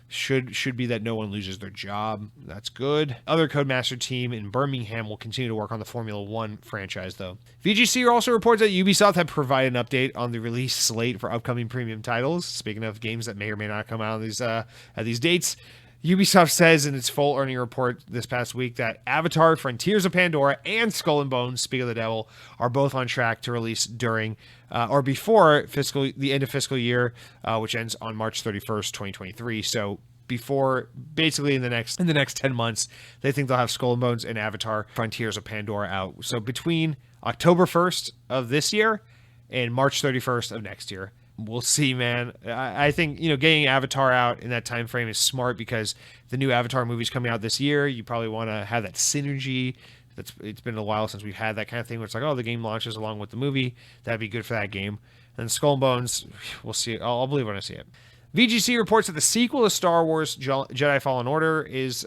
should be that no one loses their job. That's good. Other Codemaster team in Birmingham will continue to work on the Formula One franchise, though. VGC also reports that Ubisoft had provided an update on the release slate for upcoming premium titles. Speaking of games that may or may not come out at these dates, Ubisoft says in its full earning report this past week that Avatar, Frontiers of Pandora, and Skull and Bones, Speak of the Devil, are both on track to release during or before the end of fiscal year, which ends on March 31st, 2023. So before, basically in the next 10 months, they think they'll have Skull and Bones and Avatar, Frontiers of Pandora out. So between October 1st of this year and March 31st of next year, We'll see, man. I think, getting Avatar out in that time frame is smart because the new Avatar movie's coming out this year. You probably want to have that synergy. It's been a while since we've had that kind of thing where it's like, oh, the game launches along with the movie. That'd be good for that game. And Skull and Bones, we'll see. I'll believe when I see it. VGC reports that the sequel to Star Wars Jedi Fallen Order is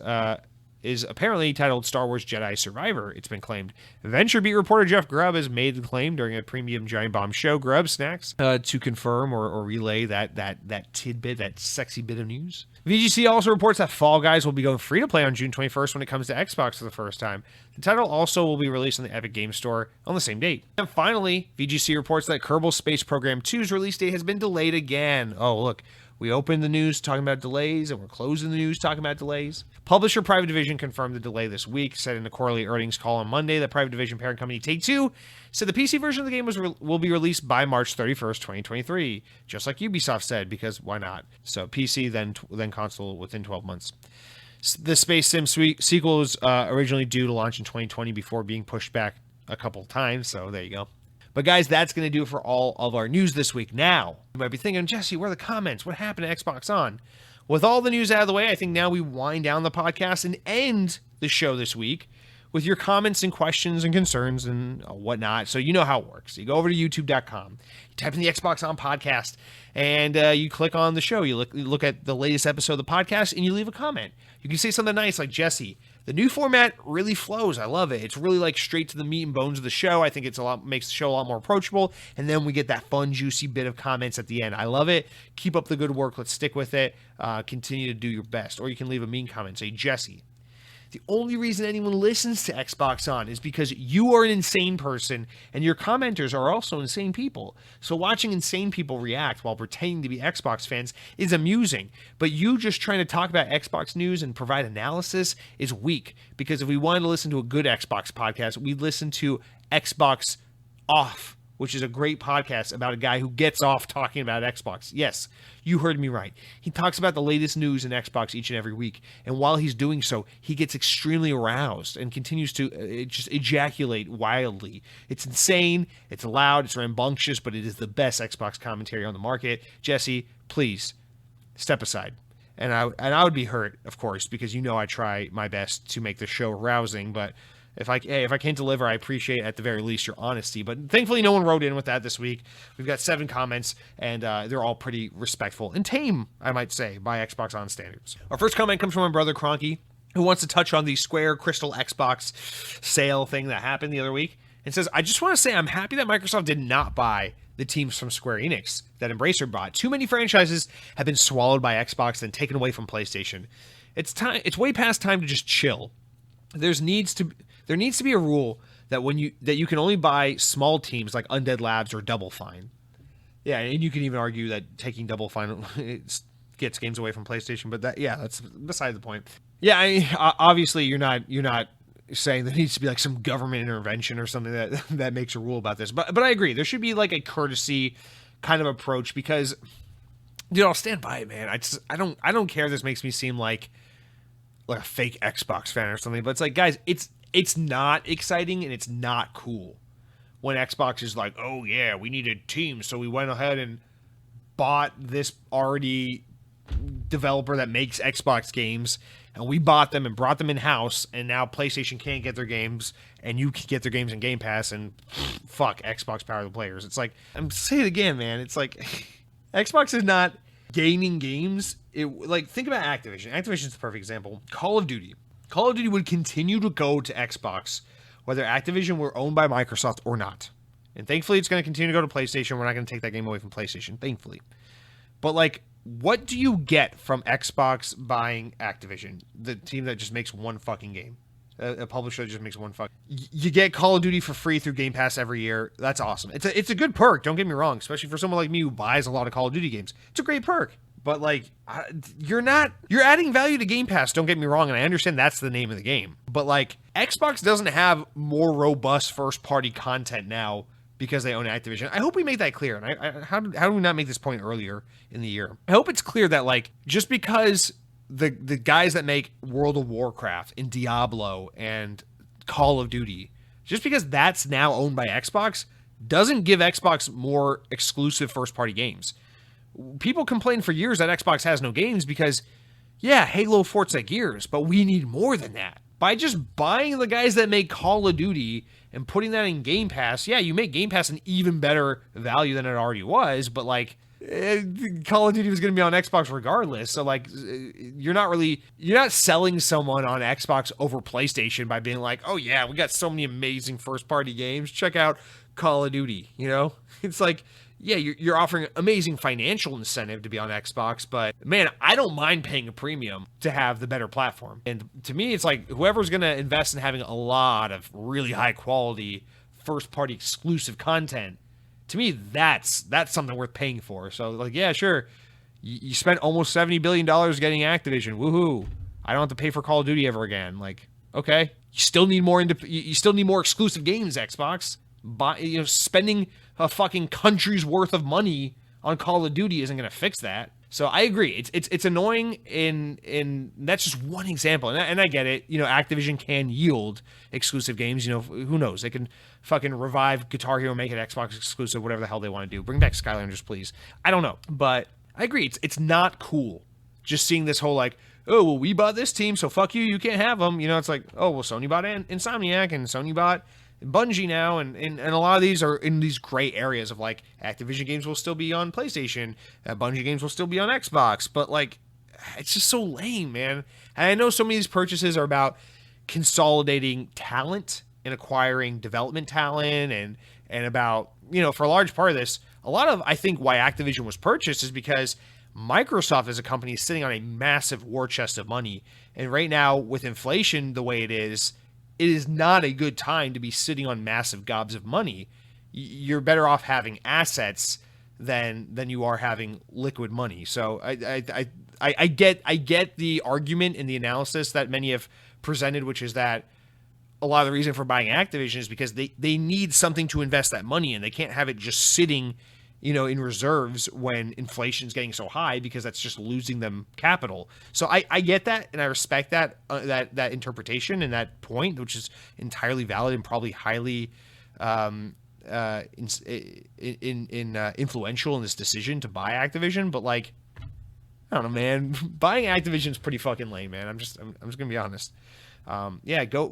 apparently titled Star Wars Jedi Survivor, it's been claimed. VentureBeat reporter Jeff Grubb has made the claim during a premium Giant Bomb show, Grubb Snacks, to confirm or relay that tidbit, that sexy bit of news. VGC also reports that Fall Guys will be going free to play on June 21st when it comes to Xbox for the first time. The title also will be released on the Epic Games Store on the same date. And finally, VGC reports that Kerbal Space Program 2's release date has been delayed again. Oh, look. We opened the news talking about delays, and we're closing the news talking about delays. Publisher Private Division confirmed the delay this week, said in the quarterly earnings call on Monday that Private Division parent company Take-Two said the PC version of the game will be released by March 31st, 2023, just like Ubisoft said, because why not? So PC, then console within 12 months. The Space Sim sequel was originally due to launch in 2020 before being pushed back a couple times, so there you go. But guys, that's going to do it for all of our news this week. Now, you might be thinking, Jesse, where are the comments? What happened to Xbox On? With all the news out of the way, I think now we wind down the podcast and end the show this week with your comments and questions and concerns and whatnot. So you know how it works. You go over to youtube.com, you type in the Xbox On podcast, and you click on the show. You look at the latest episode of the podcast, and you leave a comment. You can say something nice like, Jesse, the new format really flows. I love it. It's really like straight to the meat and bones of the show. I think makes the show a lot more approachable. And then we get that fun, juicy bit of comments at the end. I love it. Keep up the good work. Let's stick with it. Continue to do your best. Or you can leave a mean comment. Say, Jesse, the only reason anyone listens to Xbox On is because you are an insane person and your commenters are also insane people. So watching insane people react while pretending to be Xbox fans is amusing. But you just trying to talk about Xbox news and provide analysis is weak. Because if we wanted to listen to a good Xbox podcast, we'd listen to Xbox Off, which is a great podcast about a guy who gets off talking about Xbox. Yes, you heard me right. He talks about the latest news in Xbox each and every week. And while he's doing so, he gets extremely aroused and continues to just ejaculate wildly. It's insane, it's loud, it's rambunctious, but it is the best Xbox commentary on the market. Jesse, please, step aside. And I would be hurt, of course, because I try my best to make the show arousing, but if I can't deliver, I appreciate at the very least your honesty. But thankfully, no one wrote in with that this week. We've got 7 comments, and they're all pretty respectful and tame, I might say, by Xbox On standards. Our first comment comes from my brother Cronky, who wants to touch on the Square Crystal Xbox sale thing that happened the other week, and says, I just want to say I'm happy that Microsoft did not buy the teams from Square Enix that Embracer bought. Too many franchises have been swallowed by Xbox and taken away from PlayStation. It's way past time to just chill. There needs to be a rule that you can only buy small teams like Undead Labs or Double Fine. Yeah, and you can even argue that taking Double Fine gets games away from PlayStation, but that's beside the point. Yeah, obviously you're not saying there needs to be like some government intervention or something that makes a rule about this, but I agree there should be like a courtesy kind of approach because, dude, I'll stand by it, man. I don't care if this makes me seem like a fake Xbox fan or something, but it's like, guys, it's not exciting and it's not cool when Xbox is like, oh yeah, we needed teams, so we went ahead and bought this already developer that makes Xbox games, and we bought them and brought them in-house, and now PlayStation can't get their games, and you can get their games in Game Pass, and fuck Xbox power the players. It's like, I'm saying it again, man, it's like, Xbox is not gaining games. Think about Activision. Activision's the perfect example. Call of Duty would continue to go to Xbox, whether Activision were owned by Microsoft or not. And thankfully, it's going to continue to go to PlayStation. We're not going to take that game away from PlayStation, thankfully. But, what do you get from Xbox buying Activision, the team that just makes one fucking game? A publisher that just makes one fucking... You get Call of Duty for free through Game Pass every year. That's awesome. It's a good perk, don't get me wrong, especially for someone like me who buys a lot of Call of Duty games. It's a great perk. But, you're adding value to Game Pass, don't get me wrong, and I understand that's the name of the game. But, Xbox doesn't have more robust first-party content now because they own Activision. I hope we make that clear. And how do we not make this point earlier in the year? I hope it's clear that, just because the guys that make World of Warcraft and Diablo and Call of Duty, just because that's now owned by Xbox doesn't give Xbox more exclusive first-party games. People complain for years that Xbox has no games because, yeah, Halo, Forza, Gears, but we need more than that. By just buying the guys that make Call of Duty and putting that in Game Pass, yeah, you make Game Pass an even better value than it already was, but like, Call of Duty was going to be on Xbox regardless. So like, you're not selling someone on Xbox over PlayStation by being like, oh yeah, we got so many amazing first party games. Check out Call of Duty. You know, it's like, yeah, you're offering amazing financial incentive to be on Xbox, but man, I don't mind paying a premium to have the better platform. And to me, it's like whoever's going to invest in having a lot of really high quality first party exclusive content, to me, that's something worth paying for. So like, yeah, sure. You spent almost $70 billion getting Activision. Woohoo. I don't have to pay for Call of Duty ever again. Like, okay. You still need more exclusive games, Xbox. Spending a fucking country's worth of money on Call of Duty isn't going to fix that. So I agree. It's annoying in that's just one example. And I get it. Activision can yield exclusive games. Who knows? They can fucking revive Guitar Hero, make it Xbox exclusive, whatever the hell they want to do. Bring back Skylanders, please. I don't know. But I agree. It's not cool just seeing this whole like, oh, well, we bought this team, so fuck you, you can't have them. It's like, oh, well, Sony bought Insomniac and Sony bought Bungie now, and a lot of these are in these gray areas of like Activision games will still be on PlayStation, Bungie games will still be on Xbox, but like it's just so lame, man. And I know so many of these purchases are about consolidating talent and acquiring development talent, and about for a large part of this, a lot of I think why Activision was purchased is because Microsoft as a company is sitting on a massive war chest of money, and right now with inflation the way it is not a good time to be sitting on massive gobs of money. You're better off having assets than you are having liquid money. So I get the argument and the analysis that many have presented, which is that a lot of the reason for buying Activision is because they need something to invest that money in. They can't have it just sitting in reserves when inflation's getting so high, because that's just losing them capital. So I get that, and I respect that that interpretation and that point, which is entirely valid and probably highly influential in this decision to buy Activision. But like, I don't know, man, buying Activision is pretty fucking lame, man. I'm just gonna be honest. Yeah, go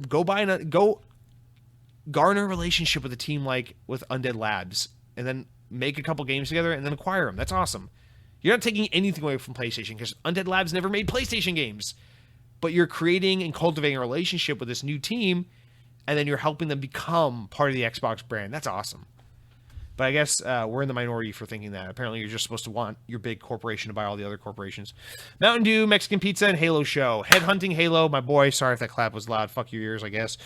garner a relationship with a team like with Undead Labs, and then make a couple games together and then acquire them. That's awesome. You're not taking anything away from PlayStation, because Undead Labs never made PlayStation games, but you're creating and cultivating a relationship with this new team, and then you're helping them become part of the Xbox brand. That's awesome. But I guess we're in the minority for thinking that. Apparently you're just supposed to want your big corporation to buy all the other corporations. Mountain Dew, Mexican Pizza, and Halo Show. Headhunting Halo, my boy. Sorry if that clap was loud. Fuck your ears, I guess.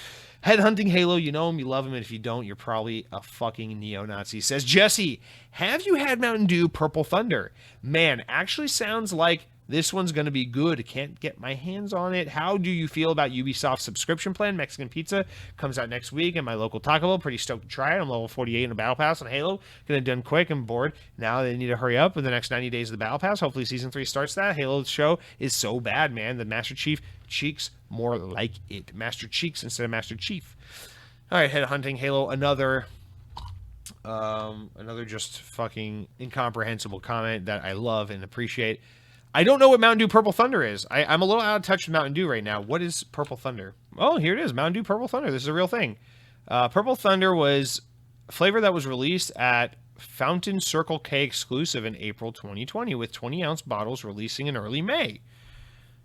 Headhunting Halo, you know him, you love him, and if you don't, you're probably a fucking neo-Nazi. Says, Jesse, have you had Mountain Dew Purple Thunder? Man, actually sounds like this one's going to be good. Can't get my hands on it. How do you feel about Ubisoft's subscription plan? Mexican Pizza comes out next week in my local Taco Bell. Pretty stoked to try it. I'm level 48 in the Battle Pass on Halo. Gonna done quick and bored. Now they need to hurry up with the next 90 days of the Battle Pass. Hopefully Season 3 starts that. Halo show is so bad, man. The Master Chief cheeks more like it. Master Cheeks instead of Master Chief. All right, Headhunting Halo. Another just fucking incomprehensible comment that I love and appreciate. I don't know what Mountain Dew Purple Thunder is. I'm a little out of touch with Mountain Dew right now. What is Purple Thunder? Oh, here it is. Mountain Dew Purple Thunder. This is a real thing. Purple Thunder was a flavor that was released at Fountain Circle K exclusive in April 2020 with 20-ounce bottles releasing in early May.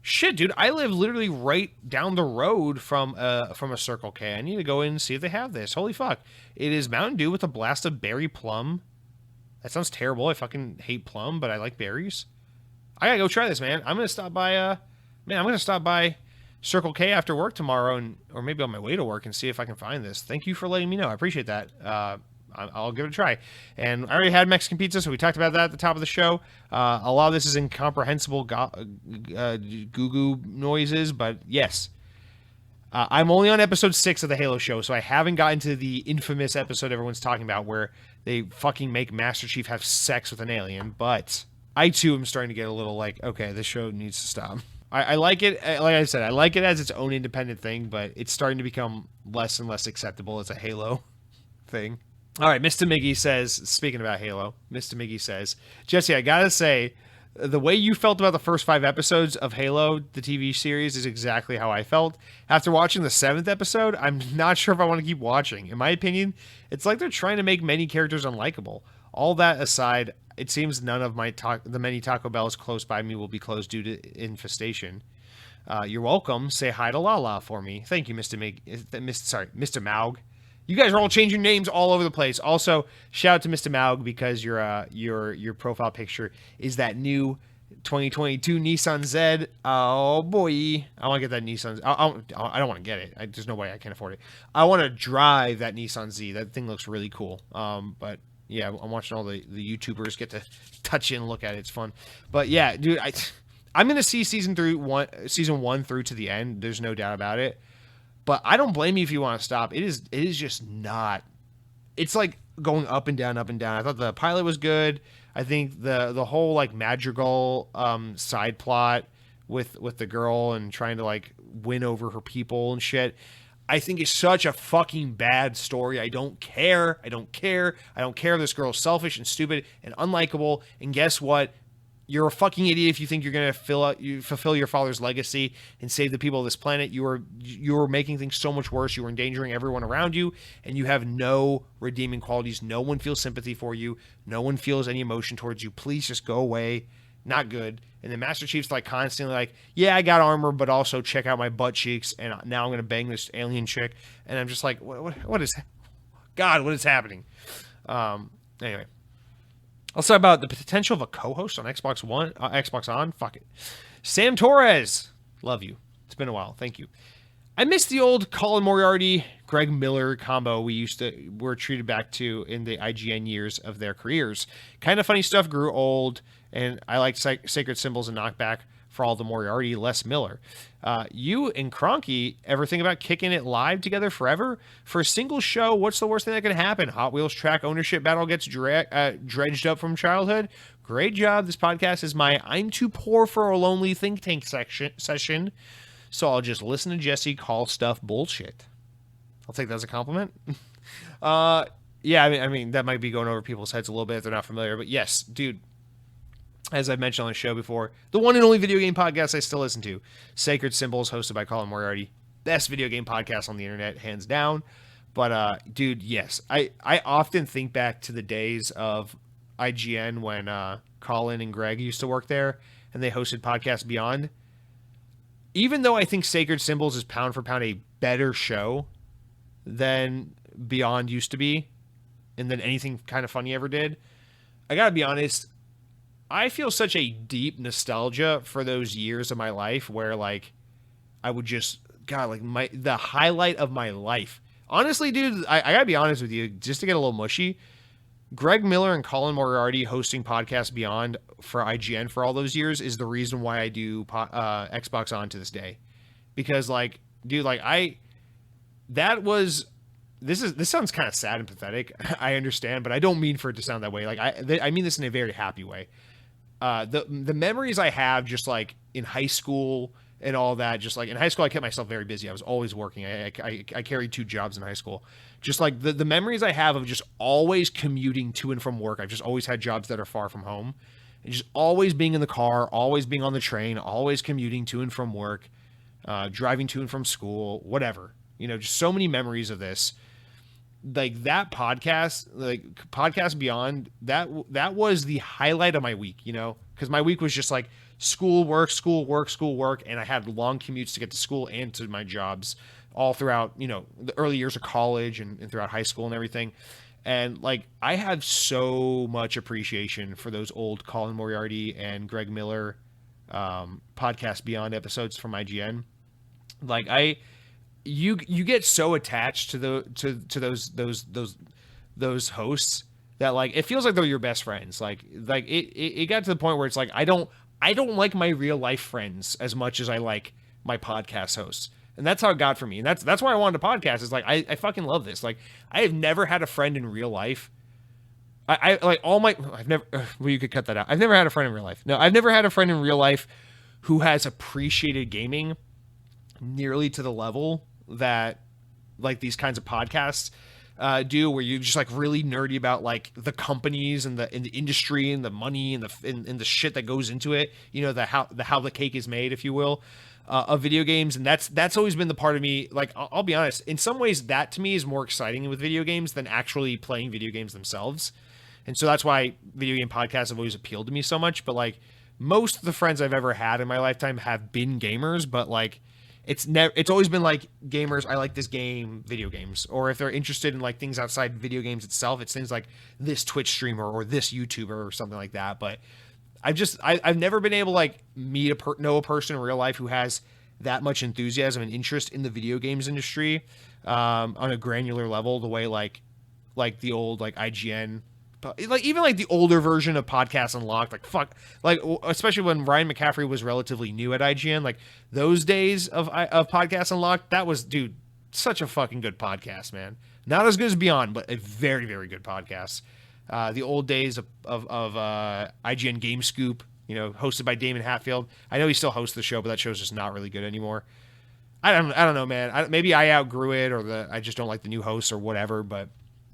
Shit, dude. I live literally right down the road from a Circle K. I need to go in and see if they have this. Holy fuck. It is Mountain Dew with a blast of berry plum. That sounds terrible. I fucking hate plum, but I like berries. I gotta go try this, man. I'm gonna stop by Circle K after work tomorrow, or maybe on my way to work, and see if I can find this. Thank you for letting me know. I appreciate that. I'll give it a try. And I already had Mexican pizza, so we talked about that at the top of the show. A lot of this is incomprehensible goo-goo noises, but yes. I'm only on episode 6 of the Halo show, so I haven't gotten to the infamous episode everyone's talking about where they fucking make Master Chief have sex with an alien, but I too am starting to get a little like, okay, this show needs to stop. I like it, like I said, I like it as its own independent thing, but it's starting to become less and less acceptable as a Halo thing. All right, Mr. Miggy says, speaking about Halo, Mr. Miggy says, Jesse, I gotta say, the way you felt about the first 5 episodes of Halo, the TV series, is exactly how I felt. After watching the 7th episode, I'm not sure if I want to keep watching. In my opinion, it's like they're trying to make many characters unlikable. All that aside, it seems none of the many Taco Bells close by me will be closed due to infestation. You're welcome. Say hi to Lala for me. Thank you, Mr. Mr. Maug. You guys are all changing names all over the place. Also, shout out to Mr. Maug because your profile picture is that new 2022 Nissan Z. Oh boy, I want to get that Nissan. I don't want to get it. There's no way I can afford it. I want to drive that Nissan Z. That thing looks really cool. But yeah, I'm watching all the YouTubers get to touch it and look at it. It's fun. But yeah, dude, I'm gonna see season 1 through to the end. There's no doubt about it. But I don't blame you if you want to stop. It is just not. It's like going up and down, up and down. I thought the pilot was good. I think the whole like Madrigal side plot with the girl and trying to like win over her people and shit, I think is such a fucking bad story. I don't care. I don't care. I don't care if this girl's selfish and stupid and unlikable. And guess what? You're a fucking idiot if you think you're going to fulfill your father's legacy and save the people of this planet. You're making things so much worse. You're endangering everyone around you, and you have no redeeming qualities. No one feels sympathy for you. No one feels any emotion towards you. Please just go away. Not good. And then Master Chief's like constantly like, yeah, I got armor, but also check out my butt cheeks, and now I'm going to bang this alien chick. And I'm just like, what is, God, what is happening? Anyway. Let's talk about the potential of a co-host on Xbox One, Xbox On. Fuck it. Sam Torres, love you. It's been a while. Thank you. I miss the old Colin Moriarty, Greg Miller combo were treated back to in the IGN years of their careers. Kind of funny stuff grew old, and I liked Sacred Symbols and Knockback for all the Moriarty, less Miller. You and Cronky ever think about kicking it live together forever? For a single show, what's the worst thing that can happen? Hot Wheels track ownership battle gets dredged up from childhood? Great job. This podcast is my I'm too poor for a lonely think tank session, so I'll just listen to Jesse call stuff bullshit. I'll take that as a compliment. Yeah, I mean, that might be going over people's heads a little bit if they're not familiar, but yes, dude. As I've mentioned on the show before, the one and only video game podcast I still listen to, Sacred Symbols, hosted by Colin Moriarty. Best video game podcast on the internet, hands down. But, dude, yes. I often think back to the days of IGN when Colin and Greg used to work there, and they hosted Podcast Beyond. Even though I think Sacred Symbols is pound for pound a better show than Beyond used to be, and than anything kind of funny ever did, I gotta be honest, I feel such a deep nostalgia for those years of my life where, like, I would just, God, like, the highlight of my life. Honestly, dude, I gotta be honest with you, just to get a little mushy, Greg Miller and Colin Moriarty hosting Podcast Beyond for IGN for all those years is the reason why I do Xbox On to this day. Because, like, dude, like, this sounds kind of sad and pathetic. I understand, but I don't mean for it to sound that way. Like, I mean this in a very happy way. The memories I have just like in high school and all that, just like in high school, I kept myself very busy. I was always working. I carried 2 jobs in high school. Just like the memories I have of just always commuting to and from work. I've just always had jobs that are far from home, and just always being in the car, always being on the train, always commuting to and from work, driving to and from school, whatever, just so many memories of this. Like that podcast, like Podcast Beyond, that was the highlight of my week, because my week was just like school, work, and I had long commutes to get to school and to my jobs all throughout, the early years of college and throughout high school and everything. And like, I have so much appreciation for those old Colin Moriarty and Greg Miller Podcast Beyond episodes from IGN. Like you get so attached to those hosts that like it feels like they're your best friends. Like it got to the point where it's like I don't like my real life friends as much as I like my podcast hosts. And that's how it got for me. And that's why I wanted to podcast. Is like I fucking love this. Like I have never had a friend in real life. I've never well, you could cut that out. I've never had a friend in real life. No, I've never had a friend in real life who has appreciated gaming nearly to the level that like these kinds of podcasts do, where you're just like really nerdy about like the companies and the industry and the money and the shit that goes into it. You know, how the cake is made, if you will, of video games. And that's always been the part of me. Like I'll be honest, in some ways that to me is more exciting with video games than actually playing video games themselves. And so that's why video game podcasts have always appealed to me so much. But like most of the friends I've ever had in my lifetime have been gamers, but like it's always been like gamers, I like this game, video games. Or if they're interested in like things outside video games itself, it's things like this Twitch streamer or this YouTuber or something like that. But I've never been able to like know a person in real life who has that much enthusiasm and interest in the video games industry on a granular level, the way like the old like IGN, like even like the older version of Podcast Unlocked, like especially when Ryan McCaffrey was relatively new at IGN, like those days of Podcast Unlocked, that was, dude, such a fucking good podcast, man. Not as good as Beyond, but a very, very good podcast. The old days of IGN Game Scoop, you know, hosted by Damon Hatfield. I know he still hosts the show, but that show's just not really good anymore. I don't know, man. Maybe I outgrew it, or I just don't like the new hosts or whatever, but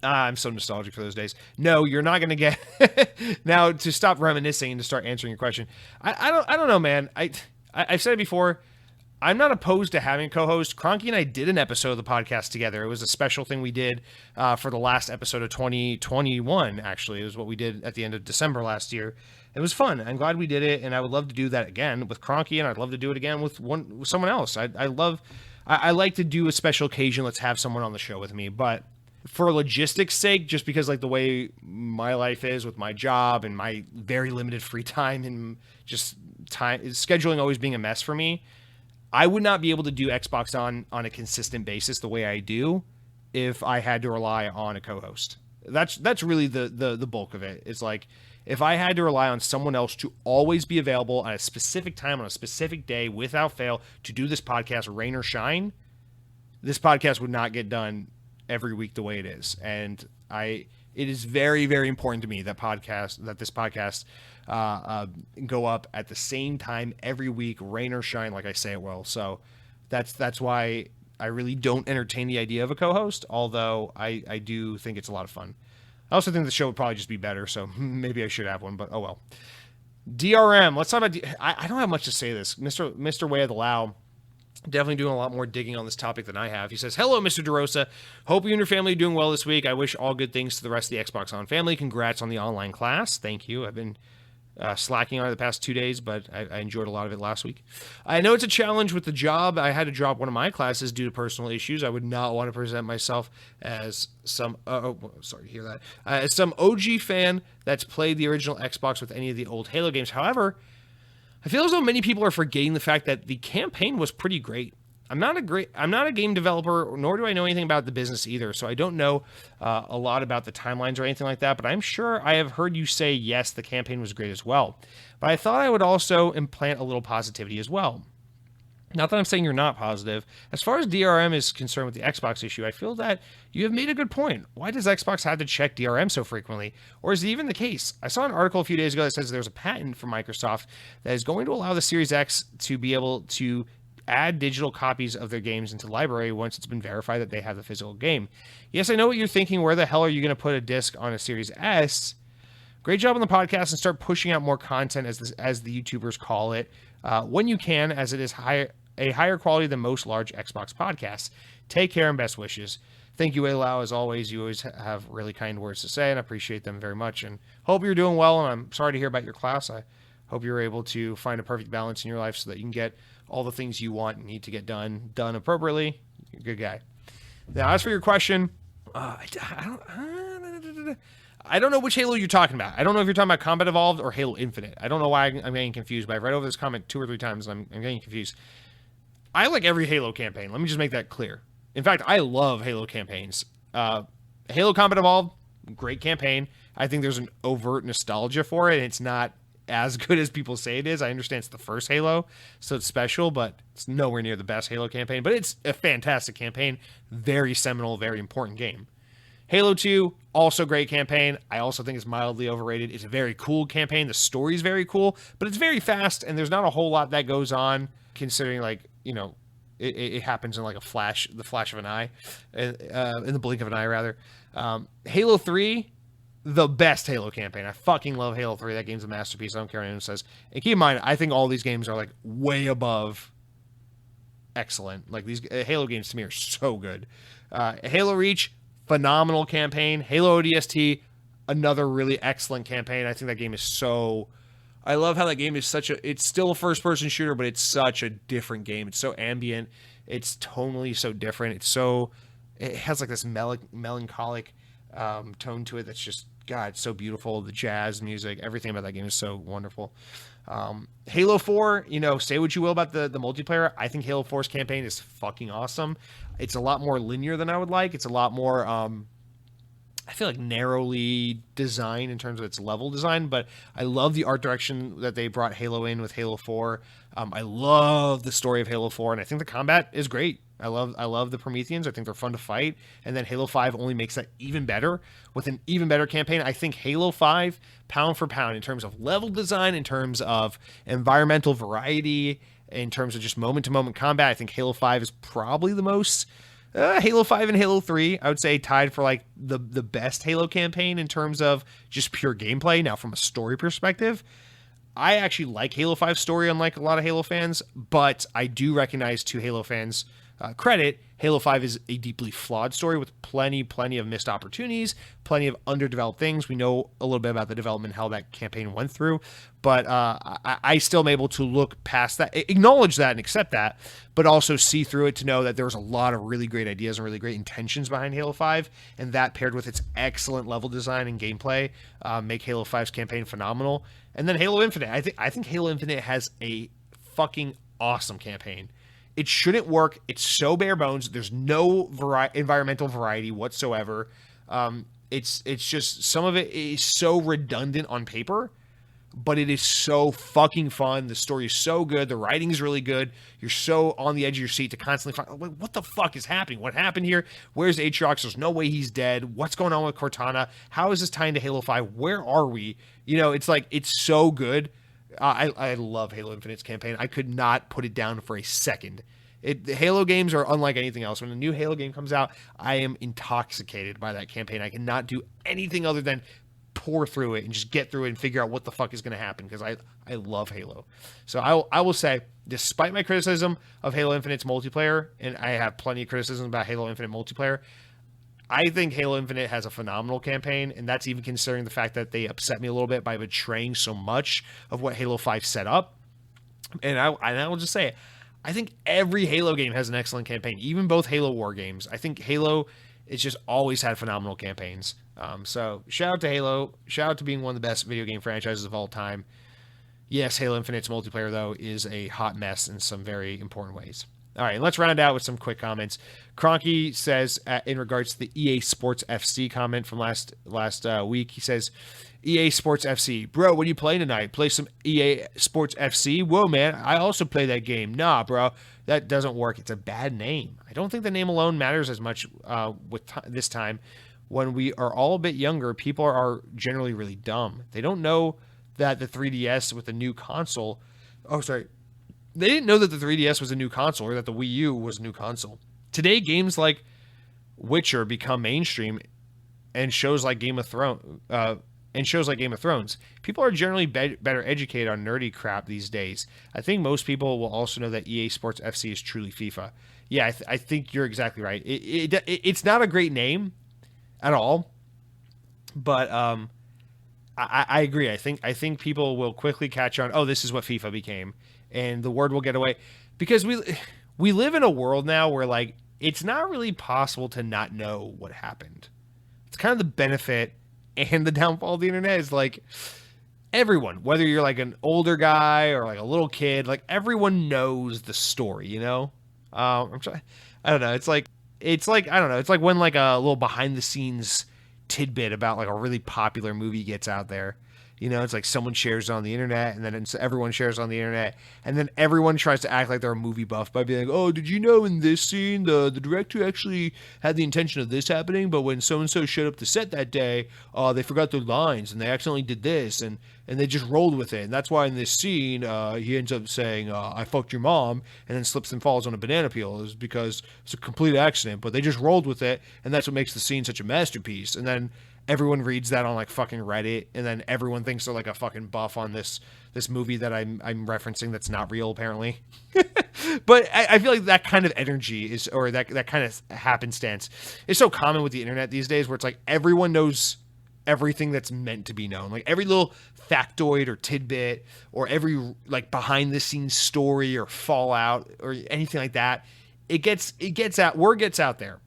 I'm so nostalgic for those days. No, you're not going to get now to stop reminiscing and to start answering your question. I don't know, man. I've said it before. I'm not opposed to having a co-host. Cronky and I did an episode of the podcast together. It was a special thing we did for the last episode of 2021, actually. It was what we did at the end of December last year. It was fun. I'm glad we did it, and I would love to do that again with Cronky, and I'd love to do it again with someone else. I like to do a special occasion. Let's have someone on the show with me, but for logistics sake, just because like the way my life is with my job and my very limited free time and just time scheduling always being a mess for me, I would not be able to do Xbox on a consistent basis the way I do if I had to rely on a co-host. That's really the bulk of it. It's like if I had to rely on someone else to always be available on a specific time on a specific day without fail to do this podcast, rain or shine, this podcast would not get done every week the way it is. And it is very, very important to me that this podcast go up at the same time every week, rain or shine, like I say it will. So that's why I really don't entertain the idea of a co-host, although I do think it's a lot of fun. I also think the show would probably just be better, so maybe I should have one, but oh well. DRM, let's talk about I don't have much to say this. Mr. Way of the Lao definitely doing a lot more digging on this topic than I have. He says, "Hello, Mr. DeRosa. Hope you and your family are doing well this week. I wish all good things to the rest of the Xbox On family. Congrats on the online class." Thank you. I've been slacking on it the past 2 days, but I enjoyed a lot of it last week. I know it's a challenge with the job. I had to drop one of my classes due to personal issues. I would not want to present myself as some sorry to hear that, as some OG fan that's played the original Xbox with any of the old Halo games. However, I feel as though many people are forgetting the fact that the campaign was pretty great. I'm not a game developer, nor do I know anything about the business either, so I don't know a lot about the timelines or anything like that, but I'm sure I have heard you say, yes, the campaign was great as well. But I thought I would also implant a little positivity as well. Not that I'm saying you're not positive. As far as DRM is concerned with the Xbox issue, I feel that you have made a good point. Why does Xbox have to check DRM so frequently? Or is it even the case? I saw an article a few days ago that says there's a patent from Microsoft that is going to allow the Series X to be able to add digital copies of their games into the library once it's been verified that they have the physical game. Yes, I know what you're thinking. Where the hell are you going to put a disc on a Series S? Great job on the podcast, and start pushing out more content, as the YouTubers call it, when you can, as it is a higher quality than most large Xbox podcasts. Take care and best wishes. Thank you, Alau. As always, you always have really kind words to say, and I appreciate them very much. And hope you're doing well, and I'm sorry to hear about your class. I hope you're able to find a perfect balance in your life so that you can get all the things you want and need to get done appropriately. You're a good guy. Now, as for your question, I don't know which Halo you're talking about. I don't know if you're talking about Combat Evolved or Halo Infinite. I don't know why I'm getting confused, but I've read over this comment 2 or 3 times, and I'm getting confused. I like every Halo campaign. Let me just make that clear. In fact, I love Halo campaigns. Halo Combat Evolved, great campaign. I think there's an overt nostalgia for it, and it's not as good as people say it is. I understand it's the first Halo, so it's special, but it's nowhere near the best Halo campaign. But it's a fantastic campaign. Very seminal, very important game. Halo 2, also great campaign. I also think it's mildly overrated. It's a very cool campaign. The story's very cool, but it's very fast, and there's not a whole lot that goes on, considering, like, you know, it happens in like the flash of an eye, in the blink of an eye rather. Halo 3, the best Halo campaign. I fucking love Halo 3. That game's a masterpiece. I don't care what anyone says. And keep in mind, I think all these games are like way above excellent. Like these Halo games to me are so good. Halo Reach, phenomenal campaign. Halo ODST, another really excellent campaign. I think that game is so... I love how that game is it's still a first-person shooter, but it's such a different game. It's so ambient. It's tonally so different. It has like this melancholic tone to it that's just, God, it's so beautiful. The jazz music, everything about that game is so wonderful. Halo 4, say what you will about the multiplayer. I think Halo 4's campaign is fucking awesome. It's a lot more linear than I would like. It's a lot more... I feel like narrowly designed in terms of its level design, but I love the art direction that they brought Halo in with Halo 4. I love the story of Halo 4, and I think the combat is great. I love the Prometheans. I think they're fun to fight, and then Halo 5 only makes that even better with an even better campaign. I think Halo 5, pound for pound, in terms of level design, in terms of environmental variety, in terms of just moment-to-moment combat, I think Halo 5 is probably the most... Halo 5 and Halo 3, I would say, tied for like the best Halo campaign in terms of just pure gameplay. Now, from a story perspective, I actually like Halo 5's story, unlike a lot of Halo fans, but I do recognize, to Halo fans' credit, Halo 5 is a deeply flawed story with plenty of missed opportunities, plenty of underdeveloped things. We know a little bit about the development, how that campaign went through, but I still am able to look past that, acknowledge that and accept that, but also see through it to know that there was a lot of really great ideas and really great intentions behind Halo 5, and that paired with its excellent level design and gameplay make Halo 5's campaign phenomenal. And then Halo Infinite. I think Halo Infinite has a fucking awesome campaign. It shouldn't work. It's so bare bones. There's no environmental variety whatsoever. It's just, some of it is so redundant on paper, but it is so fucking fun. The story is so good. The writing is really good. You're so on the edge of your seat to constantly find, what the fuck is happening? What happened here? Where's Aatrox? There's no way he's dead. What's going on with Cortana? How is this tying to Halo 5? Where are we? It's like, it's so good. I love Halo Infinite's campaign. I could not put it down for a second. The Halo games are unlike anything else. When a new Halo game comes out, I am intoxicated by that campaign. I cannot do anything other than pour through it and just get through it and figure out what the fuck is going to happen, because I love Halo. So I will say, despite my criticism of Halo Infinite's multiplayer, and I have plenty of criticism about Halo Infinite multiplayer, I think Halo Infinite has a phenomenal campaign, and that's even considering the fact that they upset me a little bit by betraying so much of what Halo 5 set up. And I will just say, I think every Halo game has an excellent campaign, even both Halo War games. I think Halo, it's just always had phenomenal campaigns. So shout out to Halo. Shout out to being one of the best video game franchises of all time. Yes, Halo Infinite's multiplayer, though, is a hot mess in some very important ways. All right, let's round out with some quick comments. Cronky says, in regards to the EA Sports FC comment from last week, he says, EA Sports FC. Bro, what are you playing tonight? Play some EA Sports FC? Whoa, man, I also play that game. Nah, bro, that doesn't work. It's a bad name. I don't think the name alone matters as much this time. When we are all a bit younger, people are generally really dumb. They don't know that the 3DS with the new console... Oh, sorry. They didn't know that the 3DS was a new console, or that the Wii U was a new console. Today, games like Witcher become mainstream, and shows like Game of Thrones. People are generally better educated on nerdy crap these days. I think most people will also know that EA Sports FC is truly FIFA. Yeah, I think you're exactly right. It's not a great name at all, but I agree. I think people will quickly catch on. Oh, this is what FIFA became. And the word will get away, because we live in a world now where, like, it's not really possible to not know what happened. It's kind of the benefit and the downfall of the internet is, like, everyone, whether you're like an older guy or like a little kid, like, everyone knows the story, you know? I don't know. It's like I don't know. It's like when like a little behind the scenes tidbit about like a really popular movie gets out there. You know, it's like someone shares it on the internet, and then everyone shares it on the internet, and then everyone tries to act like they're a movie buff by being like, oh, did you know in this scene the director actually had the intention of this happening, but when so-and-so showed up to set that day, they forgot their lines, and they accidentally did this, and they just rolled with it. And that's why in this scene, he ends up saying, I fucked your mom, and then slips and falls on a banana peel. Is because it's a complete accident, but they just rolled with it, and that's what makes the scene such a masterpiece. And then everyone reads that on like fucking Reddit, and then everyone thinks they're like a fucking buff on this movie that I'm referencing that's not real apparently. But I feel like that kind of energy is, or that kind of happenstance is so common with the internet these days, where it's like everyone knows everything that's meant to be known. Like every little factoid or tidbit, or every like behind the scenes story or fallout or anything like that, it gets out, word gets out there.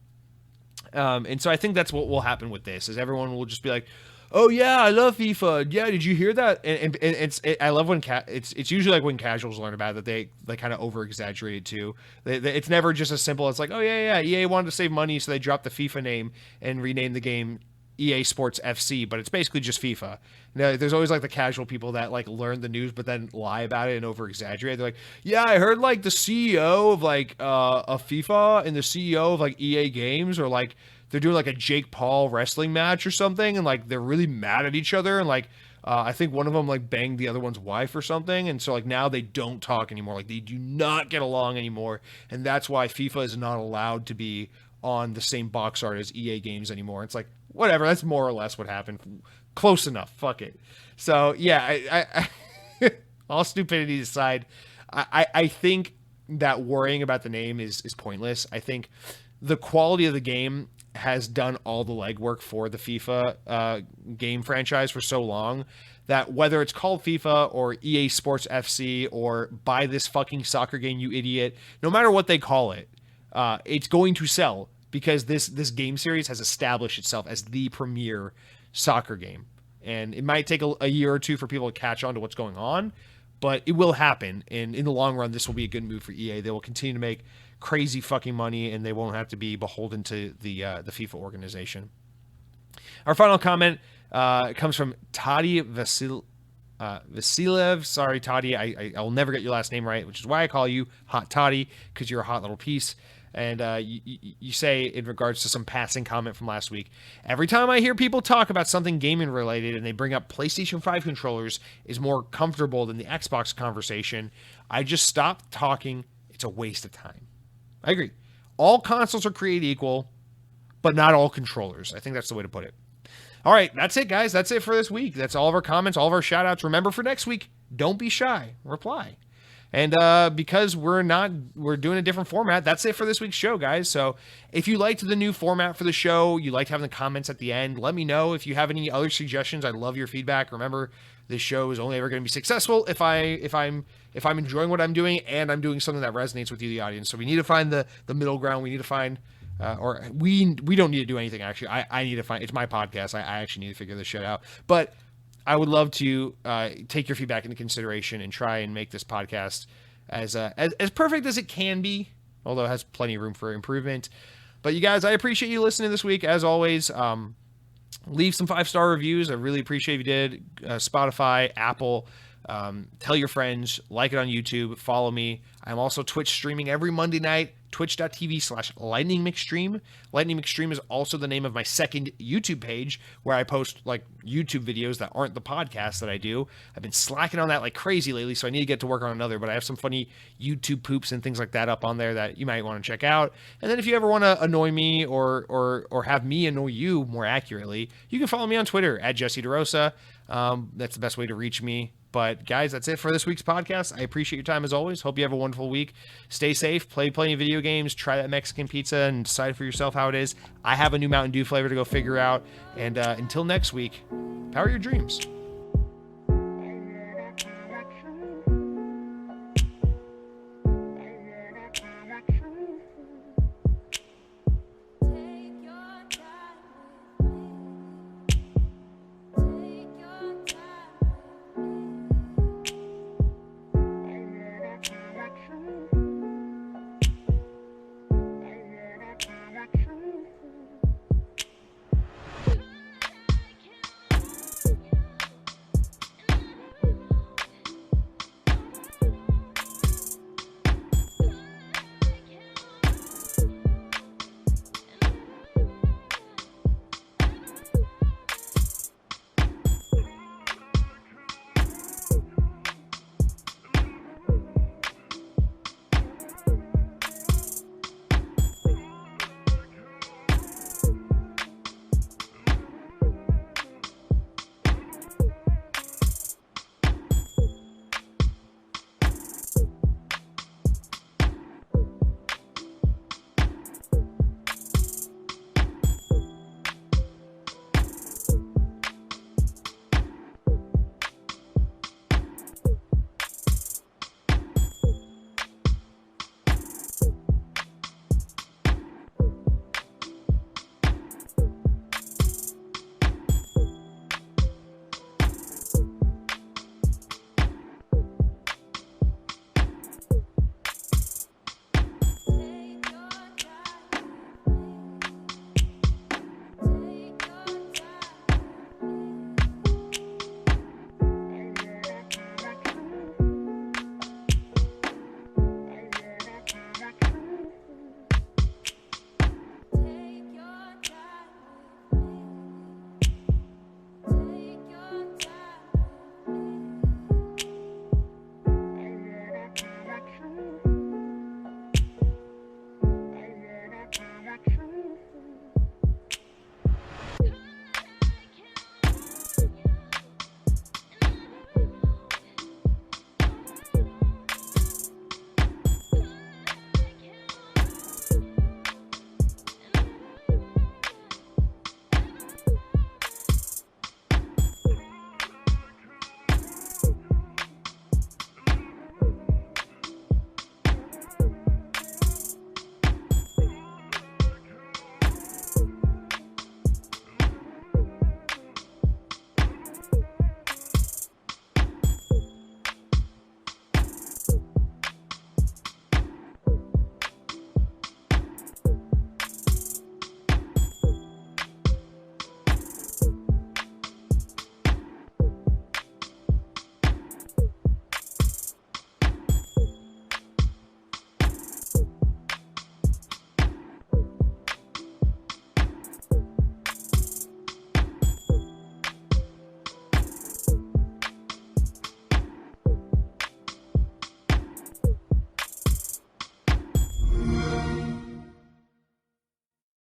And so I think that's what will happen with this, is everyone will just be like, oh yeah, I love FIFA. Yeah, did you hear that? And I love when it's usually like when casuals learn about it, that they kind of over exaggerate it too. It's never just as simple as like, oh yeah, EA wanted to save money, so they dropped the FIFA name and renamed the game EA Sports FC, but it's basically just FIFA. Now, there's always like the casual people that like learn the news but then lie about it and over exaggerate. They're like, yeah, I heard like the CEO of like of FIFA and the CEO of like EA Games, or like they're doing like a Jake Paul wrestling match or something, and like they're really mad at each other, and like I think one of them like banged the other one's wife or something, and so like now they don't talk anymore. Like they do not get along anymore, and that's why FIFA is not allowed to be on the same box art as EA Games anymore. It's like, whatever, that's more or less what happened. Close enough, fuck it. So yeah, I all stupidity aside, I think that worrying about the name is pointless. I think the quality of the game has done all the legwork for the FIFA game franchise for so long that whether it's called FIFA or EA Sports FC or buy this fucking soccer game, you idiot, no matter what they call it, it's going to sell, because this game series has established itself as the premier soccer game. And it might take a year or two for people to catch on to what's going on, but it will happen. And in the long run, this will be a good move for EA. They will continue to make crazy fucking money, and they won't have to be beholden to the FIFA organization. Our final comment comes from Toddy Vasilev. Sorry, Toddy, I'll never get your last name right, which is why I call you Hot Toddy, because you're a hot little piece. And you say, in regards to some passing comment from last week, every time I hear people talk about something gaming related and they bring up PlayStation 5 controllers is more comfortable than the Xbox conversation, I just stop talking. It's a waste of time. I agree. All consoles are created equal, but not all controllers. I think that's the way to put it. All right, that's it, guys. That's it for this week. That's all of our comments, all of our shout outs. Remember, for next week, don't be shy. Reply. And because we're doing a different format, that's it for this week's show, guys. So if you liked the new format for the show, you liked having the comments at the end, let me know. If you have any other suggestions, I'd love your feedback. Remember, this show is only ever going to be successful if I'm enjoying what I'm doing and I'm doing something that resonates with you, the audience. So we need to find the middle ground. We need to find, or we don't need to do anything, actually. I need to find, it's my podcast. I actually need to figure this shit out. But I would love to take your feedback into consideration and try and make this podcast as perfect as it can be, although it has plenty of room for improvement. But you guys, I appreciate you listening this week. As always, leave some 5-star reviews. I really appreciate if you did. Spotify, Apple. Tell your friends. Like it on YouTube. Follow me. I'm also Twitch streaming every Monday night. Twitch.tv/LightningMcStream. Lightning McStream is also the name of my second YouTube page, where I post like YouTube videos that aren't the podcast that I do. I've been slacking on that like crazy lately, so I need to get to work on another, but I have some funny YouTube poops and things like that up on there that you might want to check out. And then if you ever want to annoy me or have me annoy you more accurately, you can follow me on Twitter at Jesse DeRosa. That's the best way to reach me. But guys, that's it for this week's podcast. I appreciate your time as always. Hope you have a wonderful week. Stay safe, play plenty of video games, try that Mexican pizza, and decide for yourself how it is. I have a new Mountain Dew flavor to go figure out. And until next week, power your dreams.